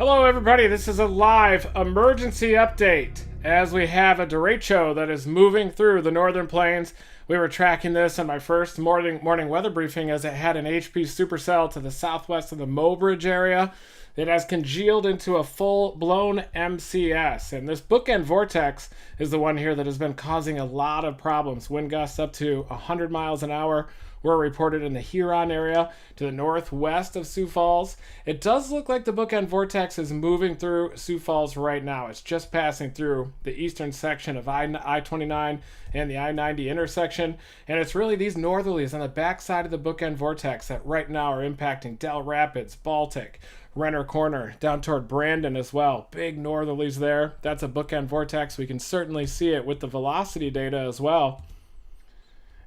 Hello, everybody. This is a live emergency update as we have a derecho that is moving through the northern plains. We were tracking this on my first morning weather briefing as it had an HP supercell to the southwest of the Mobridge area. It has congealed into a full-blown MCS, and this bookend vortex is the one here that has been causing a lot of problems. Wind gusts up to 100 miles an hour were reported in the Huron area to the northwest of Sioux Falls. It does look like the bookend vortex is moving through Sioux Falls right now. It's just passing through the eastern section of I-29 and the I-90 intersection, and it's really these northerlies on the backside of the bookend vortex that right now are impacting Dell Rapids, Baltic, Renner Corner, down toward Brandon as well. Big northerlies there. That's a bookend vortex. We can certainly see it with the velocity data as well.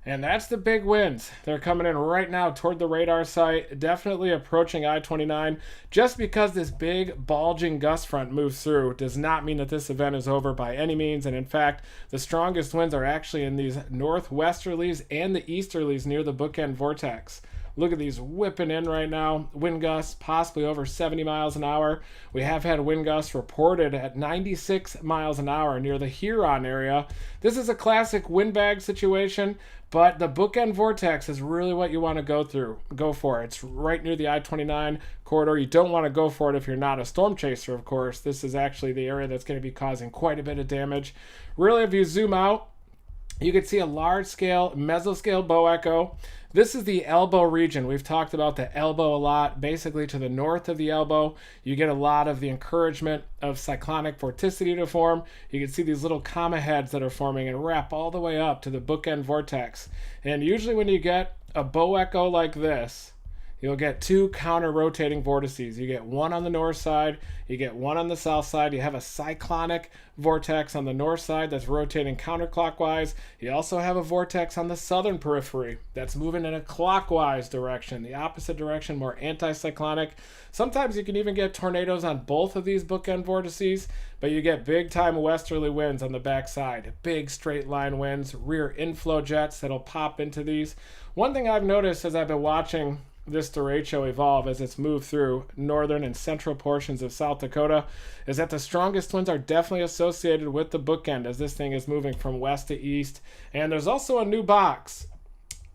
And that's the big winds. They're coming in right now toward the radar site, definitely approaching I-29. Just because this big bulging gust front moves through does not mean that this event is over by any means. And in fact, the strongest winds are actually in these northwesterlies and the easterlies near the bookend vortex. Look at these whipping in right now. Wind gusts possibly over 70 miles an hour. We have had wind gusts reported at 96 miles an hour near the Huron area. This is a classic windbag situation, but the bookend vortex is really what you want to go for. It's right near the I-29 corridor. You don't want to go for it if you're not a storm chaser, of course. This is actually the area that's going to be causing quite a bit of damage. Really, if you zoom out, you can see a large-scale mesoscale bow echo. This is the elbow region. We've talked about the elbow a lot. Basically, to the north of the elbow, you get a lot of the encouragement of cyclonic vorticity to form. You can see these little comma heads that are forming and wrap all the way up to the bookend vortex. And usually when you get a bow echo like this, you'll get two counter-rotating vortices. You get one on the north side, you get one on the south side. You have a cyclonic vortex on the north side that's rotating counterclockwise. You also have a vortex on the southern periphery that's moving in a clockwise direction, the opposite direction, more anticyclonic. Sometimes you can even get tornadoes on both of these bookend vortices, but you get big-time westerly winds on the backside. Big straight-line winds, rear inflow jets that'll pop into these. One thing I've noticed as I've been watching this derecho evolve as it's moved through northern and central portions of South Dakota is that the strongest winds are definitely associated with the bookend as this thing is moving from west to east. And there's also a new box.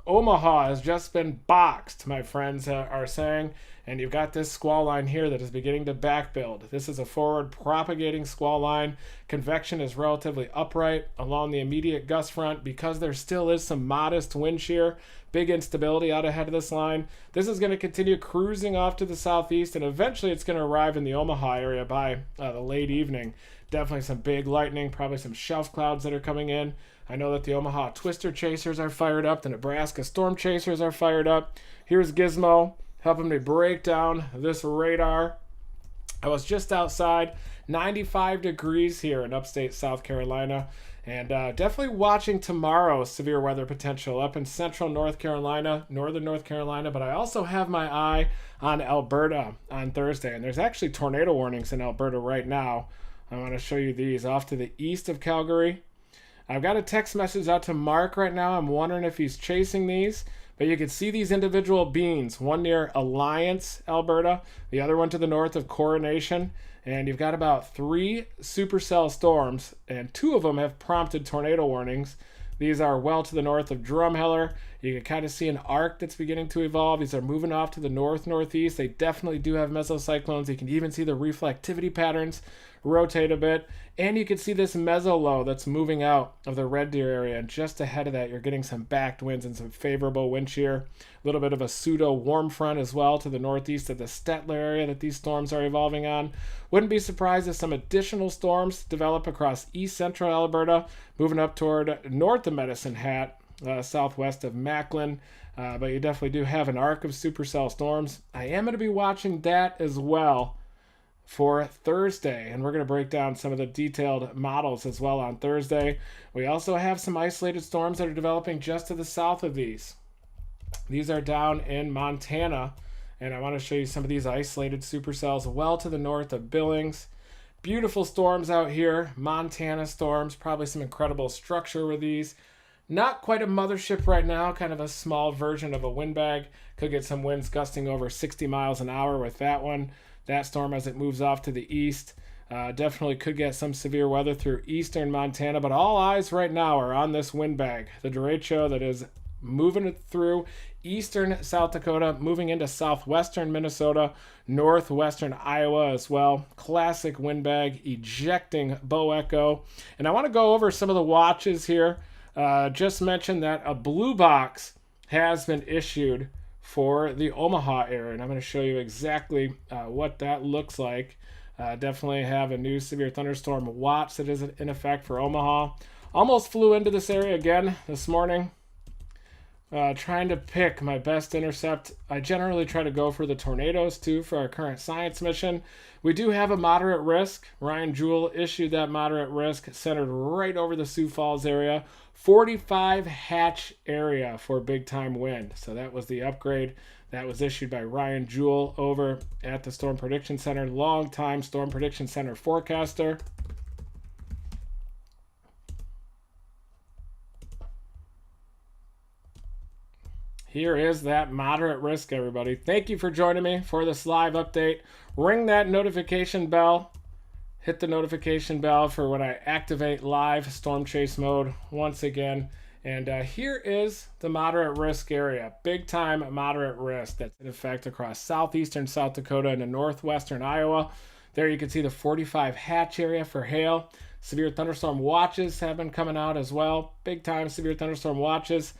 Omaha has just been boxed, my friends are saying, and you've got this squall line here that is beginning to back build. This is a forward propagating squall line. Convection is relatively upright along the immediate gust front because there still is some modest wind shear, big instability out ahead of this line. This is going to continue cruising off to the southeast, and eventually it's going to arrive in the Omaha area by the late evening. Definitely some big lightning, probably some shelf clouds that are coming in. I know that the Omaha Twister Chasers are fired up. The Nebraska Storm Chasers are fired up. Here's Gizmo helping me break down this radar. I was just outside, 95 degrees here in upstate South Carolina, and definitely watching tomorrow's severe weather potential up in central North Carolina, northern North Carolina, but I also have my eye on Alberta on Thursday, and there's actually tornado warnings in Alberta right now. I want to show you these off to the east of Calgary. I've got a text message out to Mark right now. I'm wondering if he's chasing these. But you can see these individual beans, one near Alliance, Alberta, the other one to the north of Coronation. And you've got about 3 supercell storms, and 2 of them have prompted tornado warnings. These are well to the north of Drumheller. You can kind of see an arc that's beginning to evolve. These are moving off to the north-northeast. They definitely do have mesocyclones. You can even see the reflectivity patterns rotate a bit. And you can see this mesolow that's moving out of the Red Deer area. And just ahead of that, you're getting some backed winds and some favorable wind shear. A little bit of a pseudo-warm front as well to the northeast of the Stettler area that these storms are evolving on. Wouldn't be surprised if some additional storms develop across east-central Alberta, moving up toward north of Medicine Hat, southwest of Macklin. But you definitely do have an arc of supercell storms. I am going to be watching that as well for Thursday, and we're going to break down some of the detailed models as well on Thursday. We also have some isolated storms that are developing just to the south of these. These are down in Montana, and I want to show you some of these isolated supercells well to the north of Billings. Beautiful storms out here, Montana storms, probably some incredible structure with these. Not quite a mothership right now, kind of a small version of a windbag. Could get some winds gusting over 60 miles an hour with that one. that storm as it moves off to the east. Definitely could get some severe weather through eastern Montana, but all eyes right now are on this wind bag, the derecho that is moving through eastern South Dakota, moving into southwestern Minnesota, northwestern Iowa as well. Classic wind bag ejecting bow echo. And I want to go over some of the watches here. Just mentioned that a blue box has been issued for the Omaha area, and I'm going to show you exactly what that looks like. Definitely have a new severe thunderstorm watch that is in effect for Omaha. Almost flew into this area again this morning. Trying to pick my best intercept. I generally try to go for the tornadoes too for our current science mission. We do have a moderate risk. Ryan Jewell issued that moderate risk centered right over the Sioux Falls area. 45 hatch area for big time wind. So that was the upgrade. That was issued by Ryan Jewell over at the Storm Prediction Center, longtime Storm Prediction Center forecaster. Here is that moderate risk, everybody. Thank you for joining me for this live update. Ring that notification bell. Hit the notification bell for when I activate live storm chase mode once again. And here is the moderate risk area. Big time moderate risk that's in effect across southeastern South Dakota and northwestern Iowa. There you can see the 45 hatch area for hail. Severe thunderstorm watches have been coming out as well. Big time severe thunderstorm watches.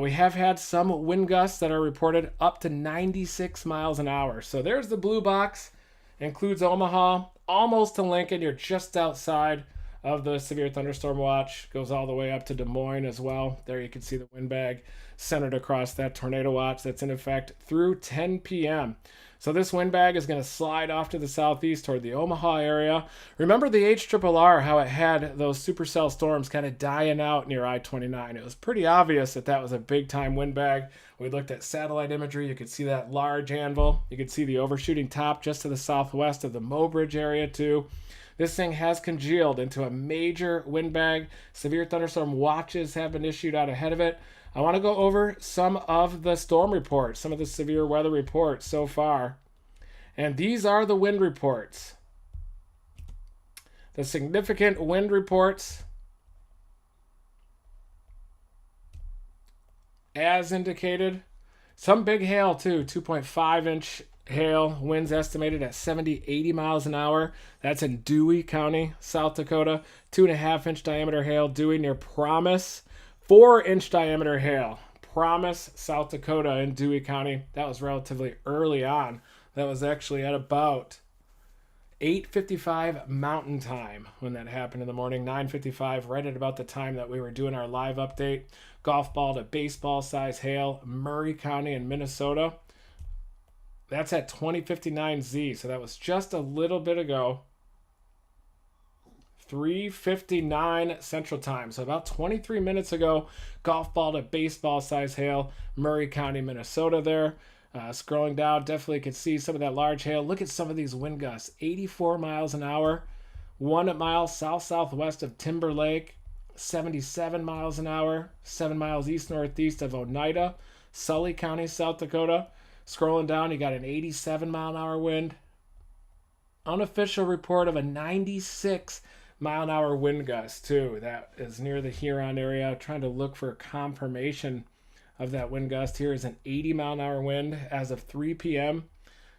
We have had some wind gusts that are reported up to 96 miles an hour. So there's the blue box. Includes Omaha, almost to Lincoln. You're just outside of the severe thunderstorm watch. Goes all the way up to Des Moines as well. There you can see the wind bag centered across that tornado watch that's in effect through 10 p.m. So this wind bag is going to slide off to the southeast toward the Omaha area. Remember the HRRR, how it had those supercell storms kind of dying out near I-29. It was pretty obvious that that was a big time wind bag. We looked at satellite imagery. You could see that large anvil. You could see the overshooting top just to the southwest of the Mobridge area too. This thing has congealed into a major wind bag. Severe thunderstorm watches have been issued out ahead of it. I want to go over some of the storm reports, some of the severe weather reports so far. And these are the wind reports. The significant wind reports, as indicated. Some big hail too, 2.5 inch hail, winds estimated at 70, 80 miles an hour. That's in Dewey County, South Dakota. 2.5 inch diameter hail, Dewey near Promise. 4 inch diameter hail, Promise, South Dakota in Dewey County. That was relatively early on. That was actually at about 8:55 Mountain Time when that happened in the morning. 9:55, right at about the time that we were doing our live update. Golf ball to baseball size hail, Murray County in Minnesota. That's at 20:59 Z, so that was just a little bit ago. 3:59 Central Time, so about 23 minutes ago. Golf ball to baseball size hail, Murray County, Minnesota there. Scrolling down, definitely could see some of that large hail. Look at some of these wind gusts, 84 miles an hour. 1 mile south-southwest of Timber Lake, 77 miles an hour. 7 miles east-northeast of Oneida, Sully County, South Dakota. Scrolling down, you got an 87 mile an hour wind. Unofficial report of a 96 mile an hour wind gust too. That is near the Huron area. Trying to look for confirmation of that wind gust. Here is an 80 mile an hour wind as of 3 p.m.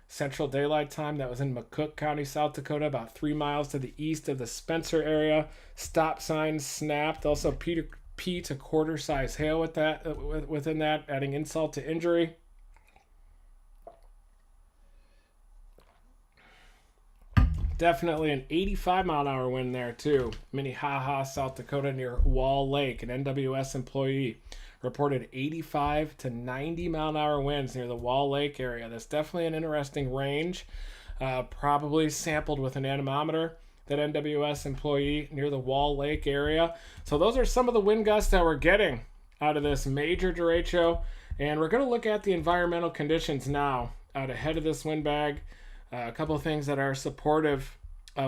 Central Daylight Time. That was in McCook County, South Dakota, about 3 miles to the east of the Spencer area. Stop sign snapped. Also P to quarter size hail with that within that, adding insult to injury. Definitely an 85 mile an hour wind there too. Minnehaha, South Dakota near Wall Lake. An NWS employee reported 85 to 90 mile an hour winds near the Wall Lake area. That's definitely an interesting range. Probably sampled with an anemometer. That NWS employee near the Wall Lake area. So those are some of the wind gusts that we're getting out of this major derecho. And we're going to look at the environmental conditions now out ahead of this wind bag. A couple of things that are supportive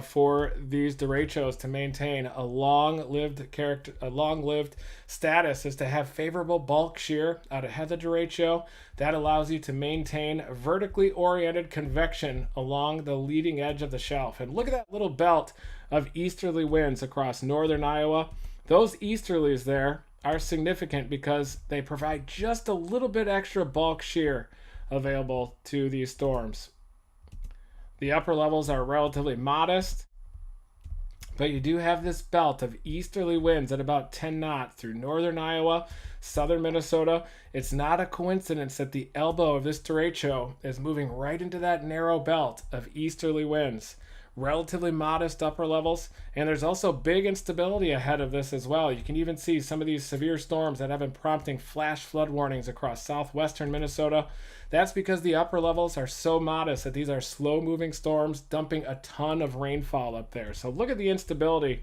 for these derechos to maintain a long-lived status is to have favorable bulk shear out ahead of the derecho. That allows you to maintain vertically oriented convection along the leading edge of the shelf. And look at that little belt of easterly winds across northern Iowa. Those easterlies there are significant because they provide just a little bit extra bulk shear available to these storms. The upper levels are relatively modest, but you do have this belt of easterly winds at about 10 knots through northern Iowa, southern Minnesota. It's not a coincidence that the elbow of this derecho is moving right into that narrow belt of easterly winds. Relatively modest upper levels, and there's also big instability ahead of this as well. You can even see some of these severe storms that have been prompting flash flood warnings across southwestern Minnesota. That's because the upper levels are so modest that these are slow-moving storms dumping a ton of rainfall up there. So look at the instability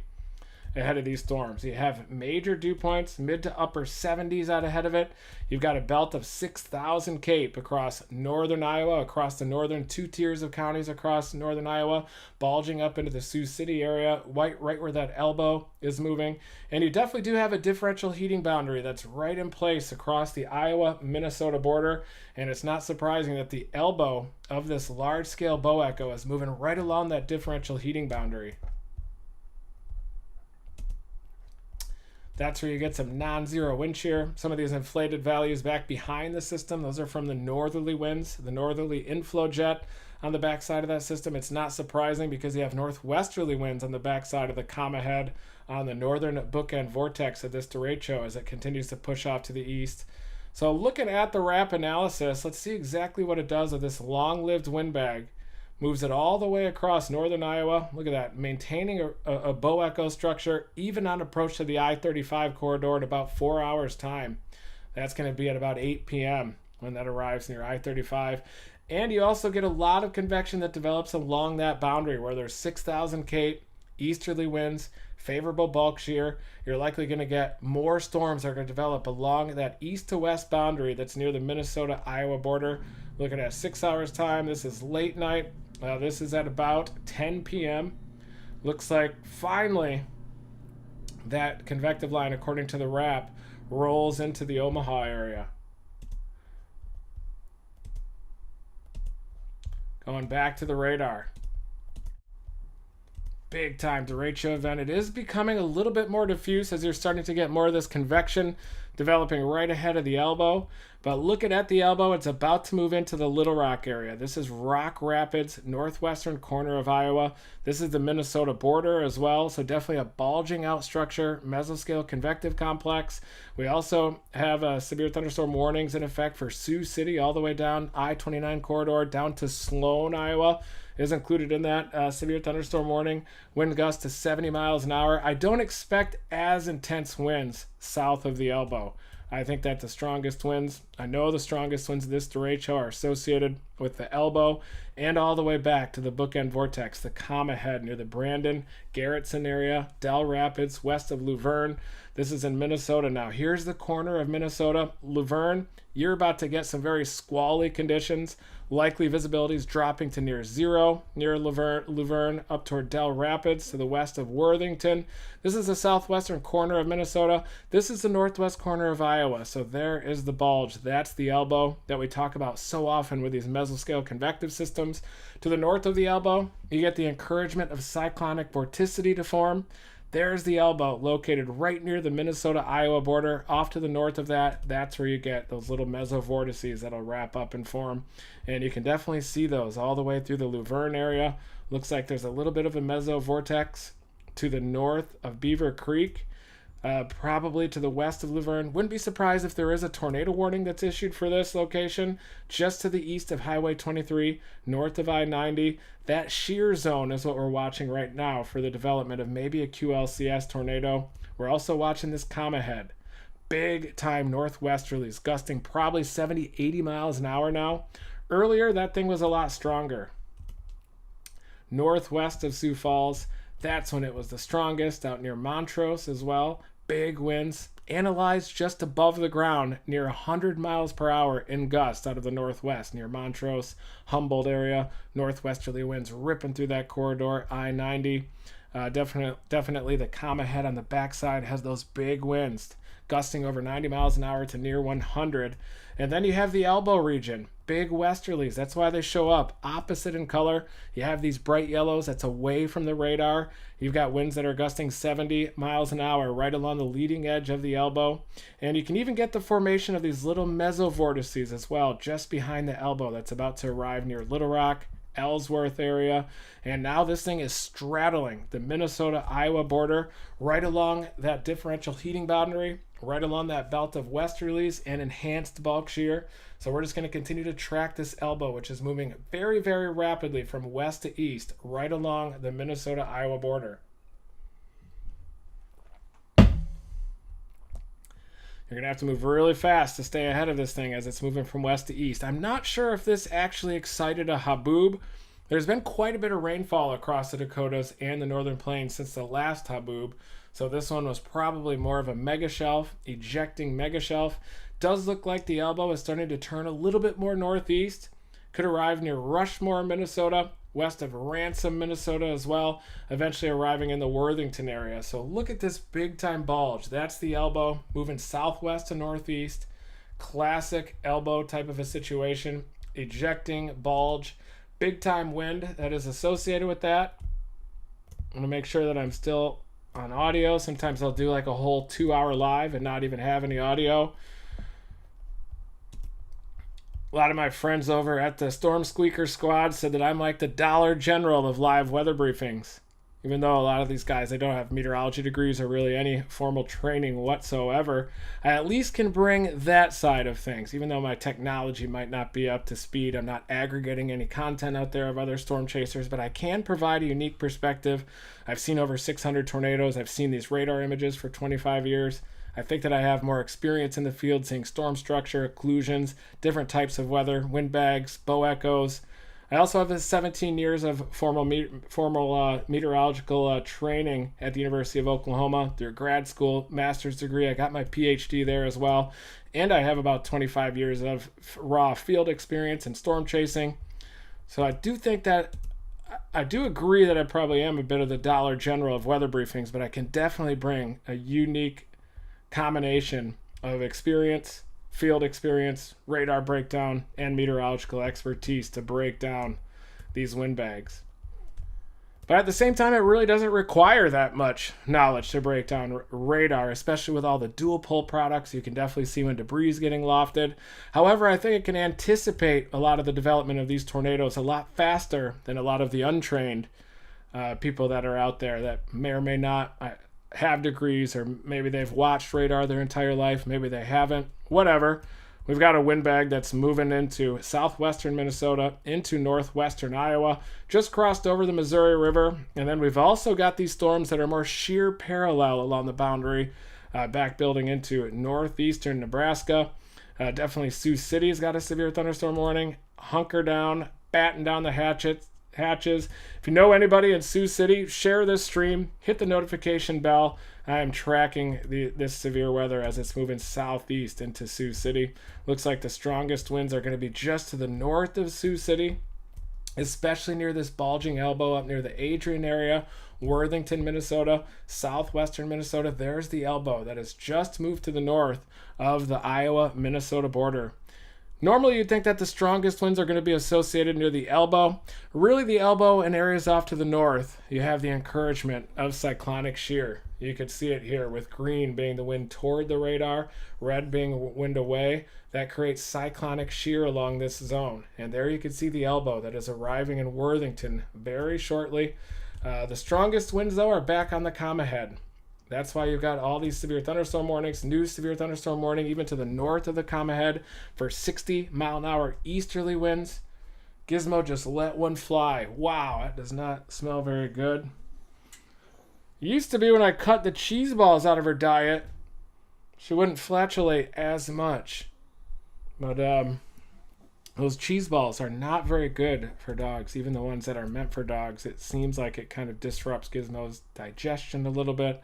ahead of these storms. You have major dew points, mid to upper 70s out ahead of it. You've got a belt of 6,000 CAPE across northern Iowa, across the northern 2 tiers of counties across northern Iowa, bulging up into the Sioux City area, right where that elbow is moving. And you definitely do have a differential heating boundary that's right in place across the Iowa-Minnesota border. And it's not surprising that the elbow of this large-scale bow echo is moving right along that differential heating boundary. That's where you get some non-zero wind shear. Some of these inflated values back behind the system, those are from the northerly winds, the northerly inflow jet on the backside of that system. It's not surprising because you have northwesterly winds on the backside of the comma head on the northern bookend vortex of this derecho as it continues to push off to the east. So looking at the RAP analysis, let's see exactly what it does with this long-lived wind bag. Moves it all the way across northern Iowa. Look at that, maintaining a bow echo structure even on approach to the I-35 corridor in about 4 hours time. That's going to be at about 8 p.m. when that arrives near I-35. And you also get a lot of convection that develops along that boundary where there's 6,000 CAPE, easterly winds, favorable bulk shear. You're likely going to get more storms that are going to develop along that east to west boundary that's near the Minnesota-Iowa border. Looking at 6 hours time, this is late night. This is at about 10 p.m. Looks like finally that convective line, according to the RAP, rolls into the Omaha area. Going back to the radar. Big time derecho event. It is becoming a little bit more diffuse as you're starting to get more of this convection developing right ahead of the elbow. But looking at the elbow, it's about to move into the Little Rock area. This is Rock Rapids, northwestern corner of Iowa. This is the Minnesota border as well, so definitely a bulging out structure, mesoscale convective complex. We also have severe thunderstorm warnings in effect for Sioux City all the way down I-29 corridor down to Sloan, Iowa. Is included in that severe thunderstorm warning. Wind gusts to 70 miles an hour. I don't expect as intense winds south of the elbow. I think that the strongest winds, I know the strongest winds of this derecho are associated with the elbow and all the way back to the bookend vortex, the comma head near the Brandon, Garrettson area, Dell Rapids, west of Luverne. This is in Minnesota now. Here's the corner of Minnesota. Luverne, you're about to get some very squally conditions. Likely visibility is dropping to near zero near Luverne up toward Dell Rapids to the west of Worthington. This is the southwestern corner of Minnesota. This is the northwest corner of Iowa. So there is the bulge. That's the elbow that we talk about so often with these mesoscale convective systems. To the north of the elbow, you get the encouragement of cyclonic vorticity to form. There's the elbow located right near the Minnesota-Iowa border. Off to the north of that, that's where you get those little mesovortices that'll wrap up and form. And you can definitely see those all the way through the Luverne area. Looks like there's a little bit of a mesovortex to the north of Beaver Creek, probably to the west of Luverne. Wouldn't be surprised if there is a tornado warning that's issued for this location. Just to the east of Highway 23, north of I-90. That shear zone is what we're watching right now for the development of maybe a QLCS tornado. We're also watching this comma head. Big time northwesterlies, gusting probably 70, 80 miles an hour now. Earlier, that thing was a lot stronger. Northwest of Sioux Falls, that's when it was the strongest, out near Montrose as well. big winds, analyzed just above the ground near 100 miles per hour in gusts out of the northwest near Montrose, Humboldt area. Northwesterly winds ripping through that corridor, I-90. Definitely the comma head on the backside has those big winds, gusting over 90 miles an hour to near 100. And then you have the elbow region, big westerlies. That's why they show up opposite in color. You have these bright yellows that's away from the radar. You've got winds that are gusting 70 miles an hour right along the leading edge of the elbow. And you can even get the formation of these little mesovortices as well, just behind the elbow that's about to arrive near Little Rock, Ellsworth area. And now this thing is straddling the Minnesota-Iowa border right along that differential heating boundary, right along that belt of westerlies and enhanced bulk shear. So we're just going to continue to track this elbow, which is moving very, very rapidly from west to east, right along the Minnesota-Iowa border. You're going to have to move really fast to stay ahead of this thing as it's moving from west to east. I'm not sure if this actually excited a haboob. There's been quite a bit of rainfall across the Dakotas and the Northern Plains since the last haboob. So this one was probably more of a megashelf, ejecting megashelf. Does look like the elbow is starting to turn a little bit more northeast. Could arrive near Rushmore, Minnesota, west of Ransom, Minnesota as well, eventually arriving in the Worthington area. So look at this big time bulge. That's the elbow moving southwest to northeast. Classic elbow type of a situation. Ejecting bulge. Big time wind that is associated with that. I'm going to make sure that I'm still on audio. Sometimes I'll do like a whole 2-hour live and not even have any audio. A lot of my friends over at the Storm Squeaker Squad said that I'm like the Dollar General of live weather briefings. Even though a lot of these guys, they don't have meteorology degrees or really any formal training whatsoever, I at least can bring that side of things. Even though my technology might not be up to speed, I'm not aggregating any content out there of other storm chasers, but I can provide a unique perspective. I've seen over 600 tornadoes. I've seen these radar images for 25 years. I think that I have more experience in the field seeing storm structure, occlusions, different types of weather, wind bags, bow echoes. I also have 17 years of formal meteorological training at the University of Oklahoma through grad school, master's degree. I got my PhD there as well. And I have about 25 years of raw field experience in storm chasing. So I do think that, I do agree that I probably am a bit of the Dollar General of weather briefings, but I can definitely bring a unique combination of experience, field experience, radar breakdown, and meteorological expertise to break down these wind bags. But at the same time, it really doesn't require that much knowledge to break down radar, especially with all the dual pole products. You can definitely see when debris is getting lofted. However, I think it can anticipate a lot of the development of these tornadoes a lot faster than a lot of the untrained people that are out there that may or may not have degrees, or maybe they've watched radar their entire life, maybe they haven't, whatever. We've got a wind bag that's moving into southwestern Minnesota, into northwestern Iowa, just crossed over the Missouri River, and then we've also got these storms that are more sheer parallel along the boundary, back building into northeastern Nebraska. Definitely Sioux City's got a severe thunderstorm warning. Hunker down, batten down the hatches. If you know anybody in Sioux City, share this stream, hit the notification bell. I am tracking this severe weather as it's moving southeast into Sioux City. Looks like the strongest winds are going to be just to the north of Sioux City, especially near this bulging elbow up near the Adrian area, Worthington, Minnesota, southwestern Minnesota. There's the elbow that has just moved to the north of the Iowa-Minnesota border. Normally, you'd think that the strongest winds are going to be associated near the elbow. Really, the elbow and areas off to the north, you have the encouragement of cyclonic shear. You could see it here with green being the wind toward the radar, red being wind away. That creates cyclonic shear along this zone. And there you can see the elbow that is arriving in Worthington very shortly. The strongest winds, though, are back on the comma head. That's why you've got all these severe thunderstorm warnings, new severe thunderstorm warning, even to the north of the comma head for 60-mile-an-hour easterly winds. Gizmo just let one fly. Wow, that does not smell very good. It used to be when I cut the cheese balls out of her diet, she wouldn't flatulate as much. But Those cheese balls are not very good for dogs, even the ones that are meant for dogs. It seems like it kind of disrupts Gizmo's digestion a little bit.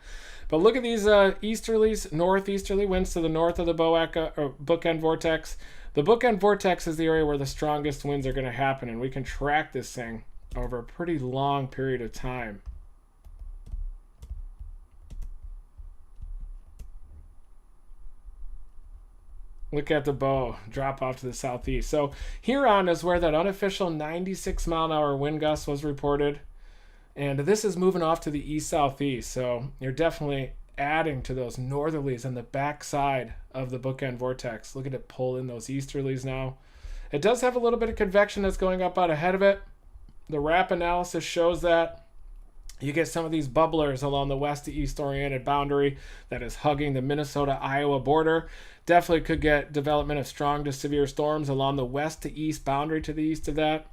But look at these easterlies, northeasterly winds to the north of the bookend vortex. The bookend vortex is the area where the strongest winds are going to happen, and we can track this thing over a pretty long period of time. Look at the bow drop off to the southeast. So Huron is where that unofficial 96 mile an hour wind gust was reported. And this is moving off to the east-southeast. So you're definitely adding to those northerlies on the back side of the bookend vortex. Look at it pull in those easterlies now. It does have a little bit of convection that's going up out ahead of it. The RAP analysis shows that. You get some of these bubblers along the west to east oriented boundary that is hugging the Minnesota-Iowa border. Definitely could get development of strong to severe storms along the west to east boundary to the east of that.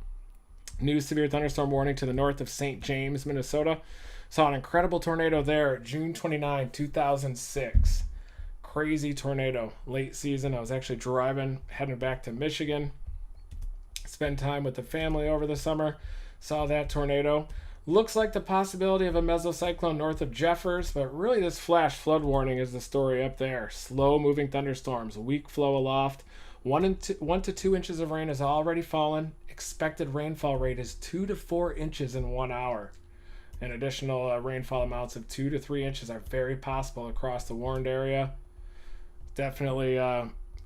New severe thunderstorm warning to the north of St. James, Minnesota. Saw an incredible tornado there June 29, 2006. Crazy tornado. Late season. I was actually driving, heading back to Michigan. Spent time with the family over the summer. Saw that tornado. Looks like the possibility of a mesocyclone north of Jeffers, but really this flash flood warning is the story up there. Slow moving thunderstorms, weak flow aloft. 1 to 2 inches of rain has already fallen. Expected rainfall rate is 2 to 4 inches in 1 hour. And additional rainfall amounts of 2 to 3 inches are very possible across the warned area. Definitely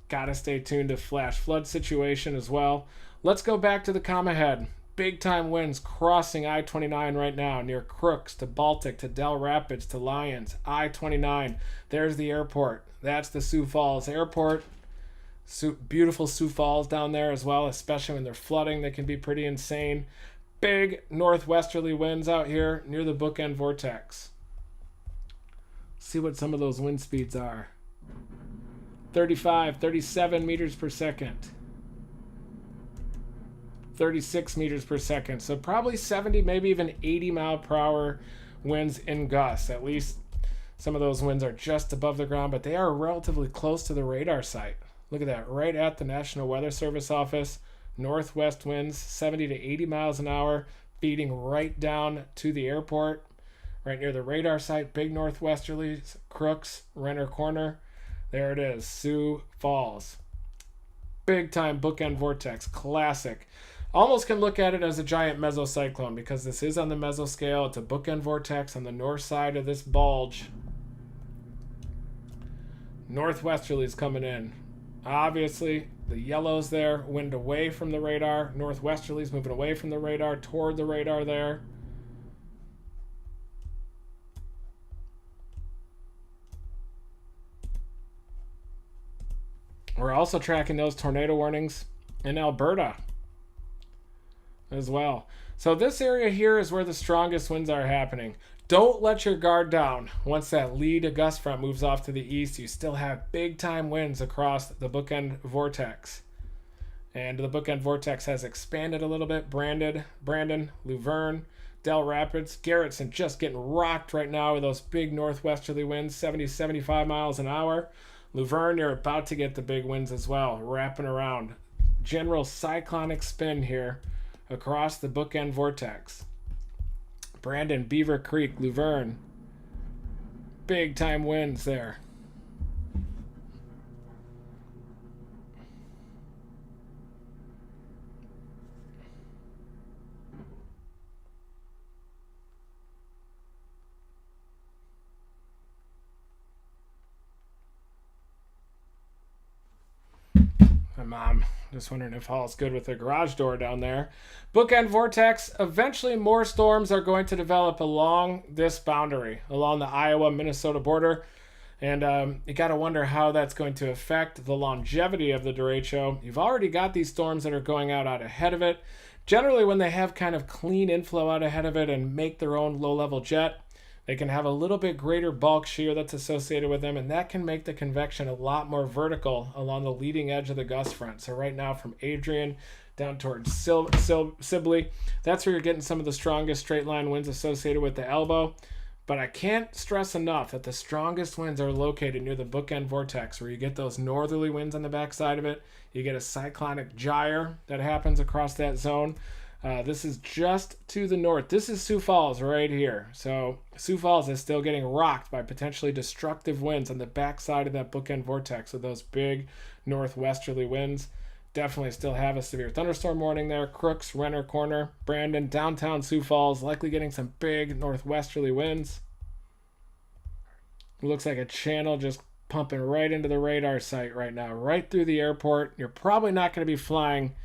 got to stay tuned to flash flood situation as well. Let's go back to the calm ahead. Big time winds crossing I-29 right now near Crooks to Baltic to Del Rapids to Lyons. I-29. There's the airport. That's the Sioux Falls Airport. Beautiful Sioux Falls down there as well, especially when they're flooding. They can be pretty insane. Big northwesterly winds out here near the bookend vortex. See what some of those wind speeds are. 35, 37 meters per second. 36 meters per second. So probably 70, maybe even 80 mile per hour winds in gusts. At least some of those winds are just above the ground, but they are relatively close to the radar site. Look at that, right at the National Weather Service office. Northwest winds, 70 to 80 miles an hour, feeding right down to the airport. Right near the radar site, big northwesterlies, Crooks, Renner Corner. There it is, Sioux Falls. Big time bookend vortex, classic. Almost can look at it as a giant mesocyclone because this is on the mesoscale. It's a bookend vortex on the north side of this bulge. Northwesterlies coming in. Obviously, the yellow's there, wind away from the radar. Northwesterlies moving away from the radar, toward the radar there. We're also tracking those tornado warnings in Alberta as well. So this area here is where the strongest winds are happening. Don't let your guard down. Once that lead gust front moves off to the east, you still have big time winds across the bookend vortex. And the bookend vortex has expanded a little bit. Brandon, Luverne, Del Rapids, Garrettson just getting rocked right now with those big northwesterly winds, 70, 75 miles an hour. Luverne, you're about to get the big winds as well, wrapping around. General cyclonic spin here across the bookend vortex. Brandon, Beaver Creek, Luverne. Big time winds there. My mom just wondering if all's good with the garage door down there. Bookend vortex. Eventually more storms are going to develop along this boundary, along the Iowa-Minnesota border. And you got to wonder how that's going to affect the longevity of the derecho. You've already got these storms that are going out ahead of it. Generally, when they have kind of clean inflow out ahead of it and make their own low-level jet, they can have a little bit greater bulk shear that's associated with them, and that can make the convection a lot more vertical along the leading edge of the gust front. So right now from Adrian down towards Sibley, that's where you're getting some of the strongest straight line winds associated with the elbow. But I can't stress enough that the strongest winds are located near the bookend vortex, where you get those northerly winds on the backside of it. You get a cyclonic gyre that happens across that zone. This is just to the north. This is Sioux Falls right here. So Sioux Falls is still getting rocked by potentially destructive winds on the backside of that bookend vortex with those big northwesterly winds. Definitely still have a severe thunderstorm warning there. Crooks, Renner Corner, Brandon, downtown Sioux Falls, likely getting some big northwesterly winds. It looks like a channel just pumping right into the radar site right now, right through the airport. You're probably not going to be flying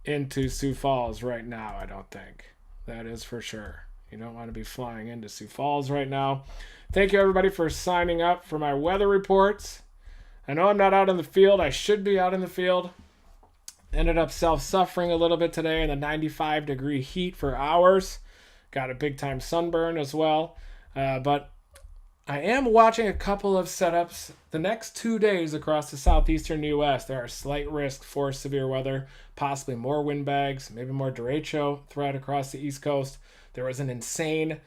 into Sioux Falls right now, I don't think. That is for sure. You don't want to be flying into Sioux Falls right now. Thank you, everybody, for signing up for my weather reports. I know I'm not out in the field. I should be out in the field. Ended up self-suffering a little bit today in the 95-degree heat for hours. Got a big-time sunburn as well. But I am watching a couple of setups. The next 2 days across the southeastern U.S., there are slight risks for severe weather, possibly more windbags, maybe more derecho threat across the East Coast. There was an insane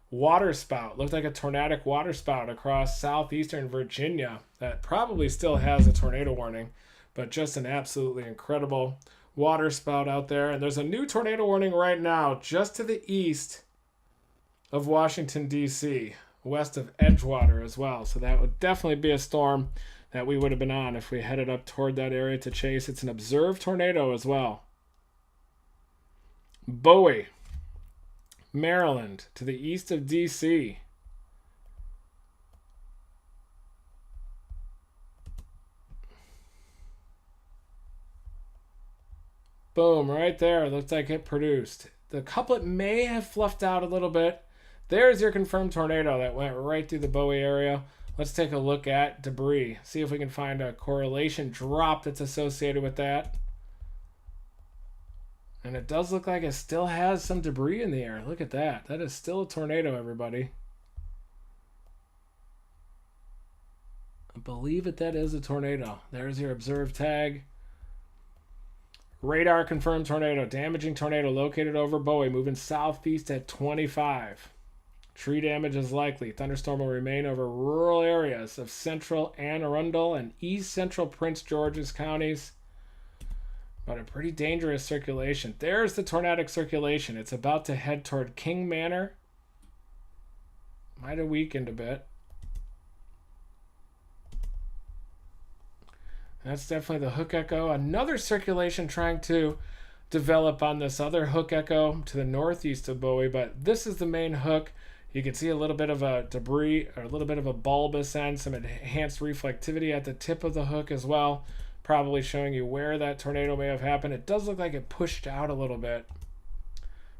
water spout. Looked like a tornadic water spout across southeastern Virginia that probably still has a tornado warning. But just an absolutely incredible water spout out there. And there's a new tornado warning right now just to the east of Washington, D.C., west of Edgewater as well. So that would definitely be a storm that we would have been on if we headed up toward that area to chase. It's an observed tornado as well. Bowie, Maryland, to the east of D.C., boom, right there. Looks like it produced. The couplet may have fluffed out a little bit. There's your confirmed tornado that went right through the Bowie area. Let's take a look at debris. See if we can find a correlation drop that's associated with that. And it does look like it still has some debris in the air. Look at that. That is still a tornado, everybody. I believe that is a tornado. There's your observed tag. Radar confirmed tornado. Damaging tornado located over Bowie, moving southeast at 25. Tree damage is likely. Thunderstorm will remain over rural areas of central Anne Arundel and east central Prince George's counties. But a pretty dangerous circulation. There's the tornadic circulation. It's about to head toward King Manor. Might have weakened a bit. That's definitely the hook echo. Another circulation trying to develop on this other hook echo to the northeast of Bowie, but this is the main hook. You can see a little bit of a debris or a little bit of a bulbous end, some enhanced reflectivity at the tip of the hook as well, probably showing you where that tornado may have happened. It does look like it pushed out a little bit.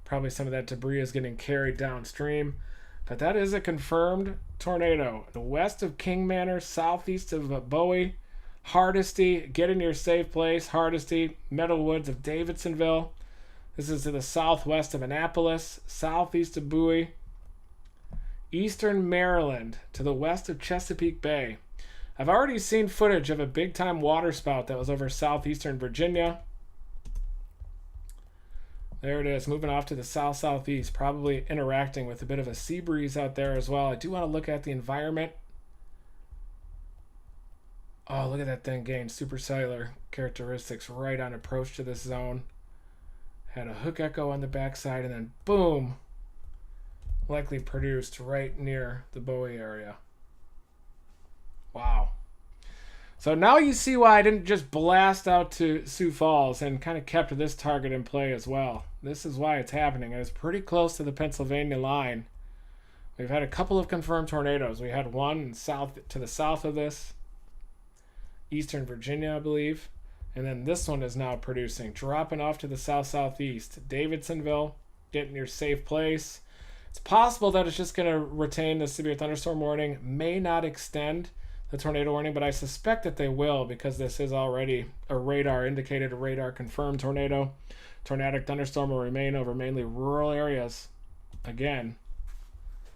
Probably some of that debris is getting carried downstream, but that is a confirmed tornado. West of King Manor, southeast of Bowie. Hardesty, get in your safe place. Hardesty, Meadowwoods of Davidsonville. This is to the southwest of Annapolis, southeast of Bowie. Eastern Maryland, to the west of Chesapeake Bay. I've already seen footage of a big-time waterspout that was over southeastern Virginia. There it is, moving off to the south-southeast, probably interacting with a bit of a sea breeze out there as well. I do want to look at the environment. Oh, look at that thing gain supercellular characteristics right on approach to this zone. Had a hook echo on the backside, and then boom, likely produced right near the Bowie area. Wow. So now you see why I didn't just blast out to Sioux Falls and kind of kept this target in play as well. This is why it's happening. And it's pretty close to the Pennsylvania line. We've had a couple of confirmed tornadoes. We had one to the south of this. Eastern Virginia, I believe. And then this one is now producing, dropping off to the south-southeast. Davidsonville, get in your safe place. It's possible that it's just going to retain the severe thunderstorm warning, may not extend the tornado warning, but I suspect that they will because this is already a radar-indicated, a radar-confirmed tornado. Tornadic thunderstorm will remain over mainly rural areas. Again,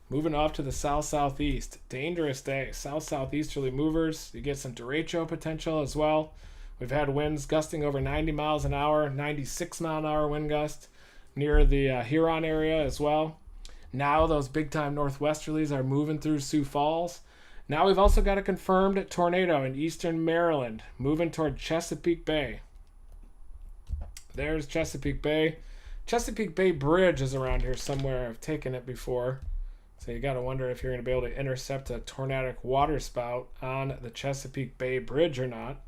moving off to the south-southeast. Dangerous day. South-southeasterly movers. You get some derecho potential as well. We've had winds gusting over 90 miles an hour, 96 mile an hour wind gust near the Huron area as well. Now those big-time northwesterlies are moving through Sioux Falls. Now we've also got a confirmed tornado in eastern Maryland, moving toward Chesapeake Bay. There's Chesapeake Bay. Chesapeake Bay Bridge is around here somewhere. I've taken it before. So you got to wonder if you're going to be able to intercept a tornadic waterspout on the Chesapeake Bay Bridge or not.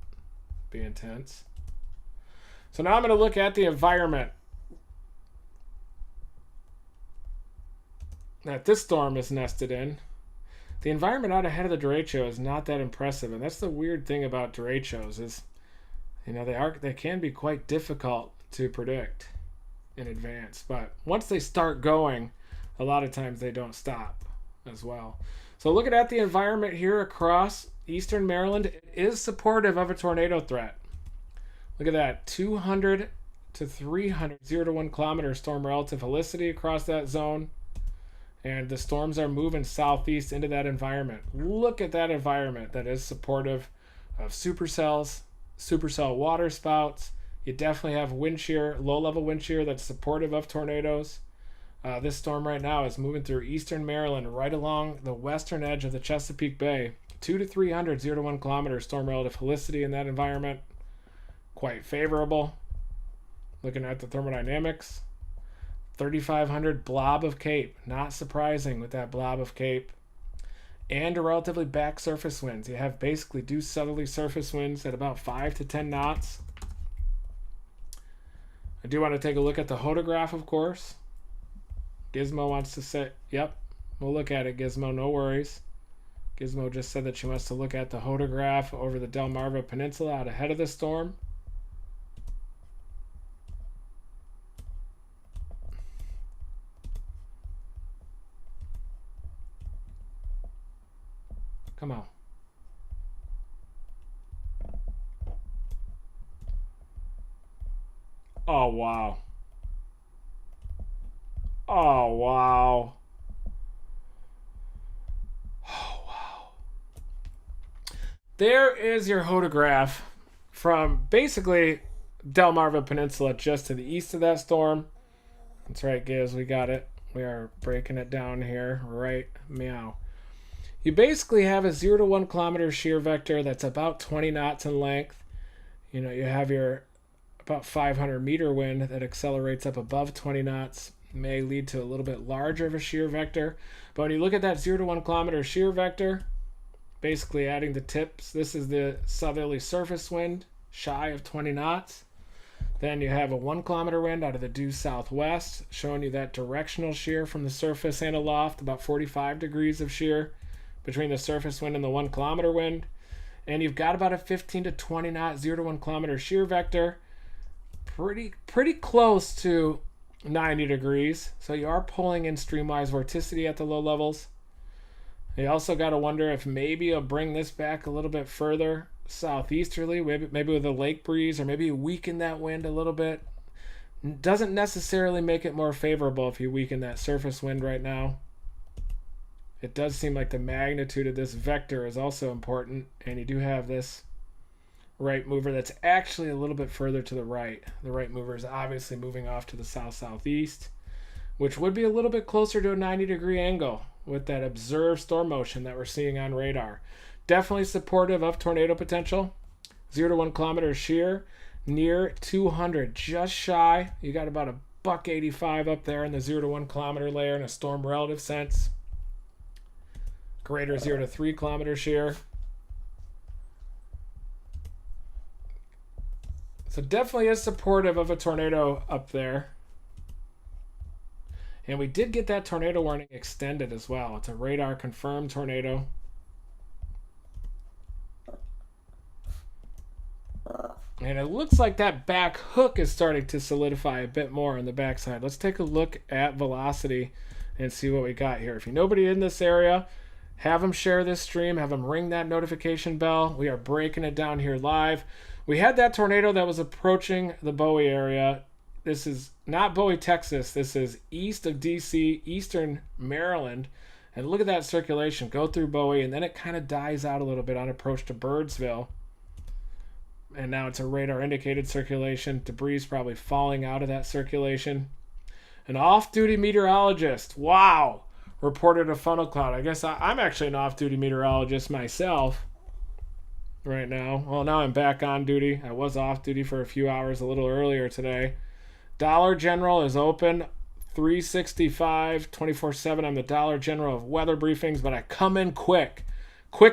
Be intense. So now I'm going to look at the environment that this storm is nested in. The environment out ahead of the derecho is not that impressive, and that's the weird thing about derechos is, they can be quite difficult to predict in advance. But once they start going, a lot of times they don't stop as well. So looking at the environment here across eastern Maryland, it is supportive of a tornado threat. Look at that, 200 to 300, 0 to 1 kilometer storm relative helicity across that zone. And the storms are moving southeast into that environment. Look at that environment that is supportive of supercells, supercell water spouts. You definitely have wind shear, low-level wind shear that's supportive of tornadoes. This storm right now is moving through eastern Maryland, right along the western edge of the Chesapeake Bay. 2 to 300, 0 to 1 kilometer storm relative helicity in that environment. Quite favorable. Looking at the thermodynamics. 3,500 blob of Cape. Not surprising with that blob of Cape. And a relatively back surface winds. You have basically due southerly surface winds at about 5 to 10 knots. I do want to take a look at the hodograph, of course. Gizmo wants to say, yep, we'll look at it, Gizmo, no worries. Gizmo just said that she wants to look at the hodograph over the Delmarva Peninsula out ahead of the storm. Come on. Oh, wow. Oh, wow. Oh, wow. There is your hodograph from basically Delmarva Peninsula just to the east of that storm. That's right, Giz, we got it. We are breaking it down here. Right, meow. You basically have a 0 to 1 kilometer shear vector that's about 20 knots in length. You have your about 500 meter wind that accelerates up above 20 knots. May lead to a little bit larger of a shear vector. But when you look at that 0 to 1 kilometer shear vector, basically adding the tips, this is the southerly surface wind, shy of 20 knots. Then you have a 1 kilometer wind out of the due southwest, showing you that directional shear from the surface and aloft, about 45 degrees of shear between the surface wind and the 1 kilometer wind. And you've got about a 15 to 20 knot 0 to 1 kilometer shear vector, pretty close to 90 degrees. So you are pulling in streamwise vorticity at the low levels. You also got to wonder if maybe you'll bring this back a little bit further southeasterly, maybe with a lake breeze, or maybe you weaken that wind a little bit. Doesn't necessarily make it more favorable if you weaken that surface wind right now. It does seem like the magnitude of this vector is also important, and you do have this right mover that's actually a little bit further to the right. The right mover is obviously moving off to the south-southeast, which would be a little bit closer to a 90-degree angle with that observed storm motion that we're seeing on radar. Definitely supportive of tornado potential. 0 to 1 kilometer shear, near 200, just shy. You got about a $1.85 up there in the 0 to 1 kilometer layer in a storm relative sense. Greater 0 to 3 kilometer shear. So definitely is supportive of a tornado up there. And we did get that tornado warning extended as well. It's a radar confirmed tornado. And it looks like that back hook is starting to solidify a bit more on the backside. Let's take a look at velocity and see what we got here. If you're nobody in this area, have them share this stream, have them ring that notification bell. We are breaking it down here live. We had that tornado that was approaching the Bowie area. This is not Bowie, Texas. This is east of DC, eastern Maryland. And look at that circulation go through Bowie, and then it kind of dies out a little bit on approach to Birdsville. And now it's a radar indicated circulation. Debris is probably falling out of that circulation. An off-duty meteorologist. Wow. Reported a funnel cloud. I guess I'm actually an off-duty meteorologist myself right now. Well, now I'm back on duty. I was off duty for a few hours a little earlier today. Dollar General is open 365 24/7. I'm the Dollar General of weather briefings, but I come in quick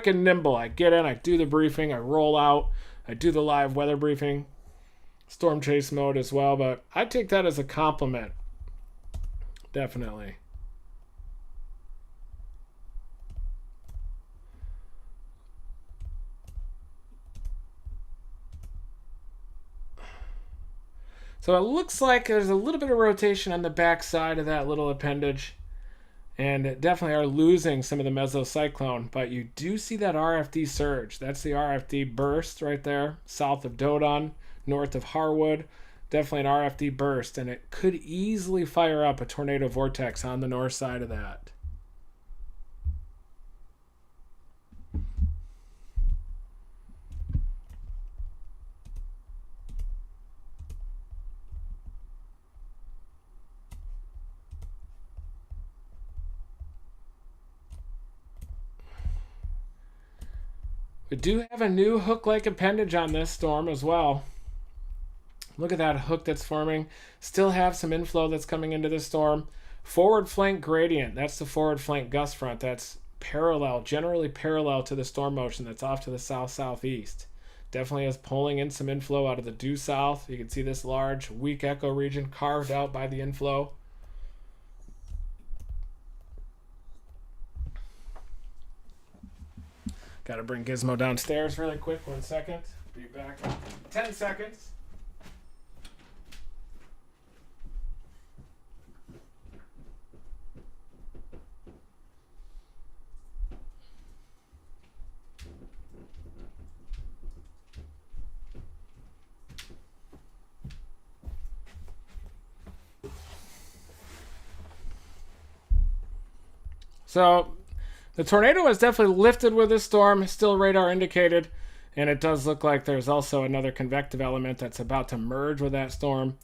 and nimble. I get in, I do the briefing, I roll out, I do the live weather briefing, storm chase mode as well, but I take that as a compliment. Definitely. So it looks like there's a little bit of rotation on the back side of that little appendage. And definitely are losing some of the mesocyclone. But you do see that RFD surge. That's the RFD burst right there, south of Dodon, north of Harwood. Definitely an RFD burst. And it could easily fire up a tornado vortex on the north side of that. We do have a new hook-like appendage on this storm as well. Look at that hook that's forming. Still have some inflow that's coming into this storm. Forward flank gradient. That's the forward flank gust front. That's parallel, generally parallel to the storm motion that's off to the south-southeast. Definitely is pulling in some inflow out of the due south. You can see this large, weak echo region carved out by the inflow. Got to bring Gizmo downstairs really quick. 1 second. Be back in 10 seconds. So the tornado has definitely lifted with this storm, still radar indicated, and it does look like there's also another convective element that's about to merge with that storm.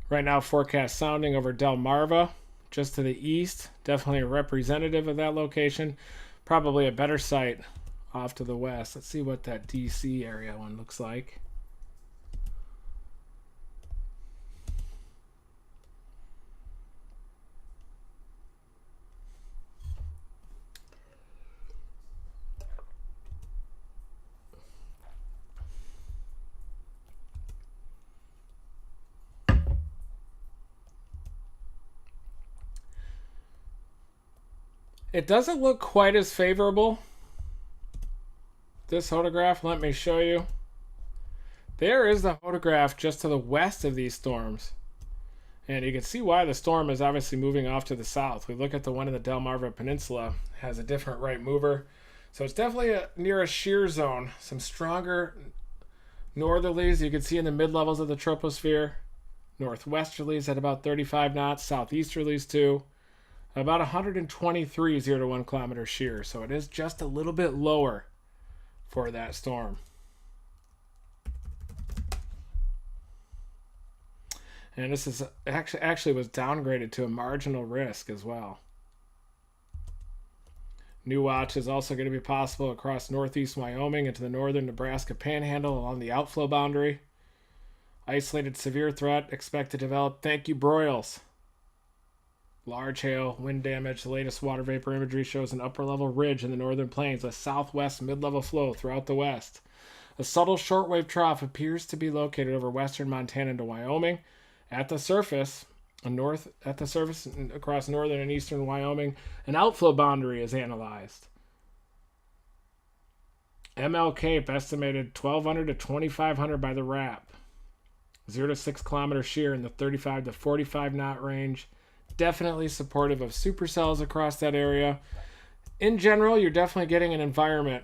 Right now, forecast sounding over Delmarva, just to the east, definitely a representative of that location. Probably a better site off to the west. Let's see what that DC area one looks like. It doesn't look quite as favorable. This photograph, let me show you. There is the photograph just to the west of these storms. And you can see why the storm is obviously moving off to the south. We look at the one in the Delmarva Peninsula, has a different right mover. So it's definitely near a shear zone. Some stronger northerlies you can see in the mid-levels of the troposphere. Northwesterlies at about 35 knots, southeasterlies too. About 123 0 to 1 kilometer shear, so it is just a little bit lower for that storm. And this is actually was downgraded to a marginal risk as well. New watch is also going to be possible across northeast Wyoming into the northern Nebraska panhandle along the outflow boundary. Isolated severe threat expected to develop. Thank you, Broyles. Large hail, wind damage. The latest water vapor imagery shows an upper-level ridge in the northern plains, a southwest mid-level flow throughout the west. A subtle shortwave trough appears to be located over western Montana into Wyoming. At the surface across northern and eastern Wyoming, an outflow boundary is analyzed. ML Cape estimated 1,200 to 2,500 by the RAP. 0 to 6 kilometer shear in the 35 to 45 knot range. Definitely supportive of supercells across that area. In general, you're definitely getting an environment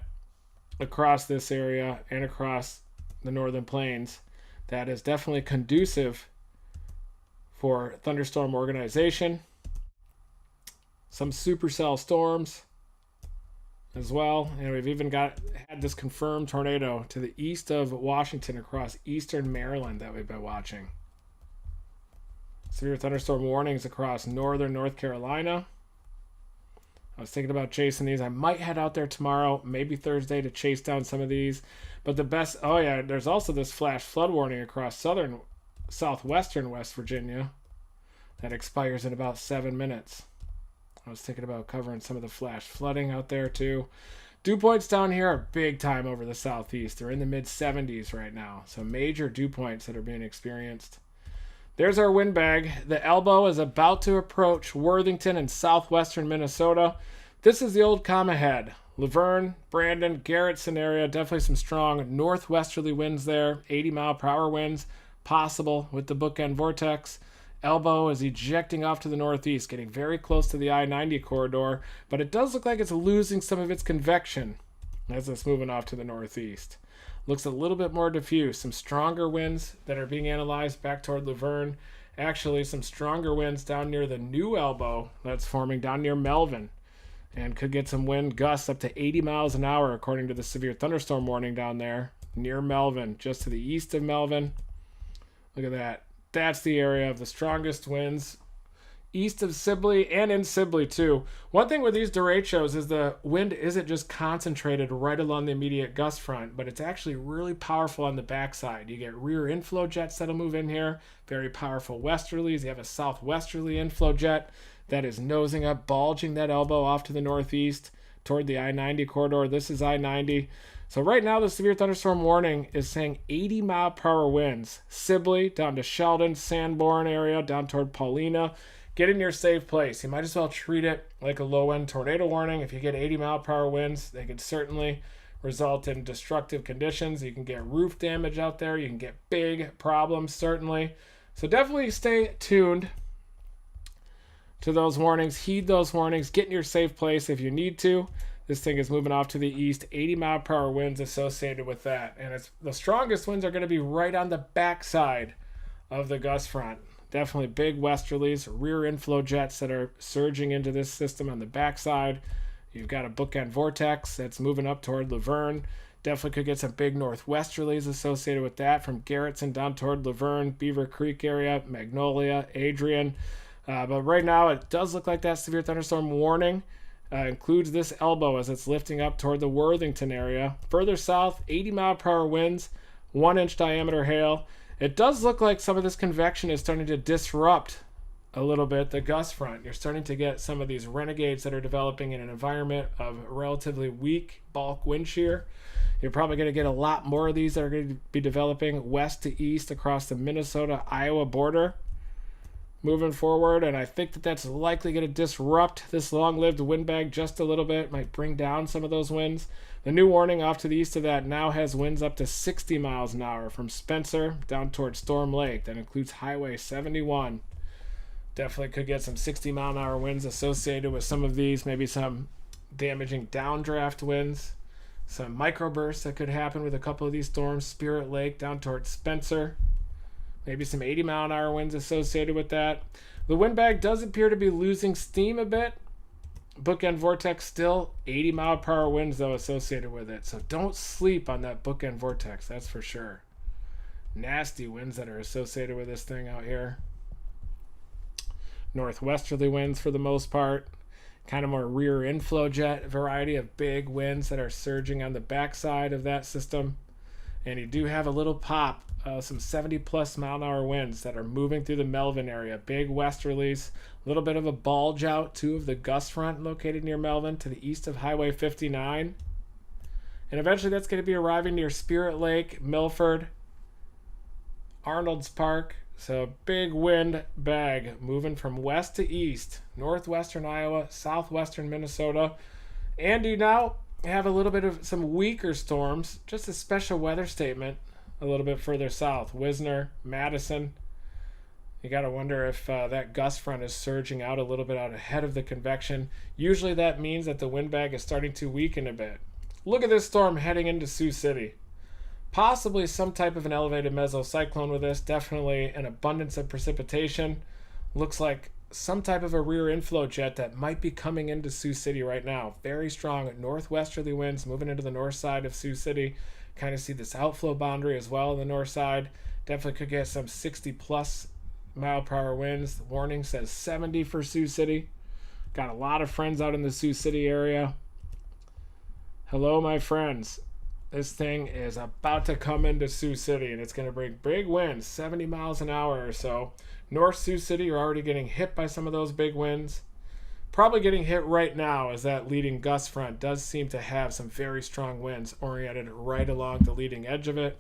across this area and across the northern plains that is definitely conducive for thunderstorm organization. Some supercell storms as well. And we've even had this confirmed tornado to the east of Washington across eastern Maryland that we've been watching. Severe thunderstorm warnings across northern North Carolina. I was thinking about chasing these. I might head out there tomorrow, maybe Thursday, to chase down some of these. But the best, oh yeah, there's also this flash flood warning across southwestern West Virginia that expires in about 7 minutes. I was thinking about covering some of the flash flooding out there too. Dew points down here are big time over the southeast. They're in the mid 70s right now. So major dew points that are being experienced. There's our wind bag. The elbow is about to approach Worthington and southwestern Minnesota. This is the old comma head. Laverne, Brandon, Garrettson area. Definitely some strong northwesterly winds there. 80-mile-per-hour winds possible with the bookend vortex. Elbow is ejecting off to the northeast, getting very close to the I-90 corridor, but it does look like it's losing some of its convection as it's moving off to the northeast. Looks a little bit more diffuse. Some stronger winds that are being analyzed back toward Laverne. Actually, some stronger winds down near the new elbow that's forming down near Melvin, and could get some wind gusts up to 80 miles an hour according to the severe thunderstorm warning down there near Melvin, just to the east of Melvin. Look at that. That's the area of the strongest winds east of Sibley and in Sibley too. One thing with these derechos is the wind isn't just concentrated right along the immediate gust front, but it's actually really powerful on the backside. You get rear inflow jets that'll move in here, very powerful westerlies. You have a southwesterly inflow jet that is nosing up, bulging that elbow off to the northeast toward the I-90 corridor. This is I-90. So right now the severe thunderstorm warning is saying 80-mile-per-hour winds. Sibley down to Sheldon, Sanborn area, down toward Paulina. Get in your safe place. You might as well treat it like a low-end tornado warning. If you get 80-mile-per-hour winds, they could certainly result in destructive conditions. You can get roof damage out there. You can get big problems, certainly. So definitely stay tuned to those warnings. Heed those warnings. Get in your safe place if you need to. This thing is moving off to the east. 80-mile-per-hour winds associated with that. And it's the strongest winds are going to be right on the backside of the gust front. Definitely big westerlies, rear inflow jets that are surging into this system on the backside. You've got a bookend vortex that's moving up toward Laverne. Definitely could get some big northwesterlies associated with that from Garrettson down toward Laverne, Beaver Creek area, Magnolia, Adrian. But right now it does look like that severe thunderstorm warning includes this elbow as it's lifting up toward the Worthington area. Further south, 80-mile-per-hour winds, 1-inch diameter hail. It does look like some of this convection is starting to disrupt a little bit the gust front. You're starting to get some of these renegades that are developing in an environment of relatively weak bulk wind shear. You're probably going to get a lot more of these that are going to be developing west to east across the Minnesota-Iowa border moving forward, and I think that that's likely going to disrupt this long-lived wind bag just a little bit. Might bring down some of those winds. The new warning off to the east of that now has winds up to 60 miles an hour from Spencer down towards Storm Lake. That includes Highway 71. Definitely could get some 60-mile-an-hour winds associated with some of these, maybe some damaging downdraft winds, some microbursts that could happen with a couple of these storms. Spirit Lake down towards Spencer. Maybe some 80-mile-an-hour winds associated with that. The wind bag does appear to be losing steam a bit. Bookend vortex still 80-mile-per-hour winds, though, associated with it. So don't sleep on that bookend vortex, that's for sure. Nasty winds that are associated with this thing out here. Northwesterly winds for the most part. Kind of more rear inflow jet variety of big winds that are surging on the backside of that system. And you do have a little pop, some 70-plus mile-an-hour winds that are moving through the Melvin area. Big westerlies, a little bit of a bulge out, too, of the gust front located near Melvin to the east of Highway 59. And eventually that's going to be arriving near Spirit Lake, Milford, Arnold's Park. So big wind bag moving from west to east, northwestern Iowa, southwestern Minnesota. And you now have a little bit of some weaker storms, just a special weather statement a little bit further south. Wisner, Madison. You got to wonder if that gust front is surging out a little bit out ahead of the convection. Usually that means that the wind bag is starting to weaken a bit. Look at this storm heading into Sioux City. Possibly some type of an elevated mesocyclone with this. Definitely an abundance of precipitation. Looks like some type of a rear inflow jet that might be coming into Sioux City right now. Very strong northwesterly winds moving into the north side of Sioux City. Kind of see this outflow boundary as well on the north side. Definitely could get some 60 plus mile/hour winds. The warning says 70 for Sioux City. Got a lot of friends out in the Sioux City area. Hello, my friends. This thing is about to come into Sioux City, and it's going to bring big winds, 70 miles an hour or so. North Sioux City, you're already getting hit by some of those big winds. Probably getting hit right now as that leading gust front does seem to have some very strong winds oriented right along the leading edge of it.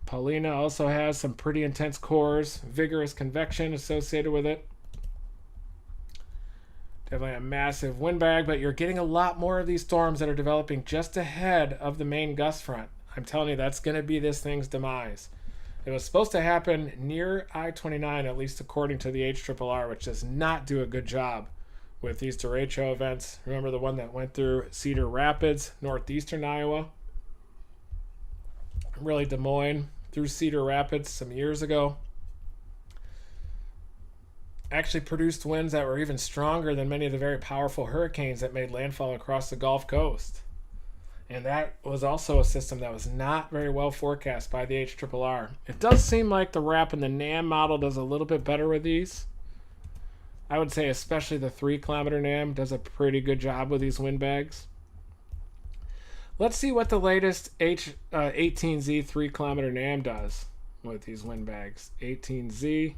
Paulina also has some pretty intense cores, vigorous convection associated with it. Definitely a massive windbag, but you're getting a lot more of these storms that are developing just ahead of the main gust front. I'm telling you, that's going to be this thing's demise. It was supposed to happen near I-29, at least according to the HRRR, which does not do a good job with these derecho events. Remember the one that went through Cedar Rapids, northeastern Iowa? Really, Des Moines through Cedar Rapids some years ago. Actually produced winds that were even stronger than many of the very powerful hurricanes that made landfall across the Gulf Coast. And that was also a system that was not very well forecast by the HRRR. It does seem like the RAP and the NAM model does a little bit better with these. I would say especially the 3-kilometer NAM does a pretty good job with these windbags. Let's see what the latest 18Z 3-kilometer NAM does with these windbags. 18Z.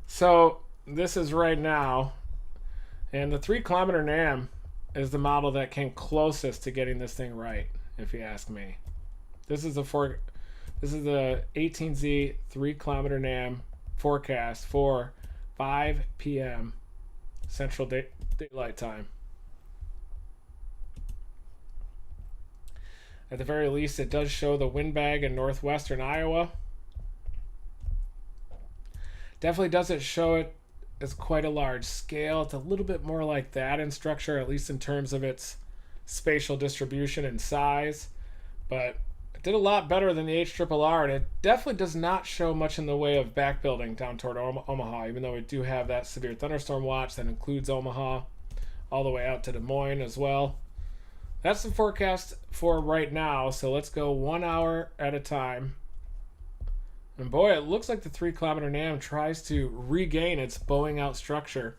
So this is right now, and the 3-kilometer NAM is the model that came closest to getting this thing right, if you ask me. This is the 18Z 3-kilometer NAM forecast for 5 p.m. Central Daylight Time. At the very least, it does show the windbag in northwestern Iowa. Definitely doesn't show it as quite a large scale. It's a little bit more like that in structure, at least in terms of its spatial distribution and size. But it did a lot better than the HRRR, and it definitely does not show much in the way of backbuilding down toward Omaha, even though we do have that severe thunderstorm watch that includes Omaha all the way out to Des Moines as well. That's the forecast for right now, so let's go 1 hour at a time. And boy, it looks like the 3-kilometer NAM tries to regain its bowing out structure.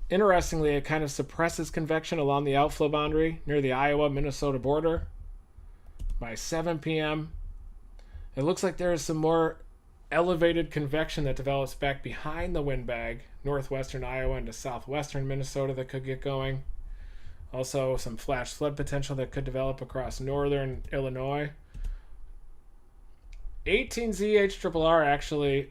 Interestingly, it kind of suppresses convection along the outflow boundary near the Iowa-Minnesota border. By 7 p.m., it looks like there is some more elevated convection that develops back behind the windbag, northwestern Iowa into southwestern Minnesota that could get going. Also, some flash flood potential that could develop across northern Illinois. 18Z HRRR actually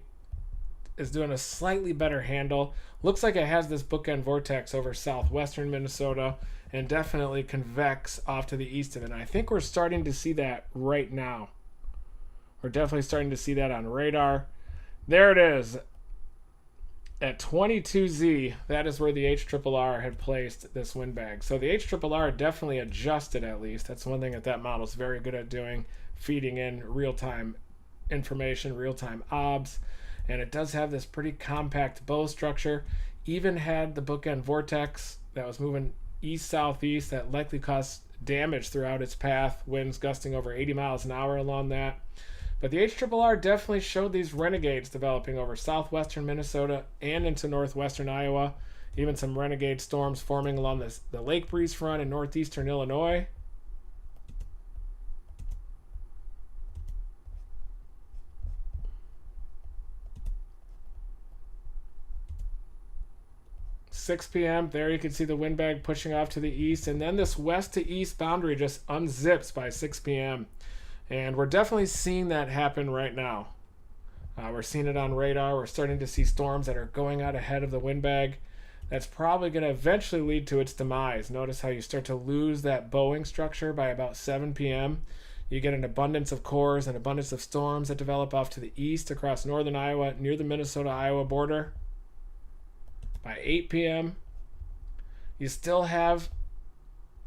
is doing a slightly better handle. Looks like it has this bookend vortex over southwestern Minnesota and definitely convex off to the east of it. And I think we're starting to see that right now. We're definitely starting to see that on radar. There it is. At 22Z, that is where the HRRR had placed this windbag. So the HRRR definitely adjusted at least. That's one thing that model is very good at doing, feeding in real-time information, real-time obs, and it does have this pretty compact bow structure. Even had the bookend vortex that was moving east-southeast that likely caused damage throughout its path, winds gusting over 80 miles an hour along that. But the HRRR definitely showed these renegades developing over southwestern Minnesota and into northwestern Iowa. Even some renegade storms forming along the lake breeze front in northeastern Illinois. .6 p.m. There you can see the windbag pushing off to the east, and then this west to east boundary just unzips by 6 p.m. And we're definitely seeing that happen right now. We're seeing it on radar. We're starting to see storms that are going out ahead of the windbag. That's probably going to eventually lead to its demise. Notice how you start to lose that bowing structure by about 7 p.m. You get an abundance of cores, an abundance of storms that develop off to the east across northern Iowa near the Minnesota-Iowa border. By 8 p.m., you still have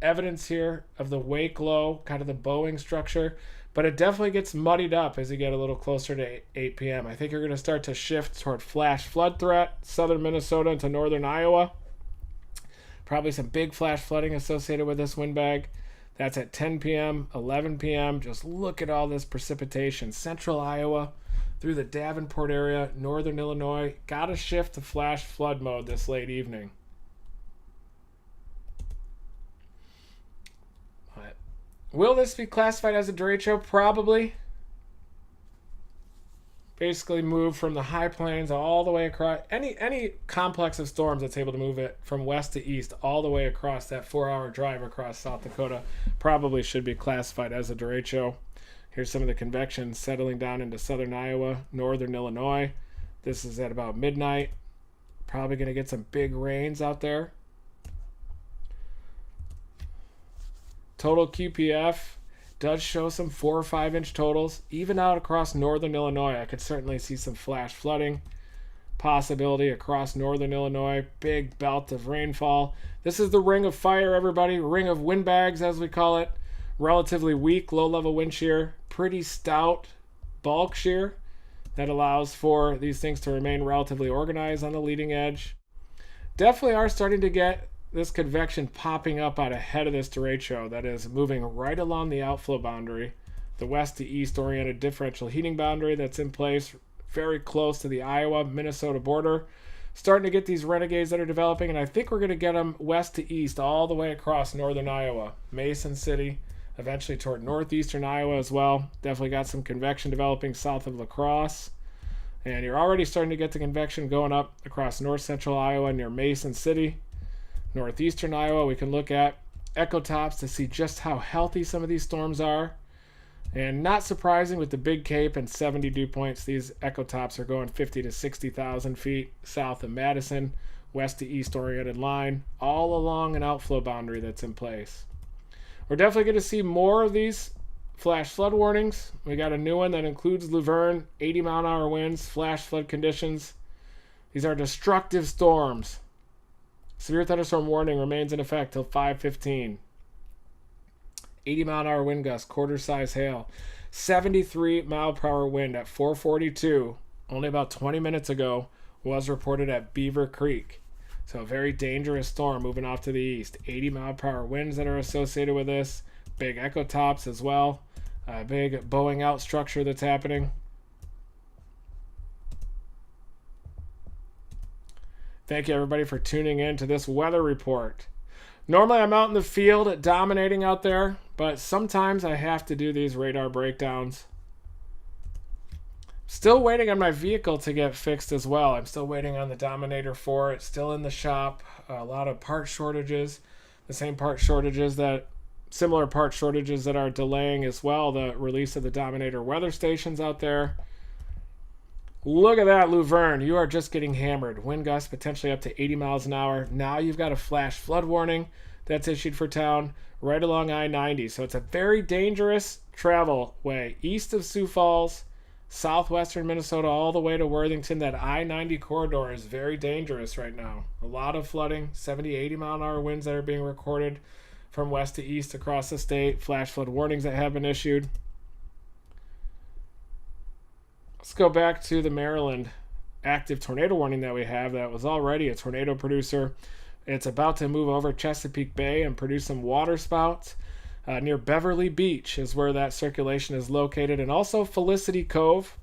evidence here of the wake low, kind of the bowing structure, but it definitely gets muddied up as you get a little closer to 8 p.m. I think you're going to start to shift toward flash flood threat, southern Minnesota into northern Iowa. Probably some big flash flooding associated with this windbag. That's at 10 p.m., 11 p.m. Just look at all this precipitation. Central Iowa through the Davenport area, northern Illinois. Got to shift to flash flood mode this late evening. But will this be classified as a derecho? Probably. Basically move from the high plains all the way across any complex of storms that's able to move it from west to east all the way across that 4-hour drive across South Dakota probably should be classified as a derecho. Here's some of the convection settling down into southern Iowa, northern Illinois. This is at about midnight. Probably going to get some big rains out there. Total QPF does show some 4 or 5 inch totals. Even out across northern Illinois, I could certainly see some flash flooding possibility across northern Illinois. Big belt of rainfall. This is the ring of fire, everybody. Ring of windbags, as we call it. Relatively weak low-level wind shear. Pretty stout bulk shear that allows for these things to remain relatively organized on the leading edge. Definitely are starting to get this convection popping up out ahead of this derecho that is moving right along the outflow boundary, the west to east oriented differential heating boundary that's in place very close to the Iowa-Minnesota border. Starting to get these renegades that are developing, and I think we're going to get them west to east all the way across northern Iowa, Mason City, eventually toward northeastern Iowa as well. Definitely got some convection developing south of La Crosse. And you're already starting to get the convection going up across north central Iowa near Mason City. Northeastern Iowa, we can look at echo tops to see just how healthy some of these storms are. And not surprising with the Big Cape and 70 dew points, these echo tops are going 50 to 60,000 feet south of Madison, west to east oriented line, all along an outflow boundary that's in place. We're definitely going to see more of these flash flood warnings. We got a new one that includes Luverne, 80 mile an hour winds, flash flood conditions. These are destructive storms. Severe thunderstorm warning remains in effect till 5:15. 80 mile an hour wind gusts, quarter size hail. 73 mile per hour wind at 4:42, only about 20 minutes ago, was reported at Beaver Creek. So a very dangerous storm moving off to the east. 80 mile per hour winds that are associated with this. Big echo tops as well. A big bowing out structure that's happening. Thank you, everybody, for tuning in to this weather report. Normally, I'm out in the field dominating out there, but sometimes I have to do these radar breakdowns. Still waiting on my vehicle to get fixed as well. I'm still waiting on the Dominator 4. It's still in the shop. A lot of part shortages. The same part shortages that, similar part shortages that are delaying as well the release of the Dominator weather stations out there. Look at that, Luverne. You are just getting hammered. Wind gusts potentially up to 80 miles an hour. Now you've got a flash flood warning that's issued for town right along I-90. So it's a very dangerous travel way. East of Sioux Falls, southwestern Minnesota, all the way to Worthington. That I-90 corridor is very dangerous right now. A lot of flooding, 70, 80 mile an hour winds that are being recorded from west to east across the state. Flash flood warnings that have been issued. Let's go back to the Maryland active tornado warning that we have that was already a tornado producer. It's about to move over Chesapeake Bay and produce some water spouts. Near Beverly Beach is where that circulation is located, and also Felicity Cove.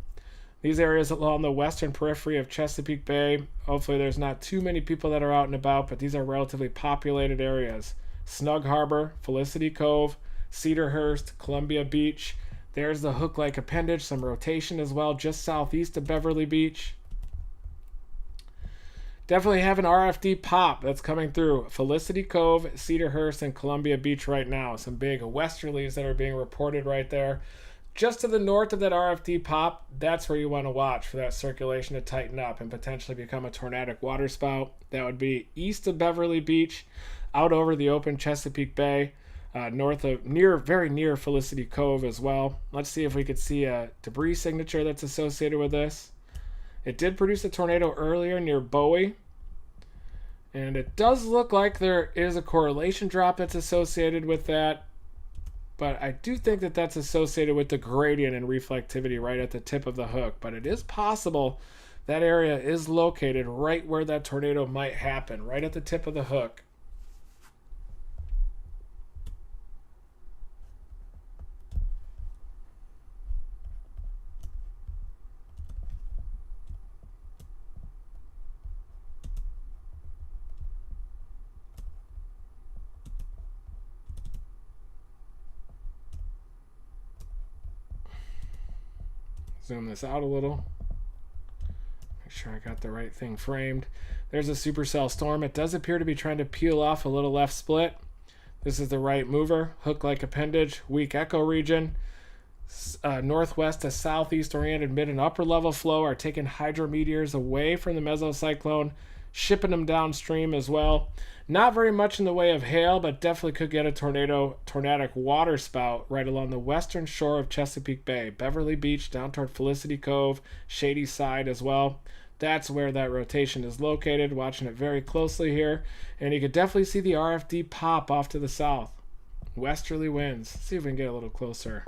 These areas along the western periphery of Chesapeake Bay. Hopefully there's not too many people that are out and about, but these are relatively populated areas. Snug Harbor, Felicity Cove, Cedarhurst, Columbia Beach. There's the hook-like appendage, some rotation as well, just southeast of Beverly Beach. Definitely have an RFD pop that's coming through Felicity Cove, Cedarhurst, and Columbia Beach right now. Some big westerlies that are being reported right there. Just to the north of that RFD pop, that's where you want to watch for that circulation to tighten up and potentially become a tornadic waterspout. That would be east of Beverly Beach, out over the open Chesapeake Bay. North of, very near Felicity Cove as well. Let's see if we could see a debris signature that's associated with this. It did produce a tornado earlier near Bowie. And it does look like there is a correlation drop that's associated with that. But I do think that that's associated with the gradient and reflectivity right at the tip of the hook. But it is possible that area is located right where that tornado might happen, right at the tip of the hook. Zoom this out a little. Make sure I got the right thing framed. There's a supercell storm. It does appear to be trying to peel off a little left split. This is the right mover. Hook-like appendage. Weak echo region. Northwest to southeast oriented mid and upper level flow are taking hydrometeors away from the mesocyclone, shipping them downstream as well. Not very much in the way of hail, but definitely could get a tornadic water spout right along the western shore of Chesapeake Bay. Beverly Beach down toward Felicity Cove, Shady Side as well. That's where that rotation is located. Watching it very closely here. And you could definitely see the RFD pop off to the south. Westerly winds. Let's see if we can get a little closer.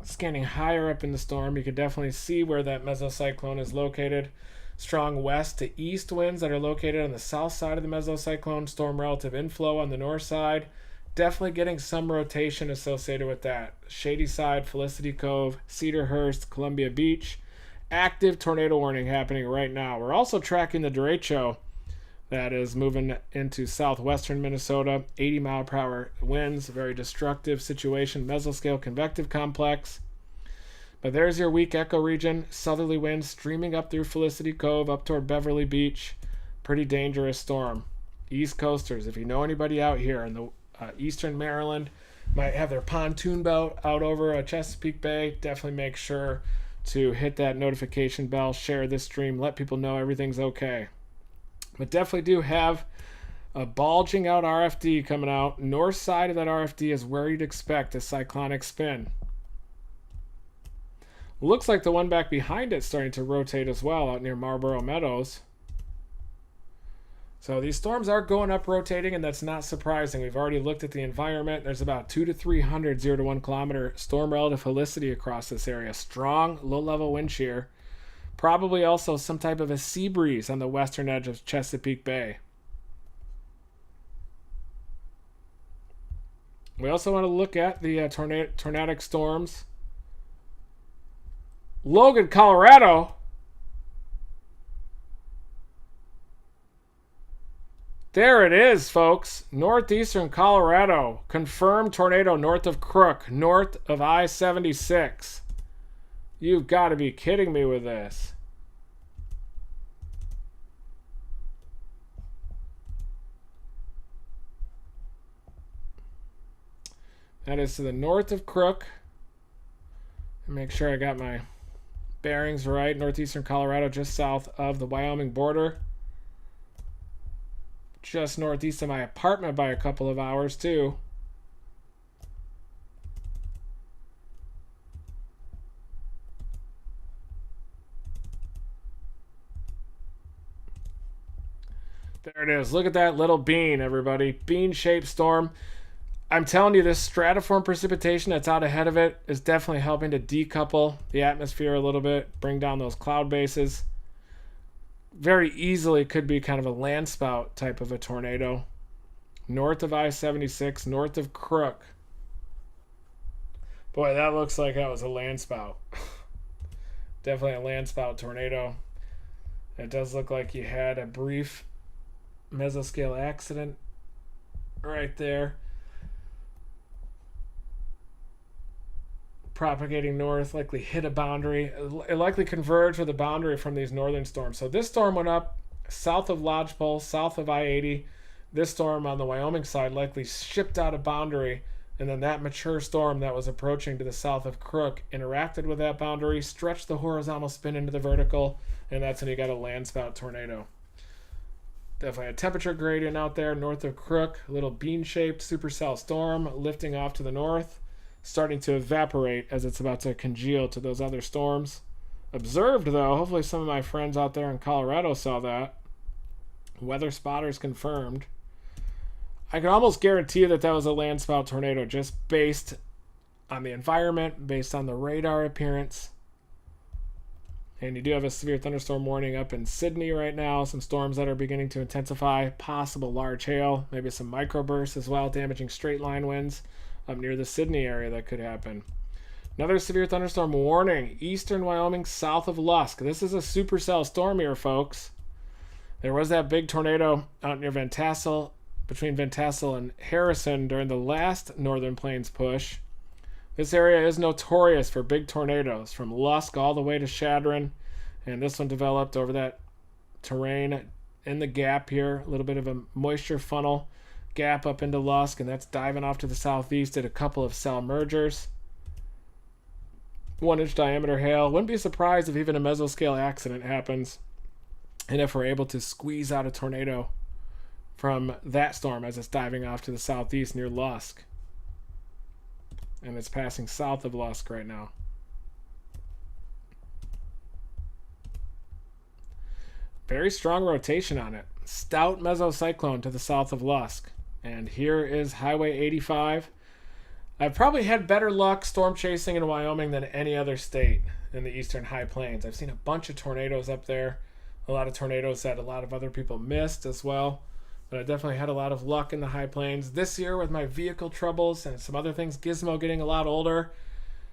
Scanning higher up in the storm, you can definitely see where that mesocyclone is located. Strong west to east winds that are located on the south side of the mesocyclone. Storm relative inflow on the north side. Definitely getting some rotation associated with that. Shady Side, Felicity Cove, Cedarhurst, Columbia Beach. Active tornado warning happening right now. We're also tracking the derecho that is moving into southwestern Minnesota. 80-mile-per-hour winds, very destructive situation. Mesoscale convective complex. But there's your weak echo region. Southerly winds streaming up through Felicity Cove, up toward Beverly Beach. Pretty dangerous storm. East coasters, if you know anybody out here in the eastern Maryland, might have their pontoon boat out over Chesapeake Bay, definitely make sure to hit that notification bell, share this stream, let people know everything's okay. But definitely do have a bulging out RFD coming out. North side of that RFD is where you'd expect a cyclonic spin. Looks like the one back behind it's starting to rotate as well out near Marlboro Meadows. So these storms are going up rotating, and that's not surprising. We've already looked at the environment. There's about 200 to 300 0 to 1 kilometer storm relative helicity across this area. Strong low-level wind shear. Probably also some type of a sea breeze on the western edge of Chesapeake Bay. We also want to look at the tornadic storms. Logan, Colorado. There it is, folks. Northeastern Colorado. Confirmed tornado north of Crook, north of I-76. You've got to be kidding me with this. That is to the north of Crook. Make sure I got my bearings right. Northeastern Colorado, just south of the Wyoming border. Just northeast of my apartment by a couple of hours, too. There it is. Look at that little bean, everybody. Bean-shaped storm. I'm telling you, this stratiform precipitation that's out ahead of it is definitely helping to decouple the atmosphere a little bit, bring down those cloud bases. Very easily could be kind of a landspout type of a tornado. North of I-76, north of Crook. Boy, that looks like that was a landspout. Definitely a landspout tornado. It does look like you had a brief mesoscale accident right there. Propagating north, likely hit a boundary. It likely converged with a boundary from these northern storms. So this storm went up south of Lodgepole, south of I-80. This storm on the Wyoming side likely shipped out a boundary, and then that mature storm that was approaching to the south of Crook interacted with that boundary, stretched the horizontal spin into the vertical, and that's when you got a landspout tornado. Definitely a temperature gradient out there north of Crook, a little bean-shaped supercell storm lifting off to the north. starting to evaporate as it's about to congeal to those other storms. Observed, though. Hopefully some of my friends out there in Colorado saw that. Weather spotters confirmed. I can almost guarantee you that that was a landspout tornado just based on the environment, based on the radar appearance. And you do have a severe thunderstorm warning up in Sydney right now. Some storms that are beginning to intensify. Possible large hail. Maybe some microbursts as well, damaging straight line winds up near the Sydney area that could happen. Another severe thunderstorm warning. Eastern Wyoming south of Lusk. This is a supercell storm here, folks. There was that big tornado out near Van Tassel, between Van Tassel and Harrison during the last Northern Plains push. This area is notorious for big tornadoes from Lusk all the way to Chadron, and this one developed over that terrain in the gap here, a little bit of a moisture funnel gap up into Lusk, and that's diving off to the southeast at a couple of cell mergers. 1-inch diameter hail. Wouldn't be surprised if even a mesoscale accident happens, and if we're able to squeeze out a tornado from that storm as it's diving off to the southeast near Lusk. And it's passing south of Lusk right now. Very strong rotation on it. Stout mesocyclone to the south of Lusk. And here is Highway 85. I've probably had better luck storm chasing in Wyoming than any other state in the eastern high plains. I've seen a bunch of tornadoes up there. A lot of tornadoes that a lot of other people missed as well. But I definitely had a lot of luck in the high plains. This year with my vehicle troubles and some other things, Gizmo getting a lot older,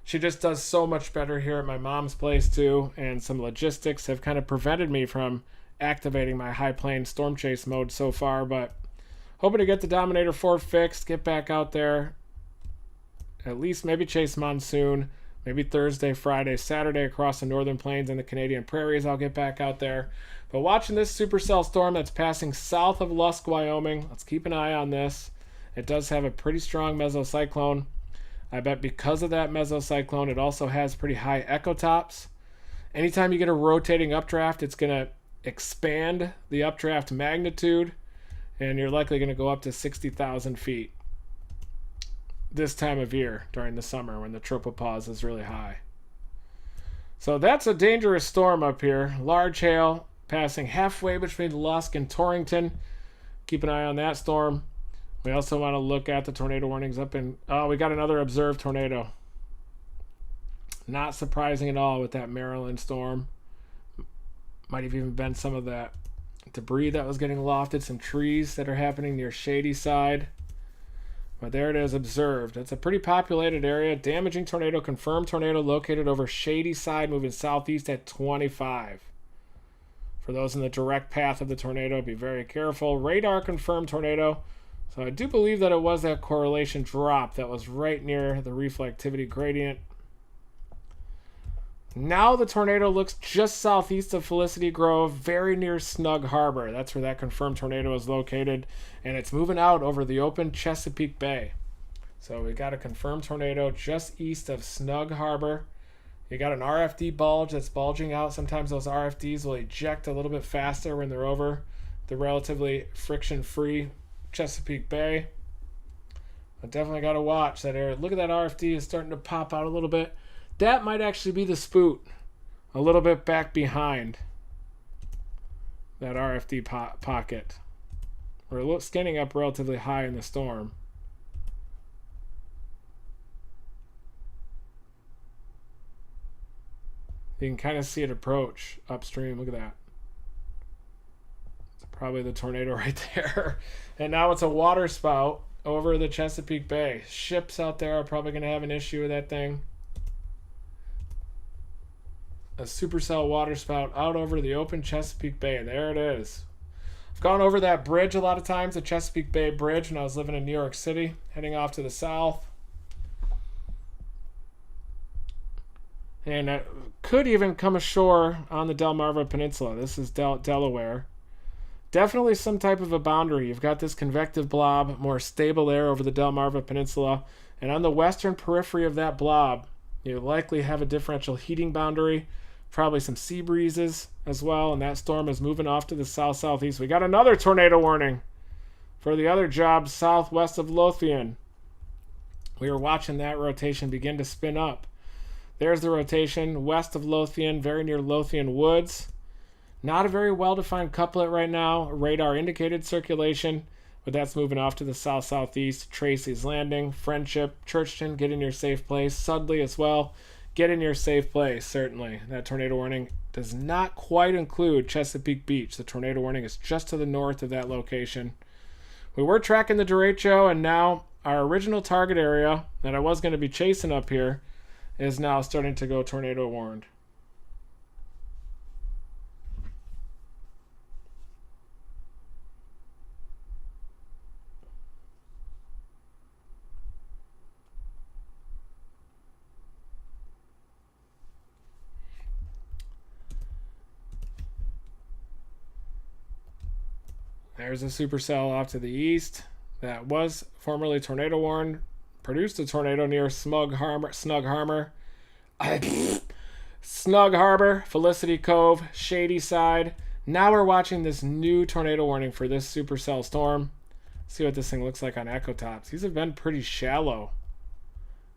she just does so much better here at my mom's place too. And some logistics have kind of prevented me from activating my high plains storm chase mode so far. But hoping to get the Dominator 4 fixed, get back out there, at least maybe chase monsoon, maybe Thursday, Friday, Saturday across the northern plains and the Canadian prairies. I'll get back out there. But watching this supercell storm that's passing south of Lusk, Wyoming, let's keep an eye on this. It does have a pretty strong mesocyclone. I bet because of that mesocyclone, it also has pretty high ecotops. Anytime you get a rotating updraft, it's going to expand the updraft magnitude, and you're likely going to go up to 60,000 feet this time of year during the summer when the tropopause is really high. So that's a dangerous storm up here. Large hail passing halfway between Lusk and Torrington. Keep an eye on that storm. We also want to look at the tornado warnings up in... Oh, we got another observed tornado. Not surprising at all with that Maryland storm. Might have even been some of that debris that was getting lofted. Some trees that are happening near Shady Side. But there it is, observed. It's a pretty populated area. Damaging tornado, confirmed tornado located over Shady Side, moving southeast at 25. For those in the direct path of the tornado, be very careful. Radar confirmed tornado. So I do believe that it was that correlation drop that was right near the reflectivity gradient. Now the tornado looks just southeast of Felicity Grove, very near Snug Harbor. That's where that confirmed tornado is located. And it's moving out over the open Chesapeake Bay. So we got a confirmed tornado just east of Snug Harbor. You got an RFD bulge that's bulging out. Sometimes those RFDs will eject a little bit faster when they're over the relatively friction-free Chesapeake Bay. I definitely got to watch that area. Look at that RFD is starting to pop out a little bit. That might actually be the spoot a little bit back behind that RFD pocket. We're scanning up relatively high in the storm. You can kind of see it approach upstream. Look at that. It's probably the tornado right there. And now it's a water spout over the Chesapeake Bay. Ships out there are probably going to have an issue with that thing. A supercell water spout out over the open Chesapeake Bay. There it is. I've gone over that bridge a lot of times, the Chesapeake Bay Bridge, when I was living in New York City, heading off to the south. And that could even come ashore on the Delmarva Peninsula. This is Delaware. Definitely some type of a boundary. You've got this convective blob, more stable air over the Delmarva Peninsula. And on the western periphery of that blob, you likely have a differential heating boundary. Probably some sea breezes as well. And that storm is moving off to the south-southeast. We got another tornado warning for the other job southwest of Lothian. We were watching that rotation begin to spin up. There's the rotation west of Lothian, very near Lothian Woods. Not a very well-defined couplet right now. Radar indicated circulation, but that's moving off to the south-southeast. Tracy's Landing, Friendship, Churchton, get in your safe place. Sudley as well, get in your safe place, certainly. That tornado warning does not quite include Chesapeake Beach. The tornado warning is just to the north of that location. We were tracking the derecho, and now our original target area that I was going to be chasing up here is now starting to go tornado warned. There's a supercell off to the east that was formerly tornado warned. Produced a tornado near Snug Harbor, Felicity Cove, Shady Side. Now we're watching this new tornado warning for this supercell storm. See what this thing looks like on echo tops. These have been pretty shallow.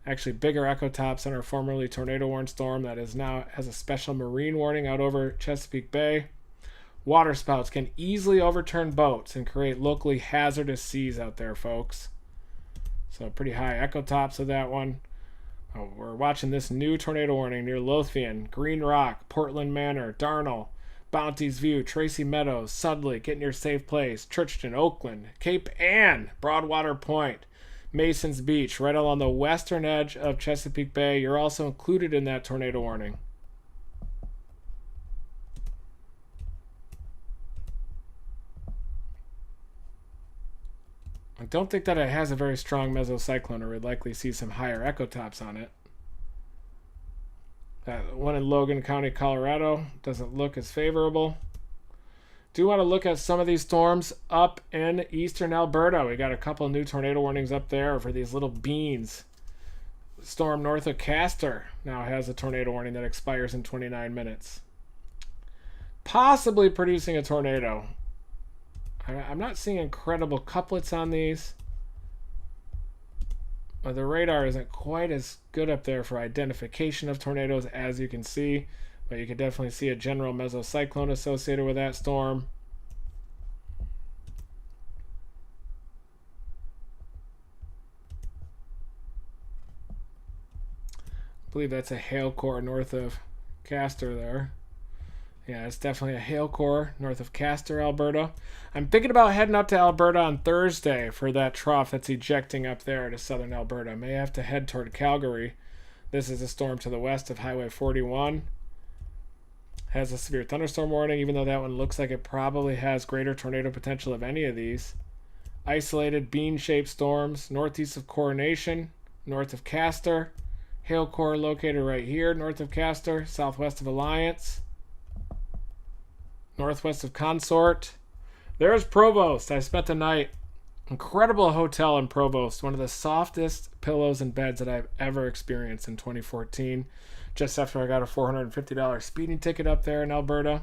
Actually, bigger echo tops than our formerly tornado warned storm that is now has a special marine warning out over Chesapeake Bay. Water spouts can easily overturn boats and create locally hazardous seas out there, folks. So pretty high echo tops of that one. Oh, we're watching this new tornado warning near Lothian, Green Rock, Portland Manor, Darnall, Bounty's View, Tracy Meadows, Sudley, get in your safe place, Churchton, Oakland, Cape Ann, Broadwater Point, Masons Beach, right along the western edge of Chesapeake Bay. You're also included in that tornado warning. I don't think that it has a very strong mesocyclone, or we'd likely see some higher echo tops on it. That one in Logan County, Colorado, doesn't look as favorable. Do want to look at some of these storms up in eastern Alberta. We got a couple new tornado warnings up there for these little beans. Storm north of Castor now has a tornado warning that expires in 29 minutes. Possibly producing a tornado. I'm not seeing incredible couplets on these. But the radar isn't quite as good up there for identification of tornadoes, as you can see. But you can definitely see a general mesocyclone associated with that storm. I believe that's a hail core north of Castor there. Yeah, it's definitely a hail core north of Castor, Alberta. I'm thinking about heading up to Alberta on Thursday for that trough that's ejecting up there to southern Alberta. I may have to head toward Calgary. This is a storm to the west of Highway 41. Has a severe thunderstorm warning, even though that one looks like it probably has greater tornado potential of any of these. Isolated bean-shaped storms northeast of Coronation, north of Castor. Hail core located right here, north of Castor, southwest of Alliance. Northwest of Consort. There's Provost. I spent the night. Incredible hotel in Provost. One of the softest pillows and beds that I've ever experienced in 2014. Just after I got a $450 speeding ticket up there in Alberta.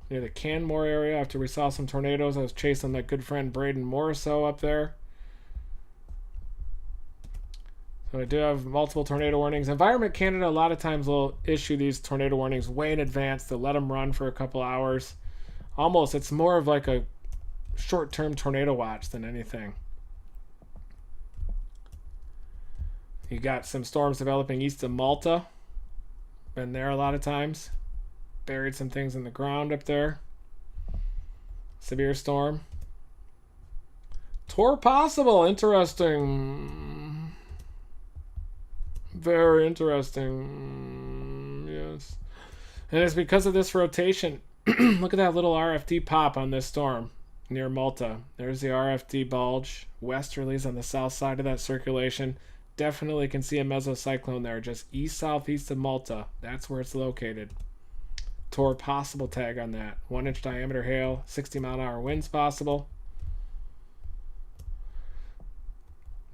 Near the Canmore area after we saw some tornadoes. I was chasing my good friend Braden Morriso up there. So I do have multiple tornado warnings. Environment Canada a lot of times will issue these tornado warnings way in advance. They'll let them run for a couple hours. Almost, it's more of like a short-term tornado watch than anything. You got some storms developing east of Malta. Been there a lot of times. Buried some things in the ground up there. Severe storm. Tour possible. Interesting. Very interesting. Yes. And it's because of this rotation. Look at that little RFD pop on this storm near Malta. There's the RFD bulge. Westerlies on the south side of that circulation. Definitely can see a mesocyclone there, just east-southeast of Malta. That's where it's located. Tour possible tag on that. 1-inch diameter hail, 60-mile-an-hour winds possible.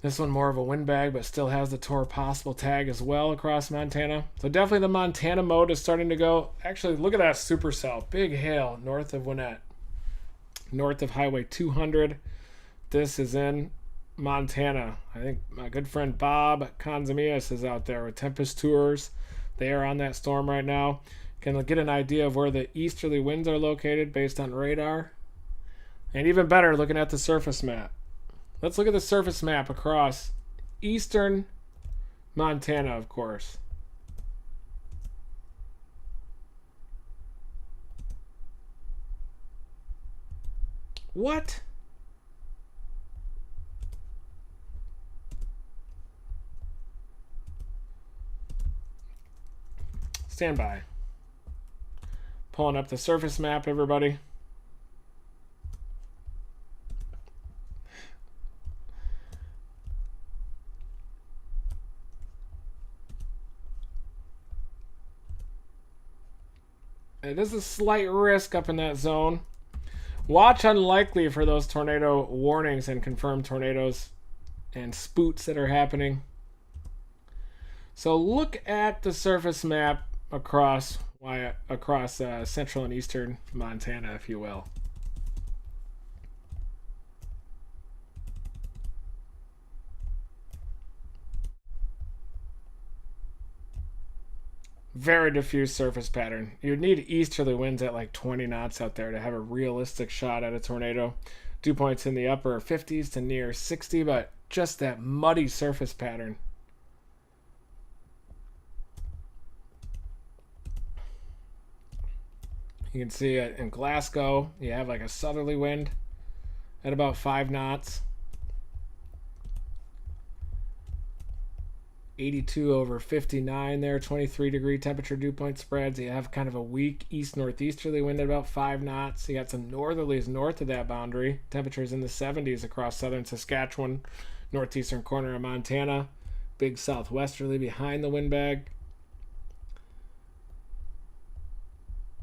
This one more of a windbag, but still has the Tour possible tag as well across Montana. So definitely the Montana mode is starting to go. Actually, look at that supercell. Big hail north of Winnett. North of Highway 200. This is in Montana. I think my good friend Bob Conzamias is out there with Tempest Tours. They are on that storm right now. Can get an idea of where the easterly winds are located based on radar. And even better, looking at the surface map. Let's look at the surface map across eastern Montana, of course. What? Stand by. Pulling up the surface map, everybody. It is a slight risk up in that zone. Watch unlikely for those tornado warnings and confirmed tornadoes and spoots that are happening. So look at the surface map across central and eastern Montana, if you will. Very diffuse surface pattern. You'd need easterly winds at like 20 knots out there to have a realistic shot at a tornado. Dew points in the upper 50s to near 60, but just that muddy surface pattern. You can see it in Glasgow. You have like a southerly wind at about 5 knots. 82 over 59 there, 23-degree temperature dew point spreads. You have kind of a weak east-northeasterly wind at about 5 knots. You got some northerlies north of that boundary. Temperatures in the 70s across southern Saskatchewan, northeastern corner of Montana. Big southwesterly behind the wind bag.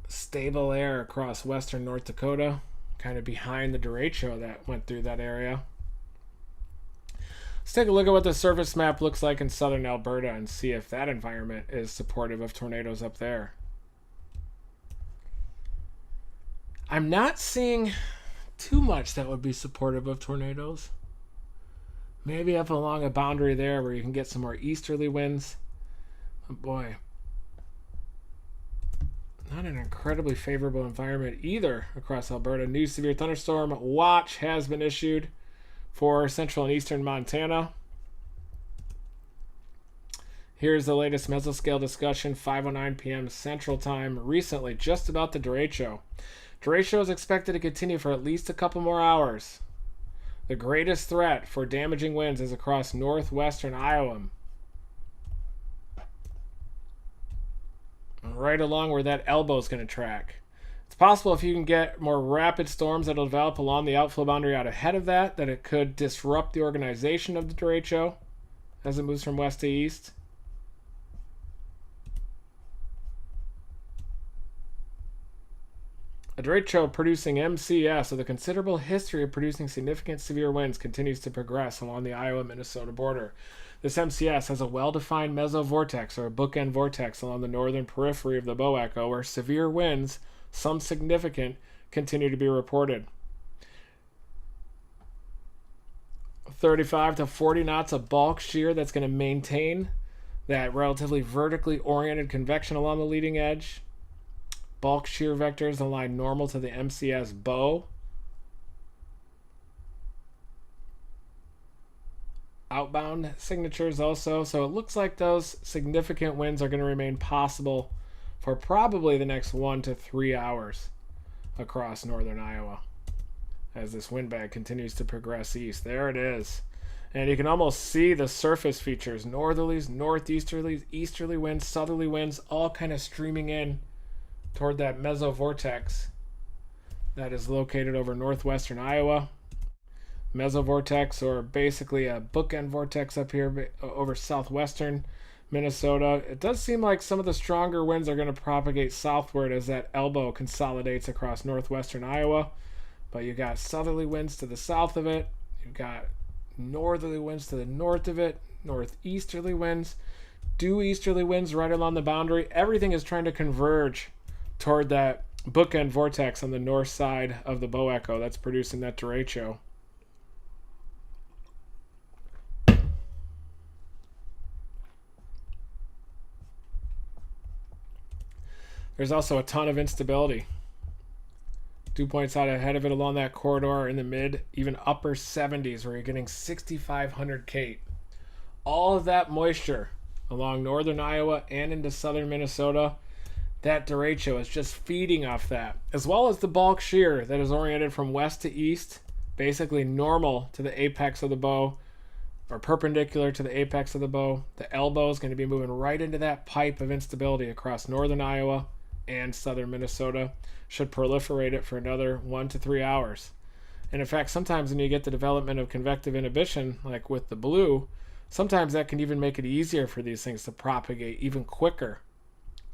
Stable air across western North Dakota, kind of behind the derecho that went through that area. Let's take a look at what the surface map looks like in southern Alberta and see if that environment is supportive of tornadoes up there. I'm not seeing too much that would be supportive of tornadoes. Maybe up along a boundary there where you can get some more easterly winds. Oh boy. Not an incredibly favorable environment either across Alberta. New severe thunderstorm watch has been issued for central and eastern Montana. Here's the latest mesoscale discussion, 5:09 p.m. Central Time, recently, just about the derecho. Derecho is expected to continue for at least a couple more hours. The greatest threat for damaging winds is across northwestern Iowa, right along where that elbow is going to track. It's possible if you can get more rapid storms that will develop along the outflow boundary out ahead of that it could disrupt the organization of the derecho as it moves from west to east. A derecho producing MCS with a considerable history of producing significant severe winds continues to progress along the Iowa-Minnesota border. This MCS has a well-defined mesovortex or a bookend vortex along the northern periphery of the bow echo where severe winds, some significant, continue to be reported. 35 to 40 knots of bulk shear that's going to maintain that relatively vertically oriented convection along the leading edge. Bulk shear vectors align normal to the MCS bow. Outbound signatures also. So it looks like those significant winds are going to remain possible for probably the next 1 to 3 hours across northern Iowa as this wind bag continues to progress east. There it is. And you can almost see the surface features. Northerlies, northeasterlies, easterly winds, southerly winds, all kind of streaming in toward that mesovortex that is located over northwestern Iowa. Mesovortex, or basically a bookend vortex up here over southwestern Minnesota. It does seem like some of the stronger winds are going to propagate southward as that elbow consolidates across northwestern Iowa. But you got southerly winds to the south of it. You've got northerly winds to the north of it. Northeasterly winds. Due easterly winds right along the boundary. Everything is trying to converge toward that bookend vortex on the north side of the bow echo that's producing that derecho. There's also a ton of instability. Dew points out ahead of it along that corridor in the mid, even upper 70s, where you're getting 6,500 Kate. All of that moisture along northern Iowa and into southern Minnesota, that derecho is just feeding off that, as well as the bulk shear that is oriented from west to east, basically normal to the apex of the bow, or perpendicular to the apex of the bow. The elbow is going to be moving right into that pipe of instability across northern Iowa and southern Minnesota. Should proliferate it for another 1 to 3 hours. And in fact, sometimes when you get the development of convective inhibition, like with the blue, sometimes that can even make it easier for these things to propagate even quicker.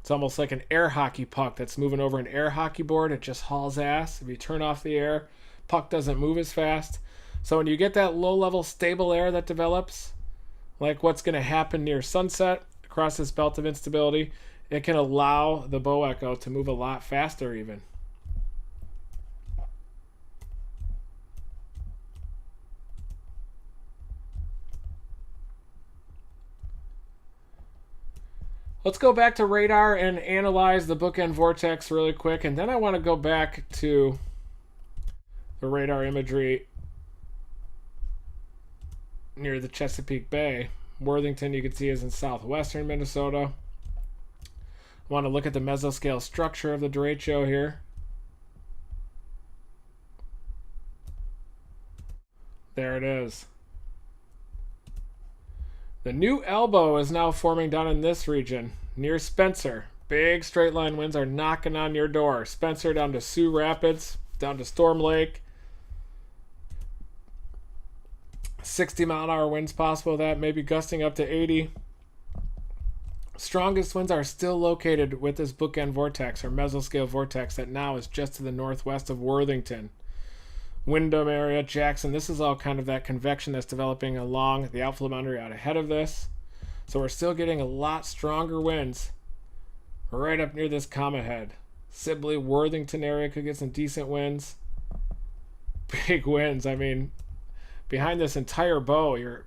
It's almost like an air hockey puck that's moving over an air hockey board. It just hauls ass. If you turn off the air, puck doesn't move as fast. So when you get that low-level stable air that develops, like what's going to happen near sunset across this belt of instability, it can allow the bow echo to move a lot faster even. Let's go back to radar and analyze the bookend vortex really quick, and then I want to go back to the radar imagery near the Chesapeake Bay. Worthington, you can see, is in southwestern Minnesota. I want to look at the mesoscale structure of the derecho here. There it is. The new elbow is now forming down in this region, near Spencer. Big straight line winds are knocking on your door. Spencer down to Sioux Rapids, down to Storm Lake. 60-mile-an-hour winds possible with that, maybe gusting up to 80. Strongest winds are still located with this bookend vortex, or mesoscale vortex, that now is just to the northwest of Worthington. Windham area, Jackson, this is all kind of that convection that's developing along the outflow boundary out ahead of this. So we're still getting a lot stronger winds right up near this comma head. Sibley, Worthington area could get some decent winds. Big winds. I mean, behind this entire bow, you're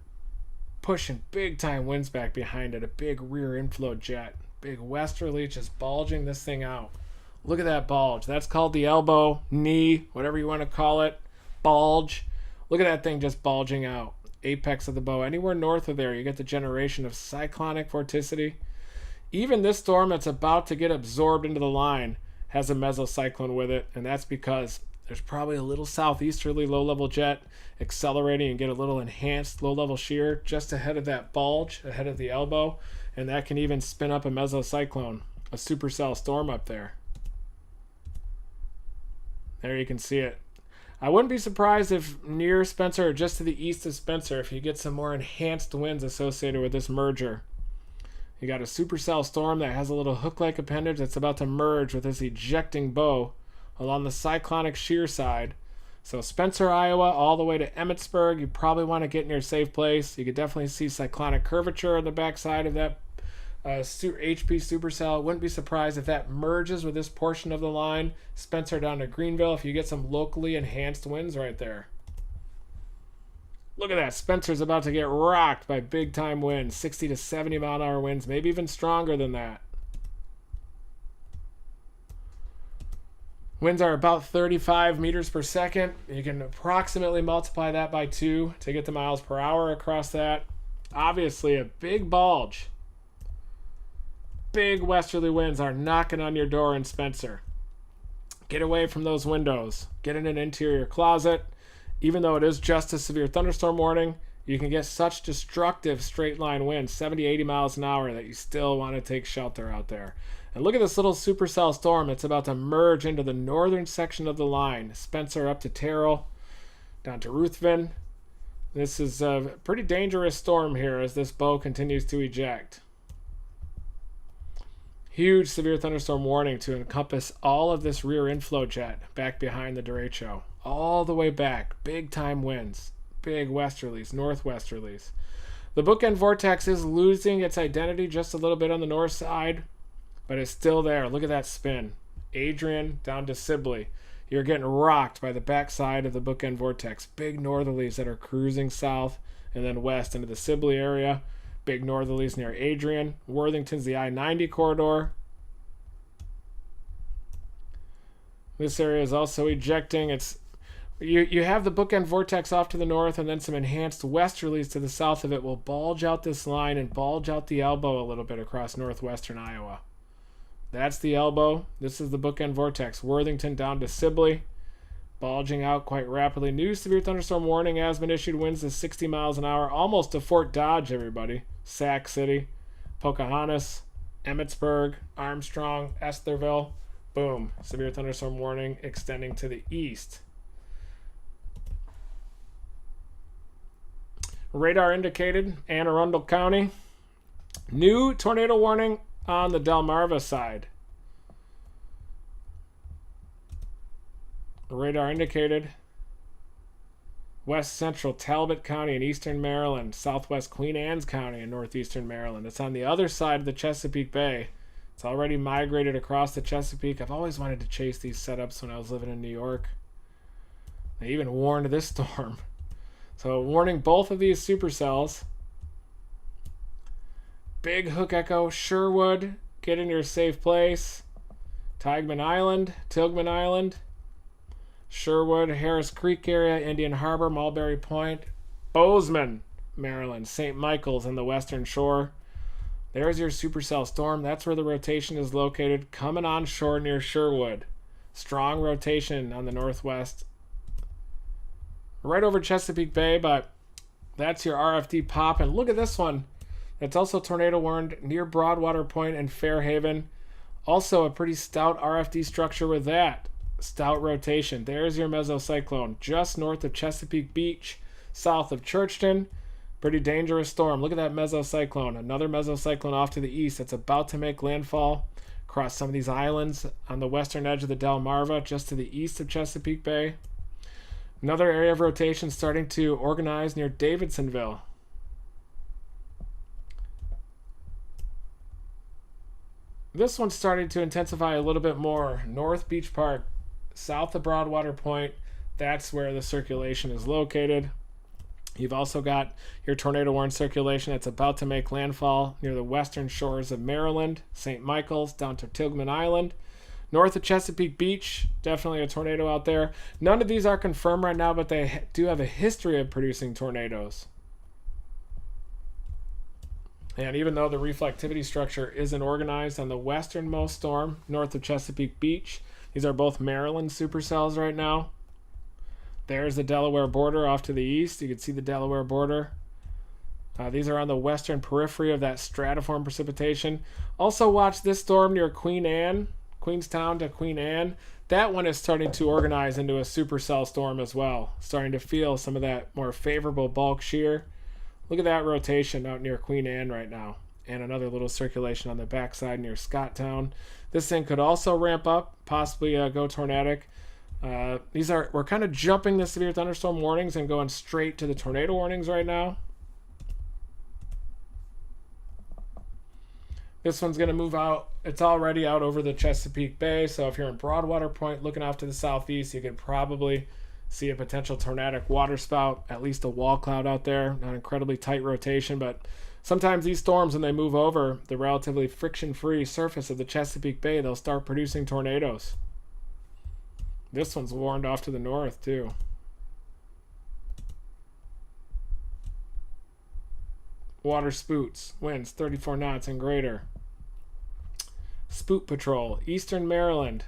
pushing big time winds back behind it. A big rear inflow jet. Big westerly just bulging this thing out. Look at that bulge. That's called the elbow, knee, whatever you want to call it. Bulge. Look at that thing just bulging out. Apex of the bow. Anywhere north of there, you get the generation of cyclonic vorticity. Even this storm that's about to get absorbed into the line has a mesocyclone with it, and that's because there's probably a little southeasterly low-level jet accelerating and get a little enhanced low-level shear just ahead of that bulge, ahead of the elbow, and that can even spin up a mesocyclone, a supercell storm up there. There you can see it. I wouldn't be surprised if near Spencer or just to the east of Spencer, if you get some more enhanced winds associated with this merger. You got a supercell storm that has a little hook-like appendage that's about to merge with this ejecting bow along the cyclonic shear side. So Spencer, Iowa, all the way to Emmitsburg, you probably want to get near a safe place. You could definitely see cyclonic curvature on the backside of that HP supercell. Wouldn't be surprised if that merges with this portion of the line. Spencer down to Greenville, if you get some locally enhanced winds right there. Look at that. Spencer's about to get rocked by big time winds, 60 to 70 mile an hour winds, maybe even stronger than that. Winds are about 35 meters per second. You can approximately multiply that by 2 to get the miles per hour across that. Obviously a big bulge. Big westerly winds are knocking on your door in Spencer. Get away from those windows. Get in an interior closet. Even though it is just a severe thunderstorm warning, you can get such destructive straight line winds, 70, 80 miles an hour, that you still want to take shelter out there. And look at this little supercell storm that's about to merge into the northern section of the line. Spencer up to Terrell, down to Ruthven. This is a pretty dangerous storm here as this bow continues to eject. Huge severe thunderstorm warning to encompass all of this rear inflow jet back behind the derecho. All the way back. Big time winds. Big westerlies, northwesterlies. The bookend vortex is losing its identity just a little bit on the north side, but it's still there. Look at that spin. Adrian down to Sibley. You're getting rocked by the backside of the bookend vortex. Big northerlies that are cruising south and then west into the Sibley area. Big northerlies near Adrian. Worthington's the I-90 corridor. This area is also ejecting. You have the bookend vortex off to the north, and then some enhanced westerlies to the south of it will bulge out this line and bulge out the elbow a little bit across northwestern Iowa. That's the elbow. This is the bookend vortex. Worthington down to Sibley, bulging out quite rapidly. New severe thunderstorm warning has been issued. Winds to 60 miles an hour, almost to Fort Dodge, everybody. Sac City, Pocahontas, Emmitsburg, Armstrong, Estherville. Boom. Severe thunderstorm warning extending to the east. Radar indicated Anne Arundel County. New tornado warning on the Delmarva side. Radar indicated west central Talbot County in eastern Maryland, southwest Queen Anne's County in northeastern Maryland. It's on the other side of the Chesapeake Bay. It's already migrated across the Chesapeake. I've always wanted to chase these setups when I was living in New York. They even warned this storm. So warning both of these supercells. Big Hook Echo, Sherwood, get in your safe place. Tilghman Island, Sherwood, Harris Creek area, Indian Harbor, Mulberry Point, Bozeman, Maryland, St. Michael's on the western shore. There's your supercell storm. That's where the rotation is located, coming on shore near Sherwood. Strong rotation on the northwest. Right over Chesapeake Bay, but that's your RFD pop. And look at this one. It's also tornado warned near Broadwater Point and Fairhaven. Also a pretty stout RFD structure with that. Stout rotation. There's your mesocyclone just north of Chesapeake Beach, south of Churchton. Pretty dangerous storm. Look at that mesocyclone. Another mesocyclone off to the east that's about to make landfall across some of these islands on the western edge of the Delmarva, just to the east of Chesapeake Bay. Another area of rotation starting to organize near Davidsonville. This one's starting to intensify a little bit more. North Beach Park, south of Broadwater Point. That's where the circulation is located. You've also got your tornado warned circulation that's about to make landfall near the western shores of Maryland, St. Michael's, down to Tilghman Island. North of Chesapeake Beach, definitely a tornado out there. None of these are confirmed right now, but they do have a history of producing tornadoes. And even though the reflectivity structure isn't organized on the westernmost storm, north of Chesapeake Beach, these are both Maryland supercells right now. There's the Delaware border off to the east. You can see the Delaware border. These are on the western periphery of that stratiform precipitation. Also watch this storm near Queen Anne. Queenstown to Queen Anne. That one is starting to organize into a supercell storm as well. Starting to feel some of that more favorable bulk shear. Look at that rotation out near Queen Anne right now. And another little circulation on the backside near Scotttown. This thing could also ramp up, possibly go tornadic. We're kind of jumping the severe thunderstorm warnings and going straight to the tornado warnings right now. This one's going to move out. It's already out over the Chesapeake Bay, so if you're in Broadwater Point looking off to the southeast, you could probably see a potential tornadic waterspout, at least a wall cloud out there. Not incredibly tight rotation, but sometimes these storms, when they move over the relatively friction-free surface of the Chesapeake Bay, they'll start producing tornadoes. This one's warned off to the north, too. Water spoots, winds 34 knots and greater. Spoot Patrol, Eastern Maryland,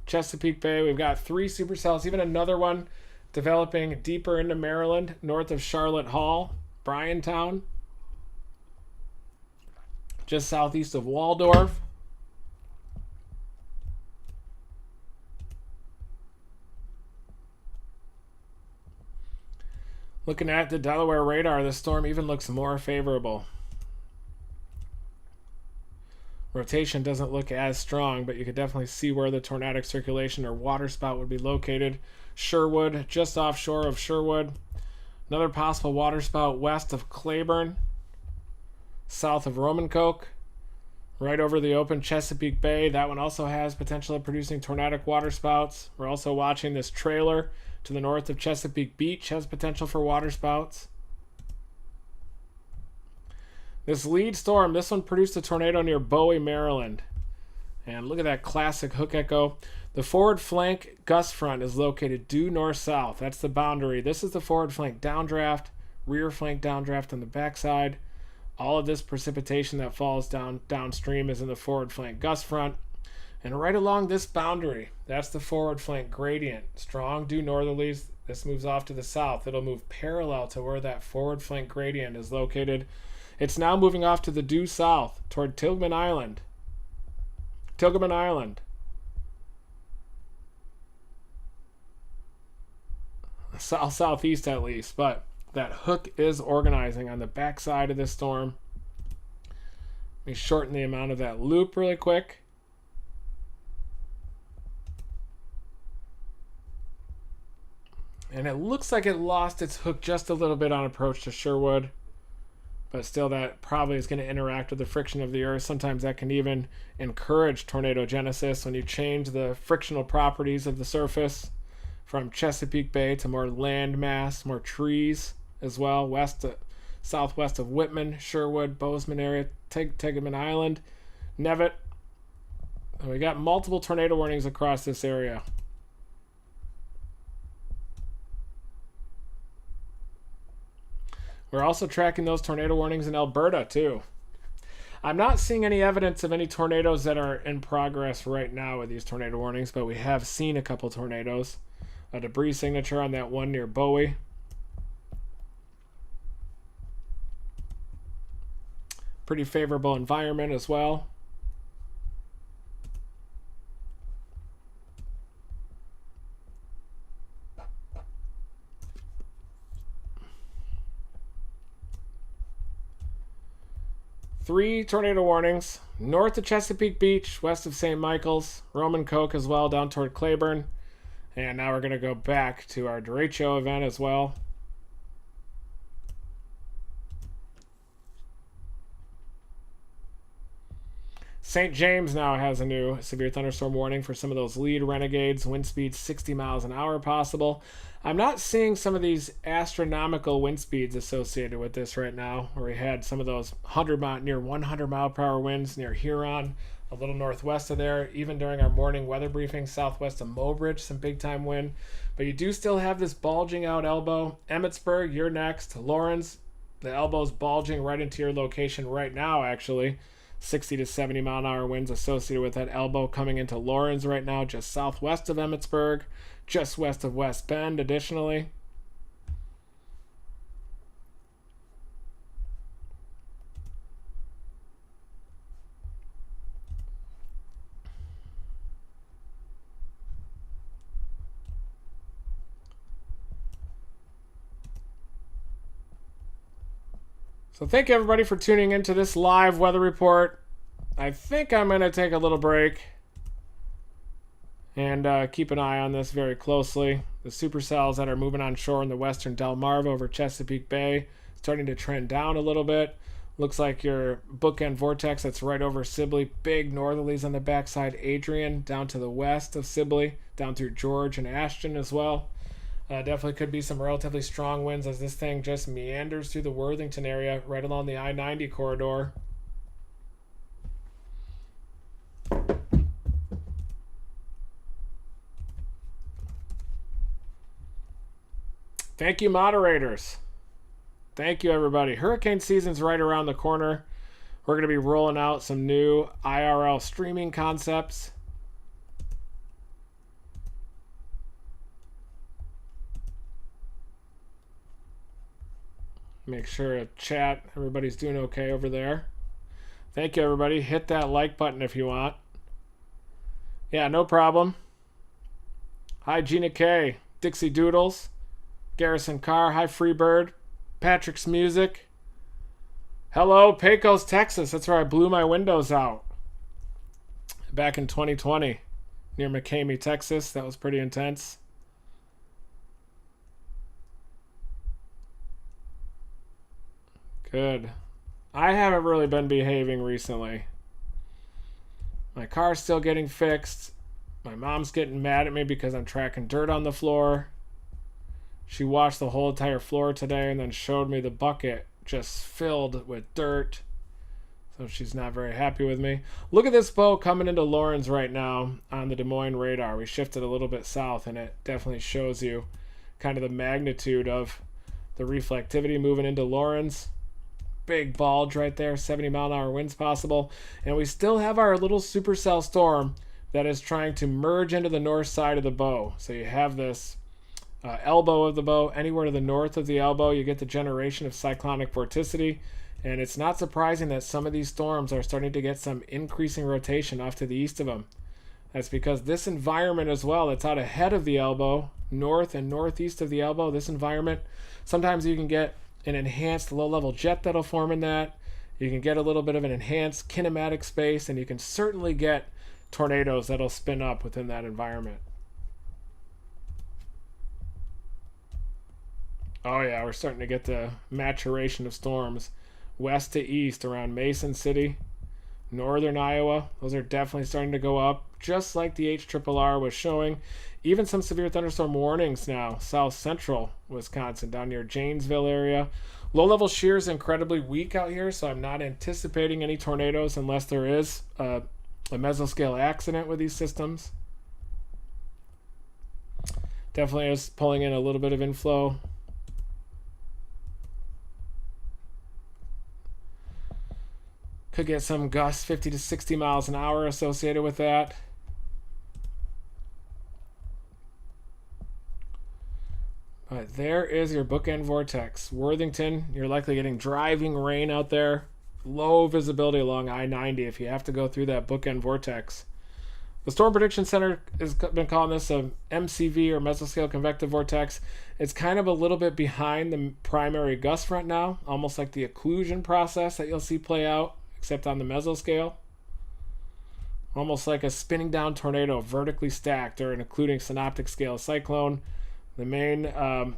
Chesapeake Bay. We've got 3 supercells, even another one developing deeper into Maryland, north of Charlotte Hall, Bryantown, just southeast of Waldorf. Looking at the Delaware radar, the storm even looks more favorable. Rotation doesn't look as strong, but you could definitely see where the tornadic circulation or waterspout would be located. Sherwood, just offshore of Sherwood. Another possible waterspout west of Claiborne, south of Romancoke, right over the open Chesapeake Bay. That one also has potential of producing tornadic waterspouts. We're also watching this trailer to the north of Chesapeake Beach, has potential for waterspouts. This lead storm, this one produced a tornado near Bowie, Maryland. And look at that classic Hook Echo. The forward flank gust front is located due north-south. That's the boundary. This is the forward flank downdraft, rear flank downdraft on the backside. All of this precipitation that falls downstream is in the forward flank gust front. And right along this boundary, that's the forward flank gradient. Strong due northerlies. This moves off to the south. It'll move parallel to where that forward flank gradient is located. It's now moving off to the due south toward Tilghman Island. Tilghman Island. Southeast at least, but that hook is organizing on the backside of this storm. Let me shorten the amount of that loop really quick. And it looks like it lost its hook just a little bit on approach to Sherwood. But still, that probably is going to interact with the friction of the earth. Sometimes that can even encourage tornadogenesis when you change the frictional properties of the surface from Chesapeake Bay to more land mass, more trees as well, southwest of Whitman, Sherwood, Bozeman area, Tilghman Island, Nevitt. And we got multiple tornado warnings across this area. We're also tracking those tornado warnings in Alberta, too. I'm not seeing any evidence of any tornadoes that are in progress right now with these tornado warnings, but we have seen a couple tornadoes. A debris signature on that one near Bowie. Pretty favorable environment as well. Three tornado warnings. North of Chesapeake Beach, west of St. Michael's, Roman Coke as well, down toward Claiborne. And now we're going to go back to our derecho event as well. St. James now has a new severe thunderstorm warning for some of those lead renegades. Wind speeds 60 miles an hour possible. I'm not seeing some of these astronomical wind speeds associated with this right now, where we had some of those near 100 mile per hour winds near Huron, a little northwest of there. Even during our morning weather briefing, southwest of Mobridge, some big time wind. But you do still have this bulging out elbow. Emmitsburg, you're next. Lawrence, the elbow's bulging right into your location right now, actually. 60 to 70 mile an hour winds associated with that elbow coming into Lawrence right now, just southwest of Emmitsburg, just west of West Bend additionally. So thank you everybody for tuning into this live weather report. I think I'm going to take a little break and keep an eye on this very closely. The supercells that are moving on shore in the western Delmarva over Chesapeake Bay starting to trend down a little bit. Looks like your bookend vortex that's right over Sibley. Big northerlies on the backside. Adrian down to the west of Sibley, down through George and Ashton as well. Definitely could be some relatively strong winds as this thing just meanders through the Worthington area right along the I-90 corridor. Thank you, moderators. Thank you, everybody. Hurricane season's right around the corner. We're going to be rolling out some new IRL streaming concepts. Make sure to chat. Everybody's doing okay over there. Thank you, everybody. Hit that like button if you want. Yeah, no problem. Hi, Gina K. Dixie Doodles. Garrison Carr. Hi, Freebird. Patrick's Music. Hello, Pecos, Texas. That's where I blew my windows out. Back in 2020. Near McCamey, Texas. That was pretty intense. Good. I haven't really been behaving recently. My car's still getting fixed. My mom's getting mad at me because I'm tracking dirt on the floor. She washed the whole entire floor today and then showed me the bucket just filled with dirt. So she's not very happy with me. Look at this boat coming into Lawrence right now on the Des Moines radar. We shifted a little bit south, and it definitely shows you kind of the magnitude of the reflectivity moving into Lawrence. Big bulge right there, 70-mile-an-hour winds possible. And we still have our little supercell storm that is trying to merge into the north side of the bow. So you have this elbow of the bow. Anywhere to the north of the elbow, you get the generation of cyclonic vorticity. And it's not surprising that some of these storms are starting to get some increasing rotation off to the east of them. That's because this environment as well, that's out ahead of the elbow, north and northeast of the elbow, this environment, sometimes you can get an enhanced low-level jet that'll form in that. You can get a little bit of an enhanced kinematic space, and you can certainly get tornadoes that'll spin up within that environment. Oh yeah, we're starting to get the maturation of storms west to east around Mason City, northern Iowa. Those are definitely starting to go up, just like the HRRR was showing. Even some severe thunderstorm warnings now, south central Wisconsin, down near Janesville area. Low-level shear is incredibly weak out here, so I'm not anticipating any tornadoes unless there is a mesoscale accident with these systems. Definitely is pulling in a little bit of inflow. Could get some gusts 50 to 60 miles an hour associated with that. But there is your bookend vortex. Worthington, you're likely getting driving rain out there. Low visibility along I-90 if you have to go through that bookend vortex. The Storm Prediction Center has been calling this a MCV or mesoscale convective vortex. It's kind of a little bit behind the primary gust front now, almost like the occlusion process that you'll see play out, except on the mesoscale. Almost like a spinning down tornado vertically stacked or an occluding synoptic scale cyclone. The main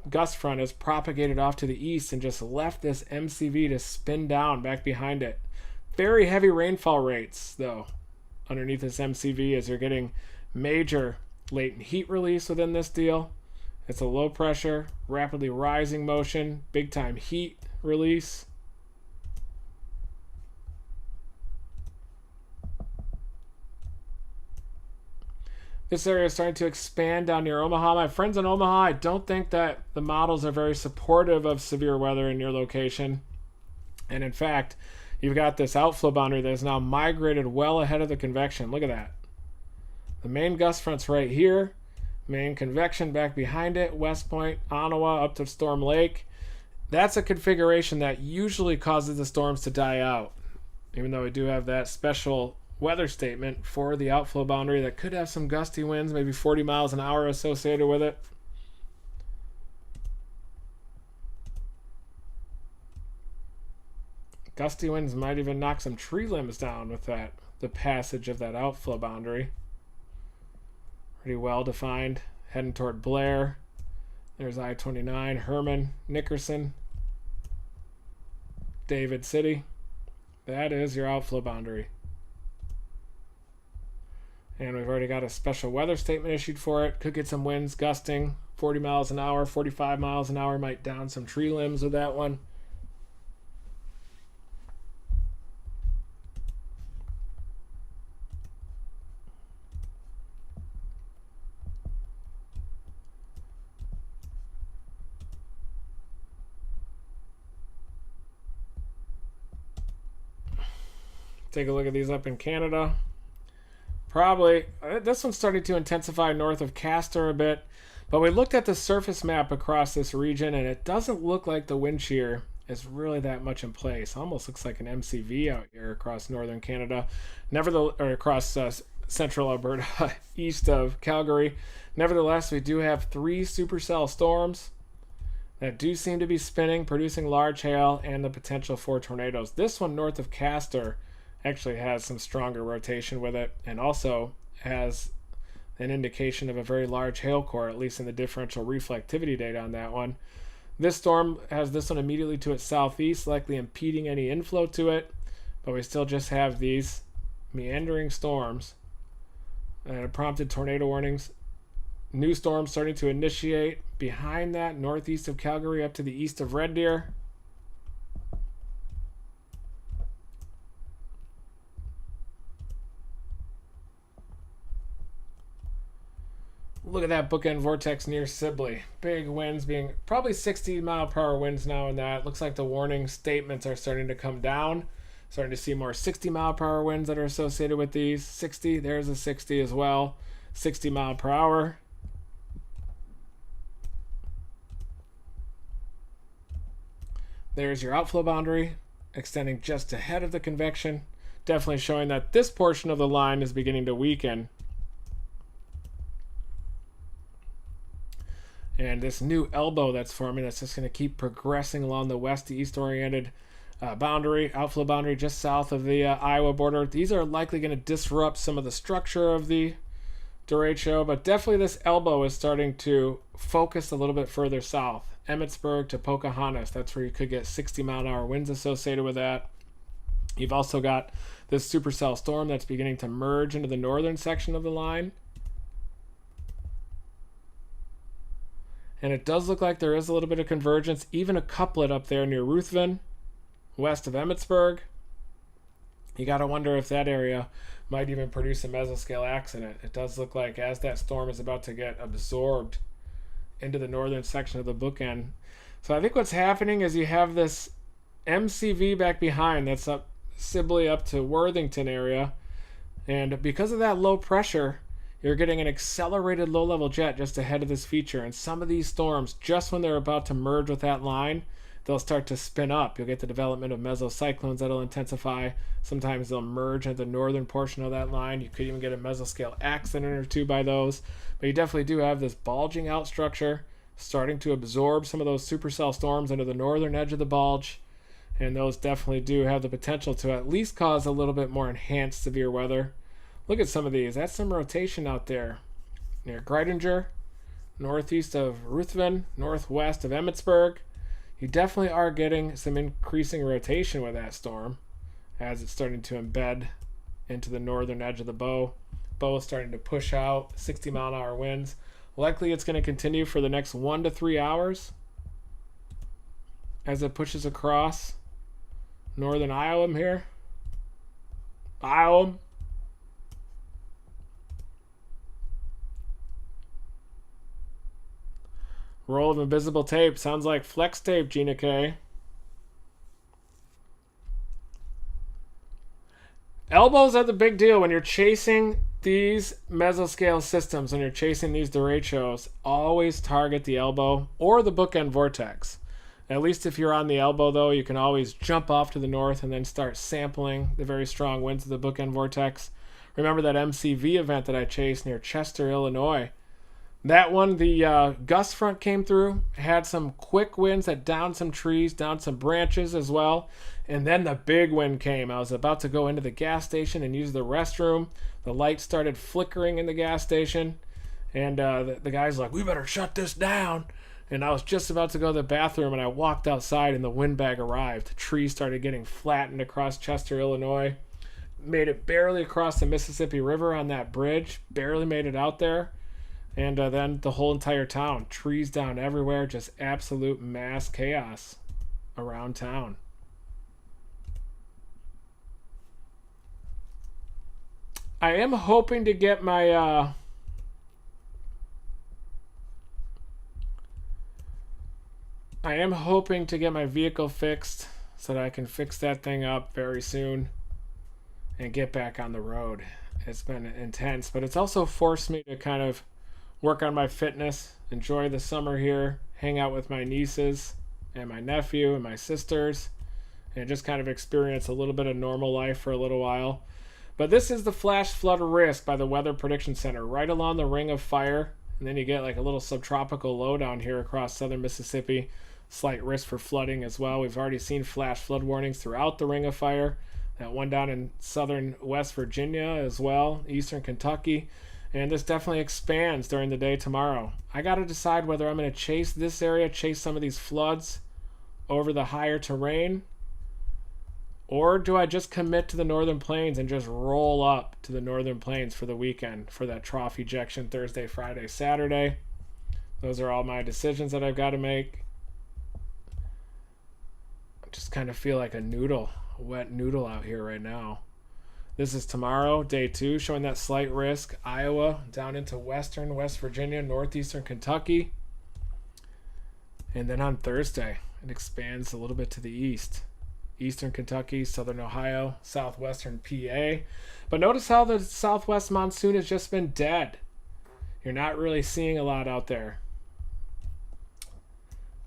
gust front is propagated off to the east and just left this MCV to spin down back behind it. Very heavy rainfall rates, though, underneath this MCV as you're getting major latent heat release within this deal. It's a low pressure, rapidly rising motion, big time heat release. This area is starting to expand down near Omaha. My friends in Omaha, I don't think that the models are very supportive of severe weather in your location. And in fact, you've got this outflow boundary that is now migrated well ahead of the convection. Look at that. The main gust front's right here. Main convection back behind it. West Point, Ottawa, up to Storm Lake. That's a configuration that usually causes the storms to die out. Even though we do have that special weather statement for the outflow boundary that could have some gusty winds, maybe 40 miles an hour associated with it. Gusty winds might even knock some tree limbs down with that, the passage of that outflow boundary. Pretty well defined, heading toward Blair. There's I-29, Herman, Nickerson, David City. That is your outflow boundary. And we've already got a special weather statement issued for it. Could get some winds gusting 40 miles an hour, 45 miles an hour. Might down some tree limbs with that one. Take a look at these up in Canada. Probably, this one's starting to intensify north of Castor a bit, but we looked at the surface map across this region, and it doesn't look like the wind shear is really that much in place. Almost looks like an MCV out here across northern Canada, or across central Alberta, east of Calgary. Nevertheless, we do have 3 supercell storms that do seem to be spinning, producing large hail and the potential for tornadoes. This one north of Castor actually has some stronger rotation with it, and also has an indication of a very large hail core, at least in the differential reflectivity data on that one. This storm has this one immediately to its southeast, likely impeding any inflow to it, but we still just have these meandering storms that have prompted tornado warnings. New storms starting to initiate behind that, northeast of Calgary up to the east of Red Deer. Look at that bookend vortex near Sibley. Big winds, being probably 60-mile-per-hour winds now and that. Looks like the warning statements are starting to come down. Starting to see more 60-mile-per-hour winds that are associated with these. 60, there's a 60 as well. 60 mile per hour. There's your outflow boundary, extending just ahead of the convection. Definitely showing that this portion of the line is beginning to weaken. And this new elbow that's forming, that's just going to keep progressing along the west to east oriented boundary, outflow boundary just south of the Iowa border. These are likely going to disrupt some of the structure of the derecho, but definitely this elbow is starting to focus a little bit further south. Emmitsburg to Pocahontas, that's where you could get 60-mile-an-hour winds associated with that. You've also got this supercell storm that's beginning to merge into the northern section of the line. And it does look like there is a little bit of convergence, even a couplet up there near Ruthven, west of Emmitsburg. You got to wonder if that area might even produce a mesoscale accident. It does look like as that storm is about to get absorbed into the northern section of the bookend. So I think what's happening is you have this MCV back behind that's up Sibley up to Worthington area. And because of that low pressure, you're getting an accelerated low-level jet just ahead of this feature. And some of these storms, just when they're about to merge with that line, they'll start to spin up. You'll get the development of mesocyclones that'll intensify. Sometimes they'll merge at the northern portion of that line. You could even get a mesoscale accident or two by those. But you definitely do have this bulging out structure starting to absorb some of those supercell storms into the northern edge of the bulge. And those definitely do have the potential to at least cause a little bit more enhanced severe weather. Look at some of these. That's some rotation out there near Greidinger, northeast of Ruthven, northwest of Emmitsburg. You definitely are getting some increasing rotation with that storm as it's starting to embed into the northern edge of the bow. Bow is starting to push out 60-mile-an-hour winds. Likely it's going to continue for the next 1 to 3 hours as it pushes across northern Iowa here. Iowa. Roll of invisible tape. Sounds like flex tape, Gina K. Elbows are the big deal when you're chasing these mesoscale systems, when you're chasing these derechos. Always target the elbow or the bookend vortex. At least if you're on the elbow, though, you can always jump off to the north and then start sampling the very strong winds of the bookend vortex. Remember that MCV event that I chased near Chester, Illinois? That one, the gust front came through, had some quick winds that downed some trees, downed some branches as well. And then the big wind came. I was about to go into the gas station and use the restroom. The lights started flickering in the gas station. And the guy's like, we better shut this down. And I was just about to go to the bathroom, and I walked outside, and the windbag arrived. The trees started getting flattened across Chester, Illinois. Made it barely across the Mississippi River on that bridge. Barely made it out there. And then the whole entire town. Trees down everywhere. Just absolute mass chaos around town. I am hoping to get my... I am hoping to get my vehicle fixed so that I can fix that thing up very soon and get back on the road. It's been intense, but it's also forced me to kind of work on my fitness, enjoy the summer here, hang out with my nieces and my nephew and my sisters, and just kind of experience a little bit of normal life for a little while. But this is the flash flood risk by the Weather Prediction Center, right along the ring of fire. And then you get like a little subtropical low down here across southern Mississippi. Slight risk for flooding as well. We've already seen flash flood warnings throughout the ring of fire. That one down in southern West Virginia as well, eastern Kentucky. And this definitely expands during the day tomorrow. I got to decide whether I'm going to chase this area, chase some of these floods over the higher terrain, or do I just commit to the northern plains and just roll up to the northern plains for the weekend for that trough ejection Thursday, Friday, Saturday. Those are all my decisions that I've got to make. I just kind of feel like a noodle, a wet noodle out here right now. This is tomorrow, day 2, showing that slight risk. Iowa down into western West Virginia, northeastern Kentucky. And then on Thursday, it expands a little bit to the east. Eastern Kentucky, southern Ohio, southwestern PA. But notice how the southwest monsoon has just been dead. You're not really seeing a lot out there.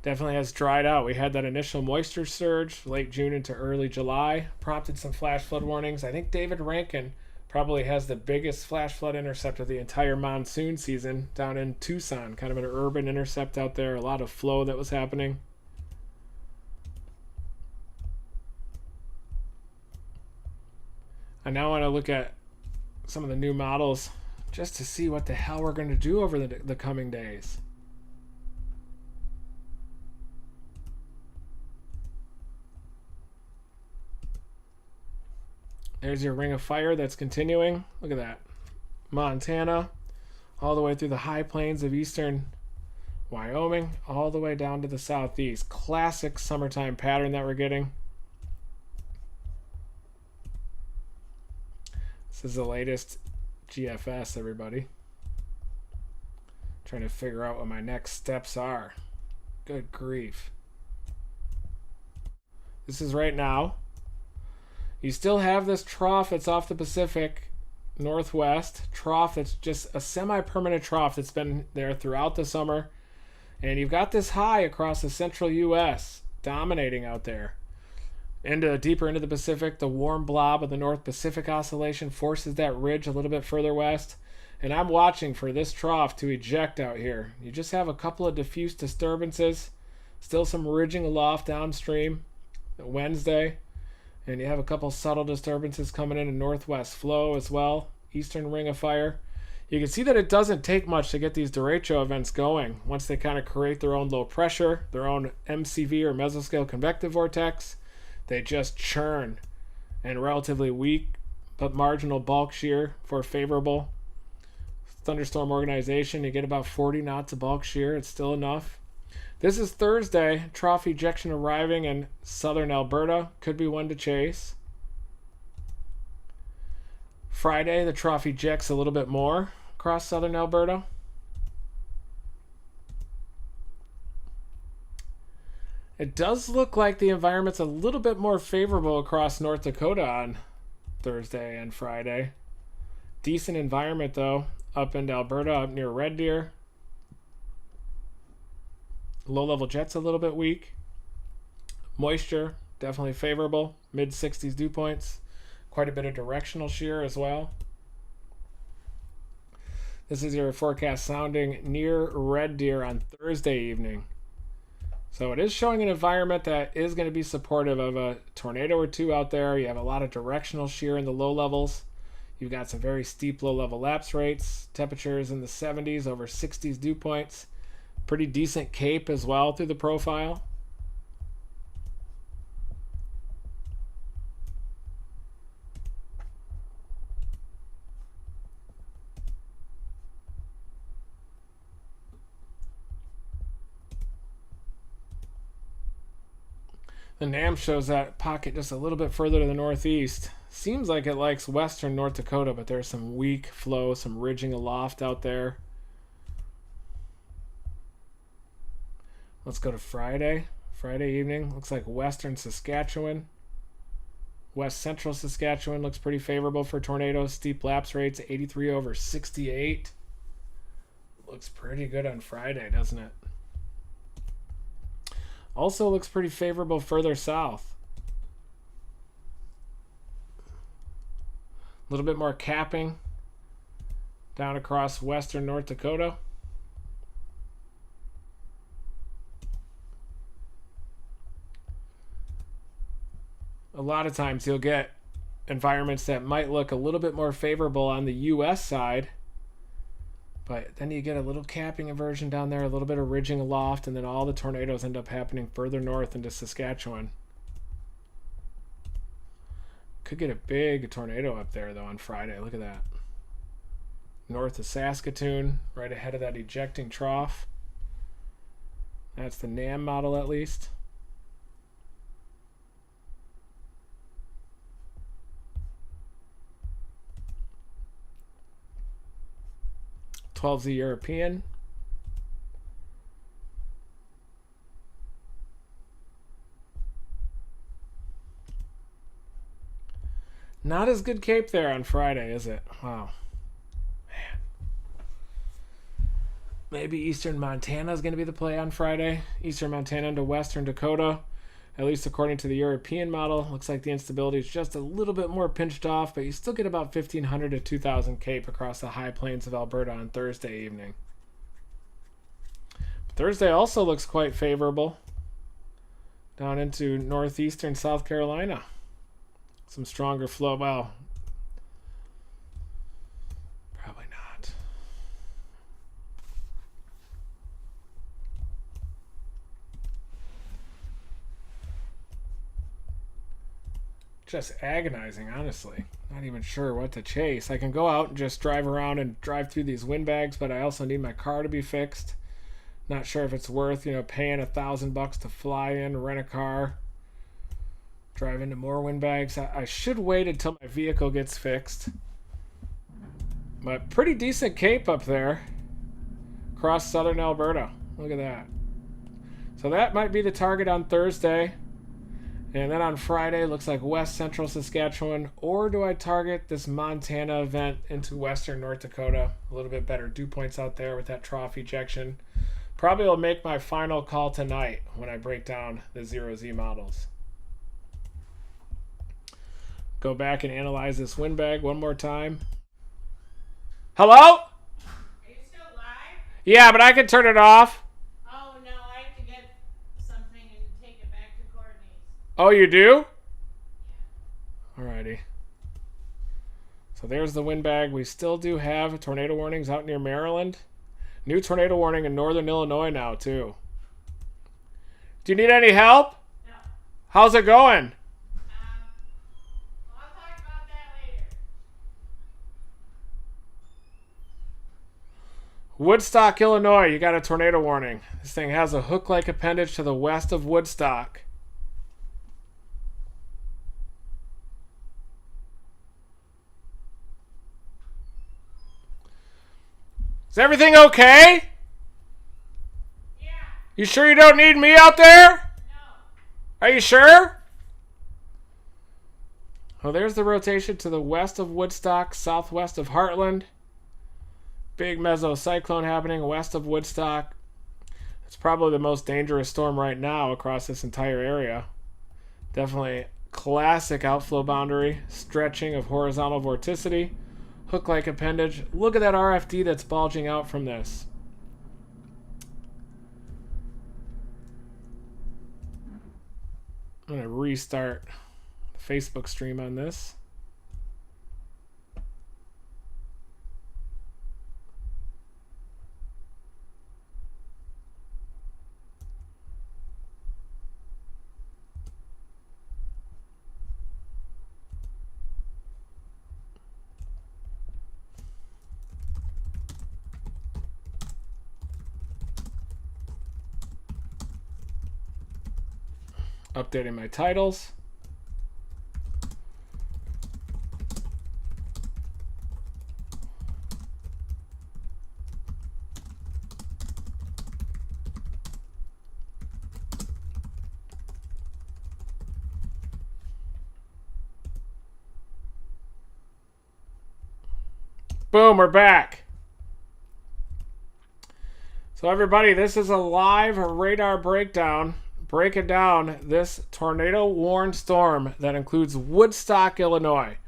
Definitely has dried out. We had that initial moisture surge late June into early July, prompted some flash flood warnings. I think David Rankin probably has the biggest flash flood intercept of the entire monsoon season down in Tucson, kind of an urban intercept out there, a lot of flow that was happening. I now want to look at some of the new models just to see what the hell we're going to do over the coming days. There's your ring of fire that's continuing. Look at that. Montana, all the way through the high plains of eastern Wyoming, all the way down to the southeast. Classic summertime pattern that we're getting. This is the latest GFS, everybody. Trying to figure out what my next steps are. Good grief. This is right now. You still have this trough that's off the Pacific Northwest. Trough that's just a semi-permanent trough that's been there throughout the summer. And you've got this high across the central U.S. dominating out there. Deeper into the Pacific, the warm blob of the North Pacific Oscillation forces that ridge a little bit further west. And I'm watching for this trough to eject out here. You just have a couple of diffuse disturbances. Still some ridging aloft downstream Wednesday. And you have a couple subtle disturbances coming in northwest flow as well. Eastern ring of fire. You can see that it doesn't take much to get these derecho events going. Once they kind of create their own low pressure, their own MCV or mesoscale convective vortex, they just churn. And relatively weak but marginal bulk shear for favorable thunderstorm organization. You get about 40 knots of bulk shear. It's still enough. This is Thursday. Trough ejection arriving in southern Alberta. Could be one to chase. Friday, the trough ejects a little bit more across southern Alberta. It does look like the environment's a little bit more favorable across North Dakota on Thursday and Friday. Decent environment, though, up into Alberta, up near Red Deer. Low-level jet's a little bit weak. Moisture, definitely favorable. Mid-60s dew points. Quite a bit of directional shear as well. This is your forecast sounding near Red Deer on Thursday evening. So it is showing an environment that is going to be supportive of a tornado or two out there. You have a lot of directional shear in the low levels. You've got some very steep low-level lapse rates. Temperatures in the 70s, over 60s dew points. Pretty decent cape as well through the profile. The NAM shows that pocket just a little bit further to the northeast. Seems like it likes western North Dakota, but there's some weak flow, some ridging aloft out there. Let's go to Friday. Friday evening. Looks like western Saskatchewan. West central Saskatchewan looks pretty favorable for tornadoes. Steep lapse rates, 83 over 68. Looks pretty good on Friday, doesn't it? Also looks pretty favorable further south. A little bit more capping down across western North Dakota. A lot of times you'll get environments that might look a little bit more favorable on the U.S. side, but then you get a little capping inversion down there, a little bit of ridging aloft, and then all the tornadoes end up happening further north into Saskatchewan. Could get a big tornado up there, though, on Friday. Look at that. North of Saskatoon, right ahead of that ejecting trough. That's the NAM model, at least. 12Z European. Not as good cape there on Friday, is it? Wow. Man. Maybe Eastern Montana is going to be the play on Friday. Eastern Montana into Western Dakota. At least according to the European model. Looks like the instability is just a little bit more pinched off, but you still get about 1,500 to 2,000 cape across the high plains of Alberta on Thursday evening. Thursday also looks quite favorable. Down into northeastern South Carolina. Some stronger flow. Well, probably not. Just agonizing, honestly. Not even sure what to chase. I can go out and just drive around and drive through these windbags, but I also need my car to be fixed. Not sure if it's worth, paying $1,000 to fly in, rent a car, drive into more windbags. I should wait until my vehicle gets fixed. But pretty decent cape up there across southern Alberta. Look at that. So that might be the target on Thursday. And then on Friday, looks like west central Saskatchewan. Or do I target this Montana event into western North Dakota? A little bit better dew points out there with that trough ejection. Probably will make my final call tonight when I break down the 0Z models. Go back and analyze this windbag one more time. Hello? Are you still live? Yeah, but I can turn it off. Oh, no, I have to get something and take it back to Courtney's. Oh, you do? Yeah. Alrighty. So there's the windbag. We still do have tornado warnings out near Maryland. New tornado warning in northern Illinois now, too. Do you need any help? No. How's it going? I'll talk about that later. Woodstock, Illinois, you got a tornado warning. This thing has a hook-like appendage to the west of Woodstock. Is everything okay? Yeah. You sure you don't need me out there? No. Are you sure? Oh, there's the rotation to the west of Woodstock, southwest of Heartland. Big mesocyclone happening west of Woodstock. It's probably the most dangerous storm right now across this entire area. Definitely classic outflow boundary, stretching of horizontal vorticity, hook-like appendage. Look at that RFD that's bulging out from this. I'm going to restart the Facebook stream on this. Updating my titles. Boom, we're back. So everybody, this is a live radar breakdown. Breaking down this tornado warned storm that includes Woodstock, Illinois.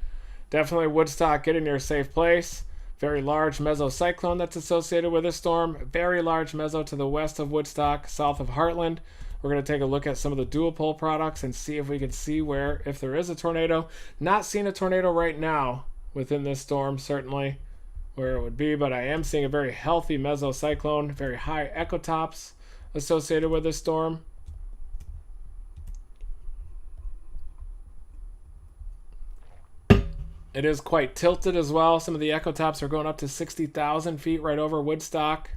Definitely Woodstock, get in your safe place. Very large mesocyclone that's associated with this storm. Very large meso to the west of Woodstock, south of Heartland. We're going to take a look at some of the dual pole products and see if we can see where, if there is a tornado. Not seeing a tornado right now within this storm, certainly where it would be, but I am seeing a very healthy mesocyclone, very high ecotops associated with this storm. It is quite tilted as well. Some of the ecotops are going up to 60,000 feet right over Woodstock.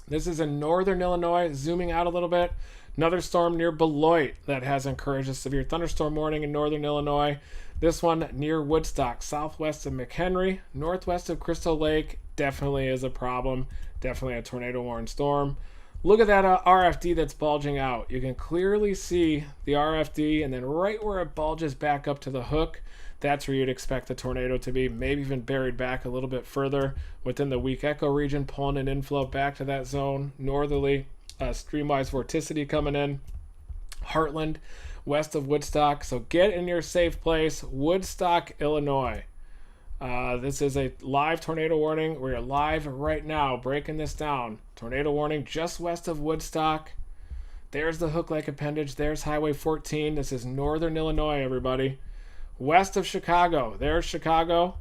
This is in northern Illinois, zooming out a little bit Another storm near Beloit that has encouraged a severe thunderstorm warning in northern Illinois. This one near Woodstock, southwest of McHenry, northwest of Crystal Lake, definitely is a problem. Definitely a tornado warning storm. Look at that RFD that's bulging out. You can clearly see the RFD, and then right where it bulges back up to the hook, that's where you'd expect the tornado to be, maybe even buried back a little bit further within the weak echo region, pulling an inflow back to that zone. Northerly, streamwise vorticity coming in. Heartland, west of Woodstock. So get in your safe place, Woodstock, Illinois. This is a live tornado warning. We are live right now, breaking this down. Tornado warning just west of Woodstock. There's the hook-like appendage. There's Highway 14. This is northern Illinois, everybody. West of Chicago. There's Chicago.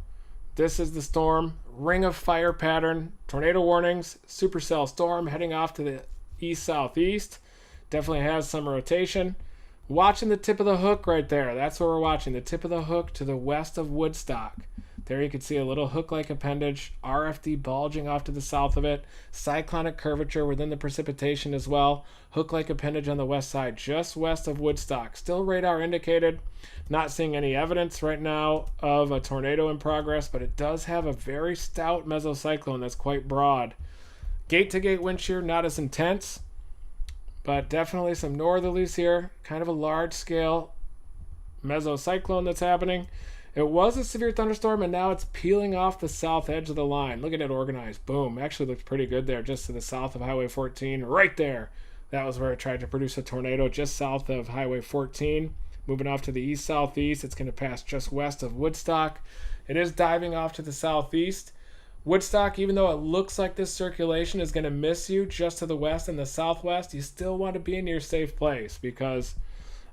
This is the storm. Ring of fire pattern. Tornado warnings. Supercell storm heading off to the east-southeast. Definitely has some rotation. Watching the tip of the hook right there. That's what we're watching. The tip of the hook to the west of Woodstock. There you can see a little hook-like appendage, RFD bulging off to the south of it, cyclonic curvature within the precipitation as well, hook-like appendage on the west side, just west of Woodstock. Still radar indicated, not seeing any evidence right now of a tornado in progress, but it does have a very stout mesocyclone that's quite broad. Gate-to-gate wind shear, not as intense, but definitely some northerlies here, kind of a large-scale mesocyclone that's happening. It was a severe thunderstorm, and now it's peeling off the south edge of the line. Look at it organized. Boom. Actually looks pretty good there, just to the south of Highway 14. Right there. That was where it tried to produce a tornado, just south of Highway 14. Moving off to the east-southeast. It's going to pass just west of Woodstock. It is diving off to the southeast. Woodstock, even though it looks like this circulation is going to miss you just to the west and the southwest, you still want to be in your safe place, because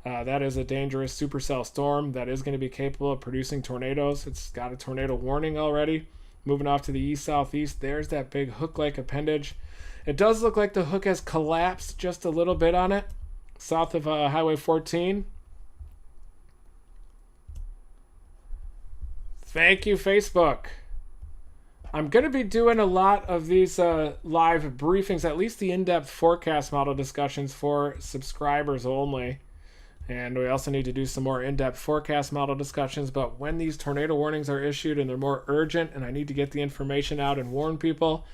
that is a dangerous supercell storm that is going to be capable of producing tornadoes. It's got a tornado warning already. Moving off to the east-southeast, there's that big hook-like appendage. It does look like the hook has collapsed just a little bit on it, south of Highway 14. Thank you, Facebook. I'm going to be doing a lot of these live briefings, at least the in-depth forecast model discussions for subscribers only. And we also need to do some more in-depth forecast model discussions. But when these tornado warnings are issued and they're more urgent and I need to get the information out and warn people,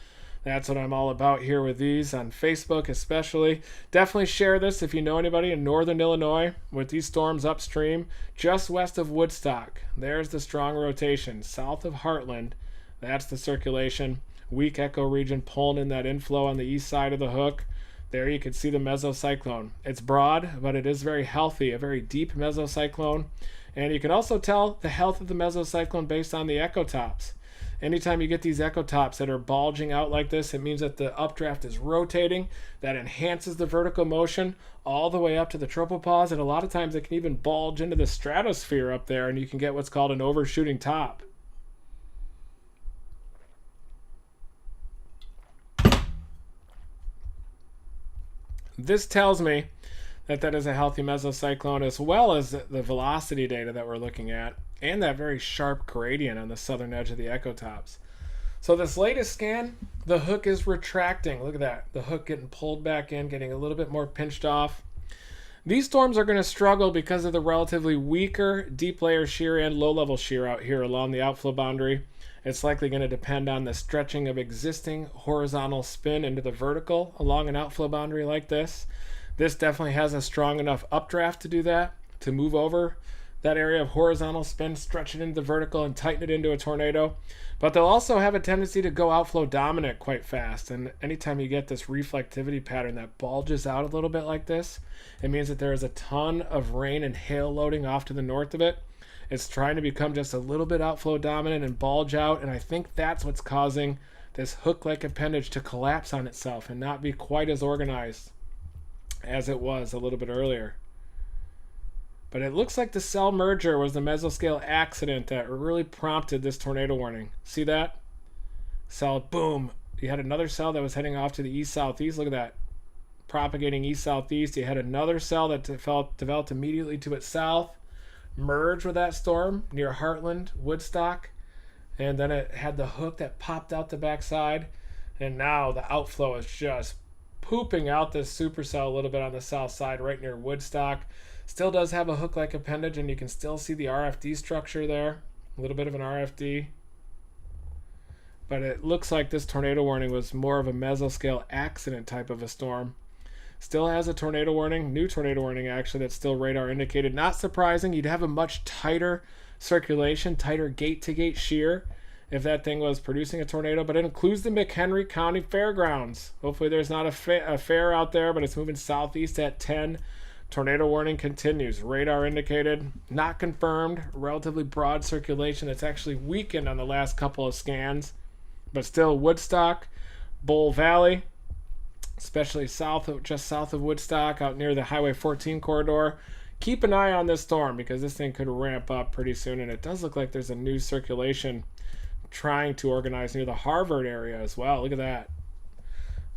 that's what I'm all about here with these on Facebook especially. Definitely share this if you know anybody in northern Illinois with these storms upstream. Just west of Woodstock, there's the strong rotation. South of Heartland, that's the circulation. Weak echo region pulling in that inflow on the east side of the hook. There you can see the mesocyclone. It's broad, but it is very healthy, a very deep mesocyclone. And you can also tell the health of the mesocyclone based on the echo tops. Anytime you get these echo tops that are bulging out like this, it means that the updraft is rotating. That enhances the vertical motion all the way up to the tropopause. And a lot of times it can even bulge into the stratosphere up there, and you can get what's called an overshooting top. This tells me that that is a healthy mesocyclone, as well as the velocity data that we're looking at, and that very sharp gradient on the southern edge of the echo tops. So this latest scan, the hook is retracting. Look at that. The hook getting pulled back in, getting a little bit more pinched off. These storms are going to struggle because of the relatively weaker deep layer shear and low level shear out here along the outflow boundary. It's likely going to depend on the stretching of existing horizontal spin into the vertical along an outflow boundary like this. This definitely has a strong enough updraft to do that, to move over that area of horizontal spin, stretch it into the vertical, and tighten it into a tornado. But they'll also have a tendency to go outflow dominant quite fast. And anytime you get this reflectivity pattern that bulges out a little bit like this, it means that there is a ton of rain and hail loading off to the north of it. It's trying to become just a little bit outflow dominant and bulge out, and I think that's what's causing this hook-like appendage to collapse on itself and not be quite as organized as it was a little bit earlier. But it looks like the cell merger was the mesoscale accident that really prompted this tornado warning. See that? Cell, boom. You had another cell that was heading off to the east-southeast. Look at that. Propagating east-southeast. You had another cell that developed immediately to its south, merged with that storm near Heartland, Woodstock, and then it had the hook that popped out the backside, and now the outflow is just pooping out this supercell a little bit on the south side right near Woodstock. Still does have a hook-like appendage, and you can still see the RFD structure there. A little bit of an RFD. But it looks like this tornado warning was more of a mesoscale accident type of a storm. Still has a tornado warning, new tornado warning actually, that's still radar indicated. Not surprising, you'd have a much tighter circulation, tighter gate-to-gate shear if that thing was producing a tornado, but it includes the McHenry County Fairgrounds. Hopefully there's not a fair out there, but it's moving southeast at 10. Tornado warning continues. Radar indicated, not confirmed, relatively broad circulation that's actually weakened on the last couple of scans. But still, Woodstock, Bull Valley, especially just south of Woodstock, out near the Highway 14 corridor. Keep an eye on this storm because this thing could ramp up pretty soon, and it does look like there's a new circulation trying to organize near the Harvard area as well. Look at that.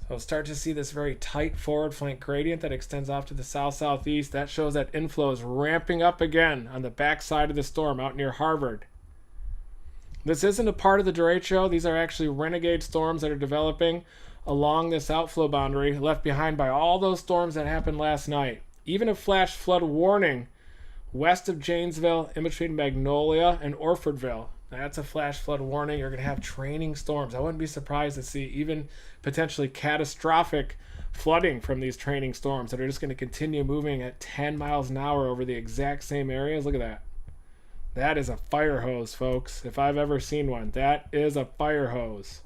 So we'll start to see this very tight forward flank gradient that extends off to the south-southeast. That shows that inflow is ramping up again on the backside of the storm out near Harvard. This isn't a part of the derecho. These are actually renegade storms that are developing along this outflow boundary left behind by all those storms that happened last night. Even a flash flood warning west of Janesville, in between Magnolia and Orfordville. That's a flash flood warning. You're going to have training storms. I wouldn't be surprised to see even potentially catastrophic flooding from these training storms that are just going to continue moving at 10 miles an hour over the exact same areas. Look at that. That is a fire hose, folks. If I've ever seen one, that is a fire hose.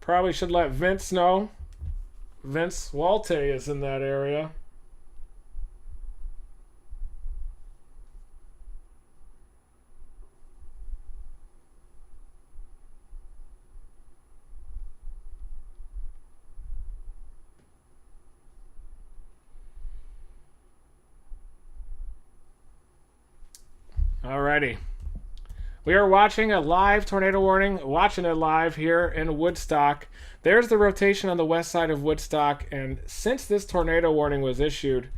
Probably should let Vince know. Vince Walte is in that area. Alrighty. We are watching a live tornado warning, watching it live here in Woodstock. There's the rotation on the west side of Woodstock, and since this tornado warning was issued,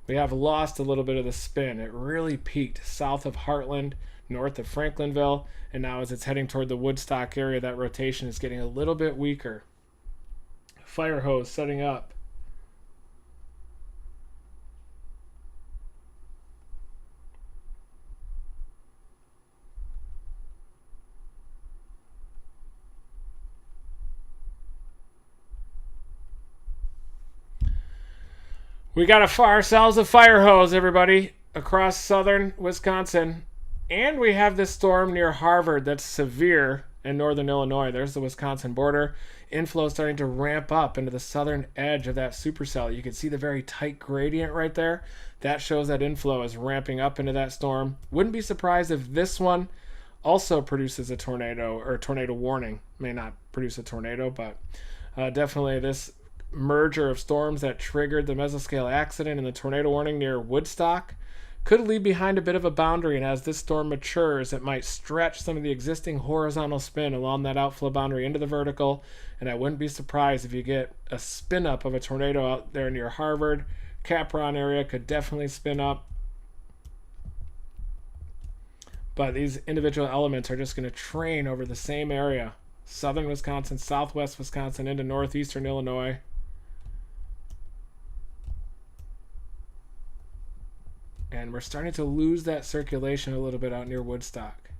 we have lost a little bit of the spin. It really peaked south of Heartland, north of Franklinville, and now as it's heading toward the Woodstock area, that rotation is getting a little bit weaker. Fire hose setting up. We got ourselves a fire hose, everybody, across southern Wisconsin. And we have this storm near Harvard that's severe in northern Illinois. There's the Wisconsin border. Inflow starting to ramp up into the southern edge of that supercell. You can see the very tight gradient right there. That shows that inflow is ramping up into that storm. Wouldn't be surprised if this one also produces a tornado or a tornado warning. May not produce a tornado, but definitely this merger of storms that triggered the mesoscale accident and the tornado warning near Woodstock could leave behind a bit of a boundary, and as this storm matures, it might stretch some of the existing horizontal spin along that outflow boundary into the vertical, and I wouldn't be surprised if you get a spin up of a tornado out there near Harvard. Capron area could definitely spin up, but these individual elements are just going to train over the same area: southern Wisconsin, southwest Wisconsin, into northeastern Illinois. And we're starting to lose that circulation a little bit out near Woodstock.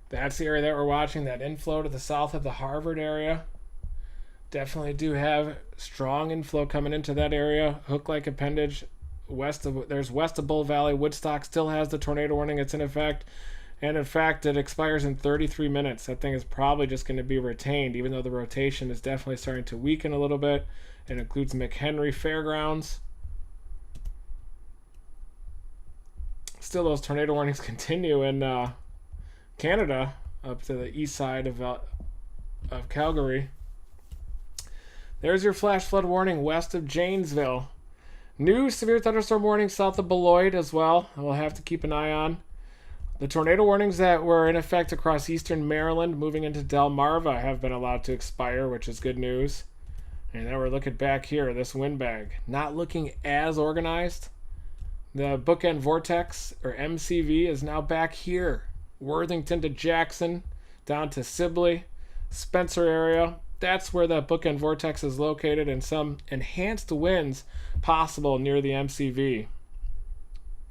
That's the area that we're watching, that inflow to the south of the Harvard area. Definitely do have strong inflow coming into that area. Hook-like appendage west of Bull Valley. Woodstock still has the tornado warning. It's in effect. And in fact, it expires in 33 minutes. That thing is probably just going to be retained, even though the rotation is definitely starting to weaken a little bit. It includes McHenry Fairgrounds. Still, those tornado warnings continue in Canada, up to the east side of Calgary. There's your flash flood warning west of Janesville. New severe thunderstorm warning south of Beloit as well. We'll have to keep an eye on. The tornado warnings that were in effect across eastern Maryland moving into Delmarva have been allowed to expire, which is good news. And then we're looking back here, this windbag, not looking as organized. The bookend vortex, or MCV, is now back here. Worthington to Jackson, down to Sibley, Spencer area. That's where the bookend vortex is located, and some enhanced winds possible near the MCV.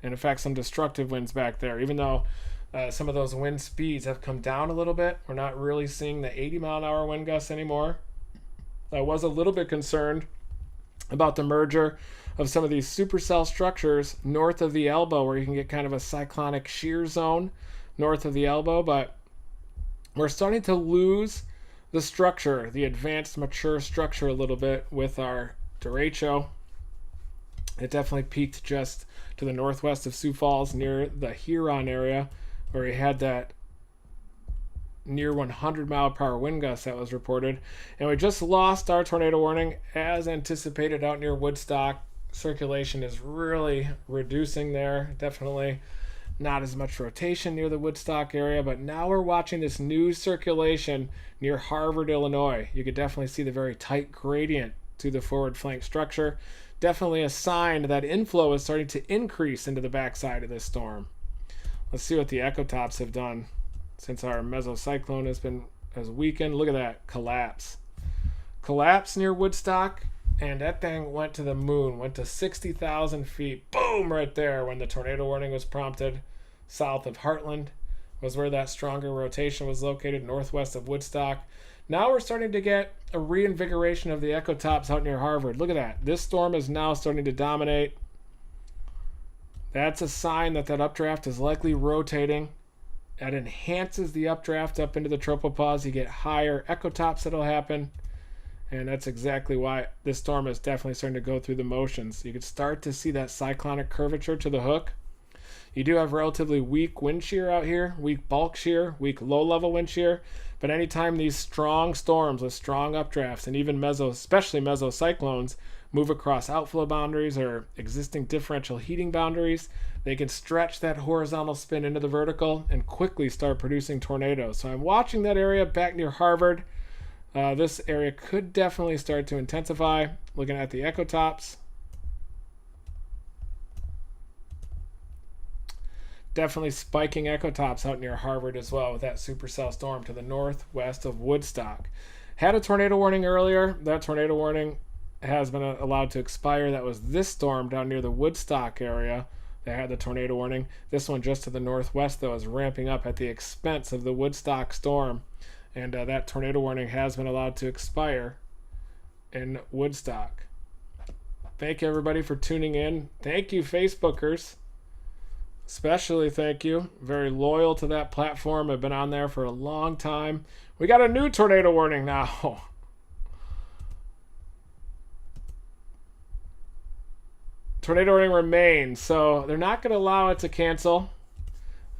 And in fact, some destructive winds back there. Even though some of those wind speeds have come down a little bit, we're not really seeing the 80-mile-an-hour wind gusts anymore. I was a little bit concerned about the merger of some of these supercell structures north of the elbow, where you can get kind of a cyclonic shear zone north of the elbow, but we're starting to lose the structure, the advanced mature structure, a little bit with our derecho. It definitely peaked just to the northwest of Sioux Falls near the Huron area, where we had that near 100-mile-per-hour wind gust that was reported. And we just lost our tornado warning as anticipated out near Woodstock. Circulation is really reducing there. Definitely not as much rotation near the Woodstock area, but now we're watching this new circulation near Harvard, Illinois. You could definitely see the very tight gradient to the forward flank structure. Definitely a sign that inflow is starting to increase into the backside of this storm. Let's see what the ecotops have done since our mesocyclone has weakened. Look at that collapse near Woodstock, and that thing went to the moon, went to 60,000 feet. Boom, right there when the tornado warning was prompted. South of Heartland was where that stronger rotation was located, northwest of Woodstock. Now we're starting to get a reinvigoration of the ecotops out near Harvard. Look at that. This storm is now starting to dominate. That's a sign that updraft is likely rotating. That enhances the updraft up into the tropopause. You get higher ecotops that'll happen. And that's exactly why this storm is definitely starting to go through the motions. You could start to see that cyclonic curvature to the hook. You do have relatively weak wind shear out here, weak bulk shear, weak low-level wind shear. But anytime these strong storms with strong updrafts and even especially mesocyclones move across outflow boundaries or existing differential heating boundaries, they can stretch that horizontal spin into the vertical and quickly start producing tornadoes. So I'm watching that area back near Harvard. This area could definitely start to intensify. Looking at the ecotops. Definitely spiking ecotops out near Harvard as well with that supercell storm to the northwest of Woodstock. Had a tornado warning earlier. That tornado warning has been allowed to expire. That was this storm down near the Woodstock area that had the tornado warning. This one just to the northwest, though, is ramping up at the expense of the Woodstock storm. And that tornado warning has been allowed to expire in Woodstock. Thank you, everybody, for tuning in. Thank you, Facebookers. Especially thank you. Very loyal to that platform. I've been on there for a long time. We got a new tornado warning now. Tornado warning remains. So they're not going to allow it to cancel.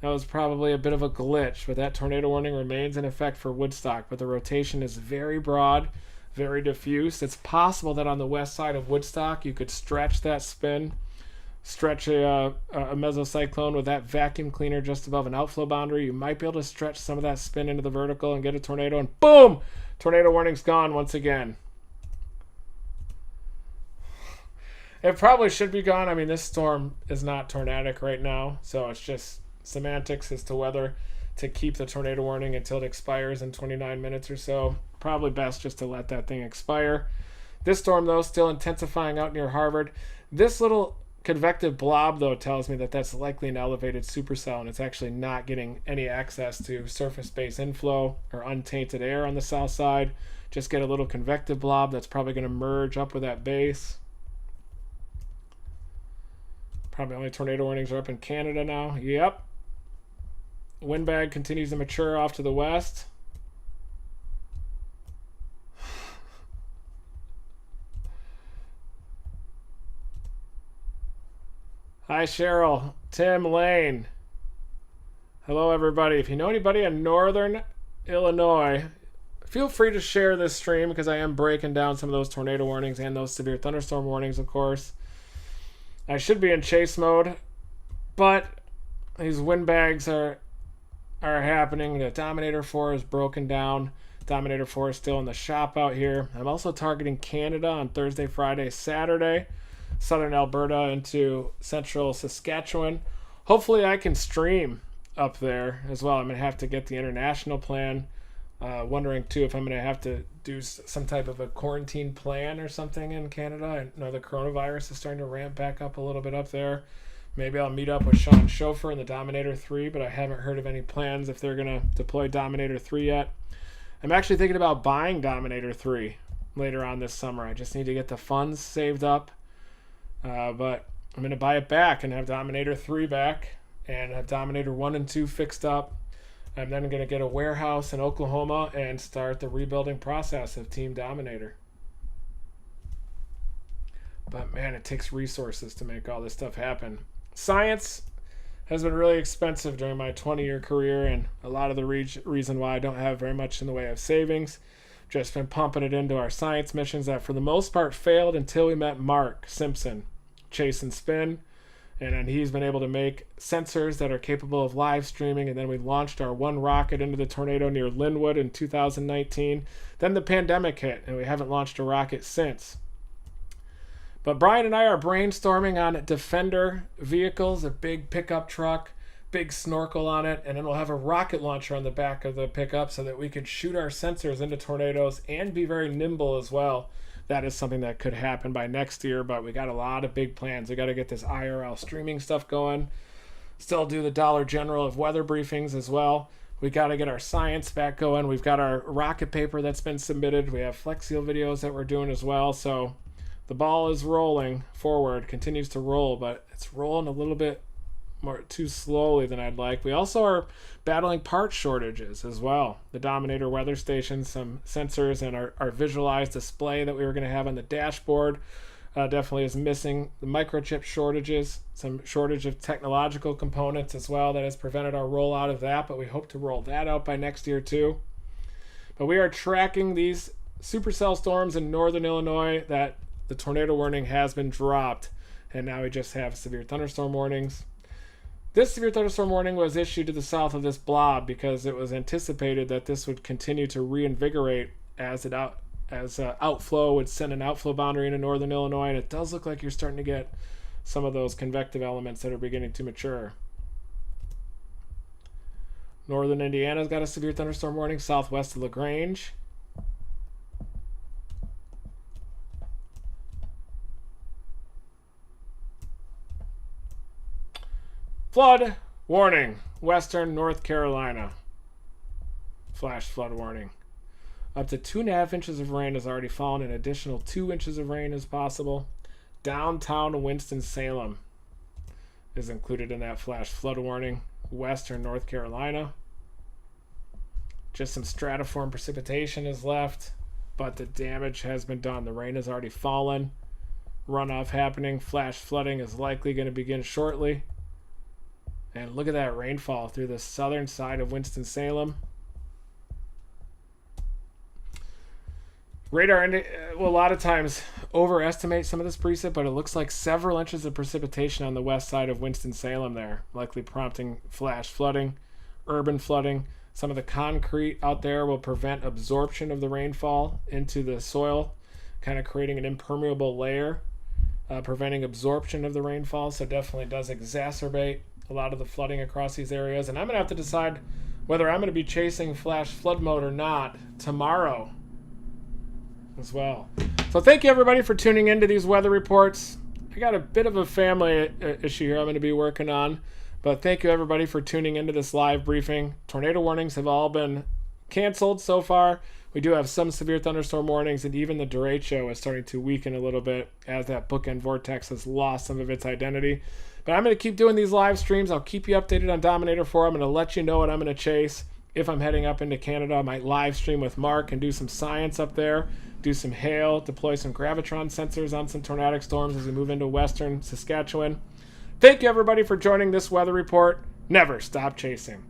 That was probably a bit of a glitch, but that tornado warning remains in effect for Woodstock. But the rotation is very broad, very diffuse. It's possible that on the west side of Woodstock, you could stretch that spin. Stretch a mesocyclone with that vacuum cleaner just above an outflow boundary. You might be able to stretch some of that spin into the vertical and get a tornado, and boom! Tornado warning's gone once again. It probably should be gone. I mean, this storm is not tornadic right now, so it's just semantics as to whether to keep the tornado warning until it expires in 29 minutes or so. Probably best just to let that thing expire. This storm, though, still intensifying out near Harvard. This little convective blob, though, tells me that that's likely an elevated supercell, and it's actually not getting any access to surface-based inflow or untainted air on the south side. Just get a little convective blob that's probably going to merge up with that base. Probably only tornado warnings are up in Canada now. Yep. Windbag continues to mature off to the west. Hi, Cheryl. Tim Lane. Hello, everybody. If you know anybody in northern Illinois, feel free to share this stream because I am breaking down some of those tornado warnings and those severe thunderstorm warnings, of course. I should be in chase mode, but these windbags are happening. The Dominator 4 is broken down. Dominator 4 is still in the shop out here. I'm also targeting Canada on Thursday, Friday, Saturday. Southern Alberta into central Saskatchewan. Hopefully I can stream up there as well. I'm going to have to get the international plan. Wondering too if I'm going to have to do some type of a quarantine plan or something in Canada. I know the coronavirus is starting to ramp back up a little bit up there. Maybe I'll meet up with Sean Schofer in the Dominator 3, but I haven't heard of any plans if they're going to deploy Dominator 3 yet. I'm actually thinking about buying Dominator 3 later on this summer. I just need to get the funds saved up. But I'm going to buy it back and have Dominator 3 back and have Dominator 1 and 2 fixed up. I'm then going to get a warehouse in Oklahoma and start the rebuilding process of Team Dominator. But man, it takes resources to make all this stuff happen. Science has been really expensive during my 20-year career, and a lot of the reason why I don't have very much in the way of savings. Just been pumping it into our science missions that for the most part failed until we met Mark Simpson, Chase and Spin. And then he's been able to make sensors that are capable of live streaming. And then we launched our one rocket into the tornado near Linwood in 2019. Then the pandemic hit, and we haven't launched a rocket since. But Brian and I are brainstorming on Defender vehicles, a big pickup truck, big snorkel on it, and then we'll have a rocket launcher on the back of the pickup so that we could shoot our sensors into tornadoes and be very nimble as well. That is something that could happen by next year, but we got a lot of big plans. We got to get this IRL streaming stuff going. Still do the Dollar General of weather briefings as well. We got to get our science back going. We've got our rocket paper that's been submitted. We have Flex Seal videos that we're doing as well. So the ball is rolling forward, continues to roll, but it's rolling a little bit more too slowly than I'd like. We also are battling part shortages as well. The Dominator weather station, some sensors, and our visualized display that we were going to have on the dashboard definitely is missing. The microchip shortages, some shortage of technological components as well that has prevented our rollout of that, but we hope to roll that out by next year too. But we are tracking these supercell storms in northern Illinois that the tornado warning has been dropped, and now we just have severe thunderstorm warnings. This severe thunderstorm warning was issued to the south of this blob because it was anticipated that this would continue to reinvigorate as outflow would send an outflow boundary into northern Illinois, and it does look like you're starting to get some of those convective elements that are beginning to mature. Northern Indiana's got a severe thunderstorm warning southwest of LaGrange. Flood warning, western North Carolina. Flash flood warning. Up to 2.5 inches of rain has already fallen. An additional 2 inches of rain is possible. Downtown Winston-Salem is included in that flash flood warning. Western North Carolina. Just some stratiform precipitation is left, but the damage has been done. The rain has already fallen. Runoff happening. Flash flooding is likely going to begin shortly. And look at that rainfall through the southern side of Winston-Salem. Radar will a lot of times overestimate some of this precip, but it looks like several inches of precipitation on the west side of Winston-Salem there, likely prompting flash flooding, urban flooding. Some of the concrete out there will prevent absorption of the rainfall into the soil, kind of creating an impermeable layer, preventing absorption of the rainfall, so definitely does exacerbate a lot of the flooding across these areas. And I'm going to have to decide whether I'm going to be chasing flash flood mode or not tomorrow as well. So thank you everybody for tuning into these weather reports. I got a bit of a family issue here I'm going to be working on, but thank you everybody for tuning into this live briefing. Tornado warnings have all been canceled so far. We do have some severe thunderstorm warnings, and even the derecho is starting to weaken a little bit as that bookend vortex has lost some of its identity. But I'm going to keep doing these live streams. I'll keep you updated on Dominator 4. I'm going to let you know what I'm going to chase. If I'm heading up into Canada, I might live stream with Mark and do some science up there, do some hail, deploy some gravitron sensors on some tornadic storms as we move into western Saskatchewan. Thank you everybody for joining this weather report. Never stop chasing.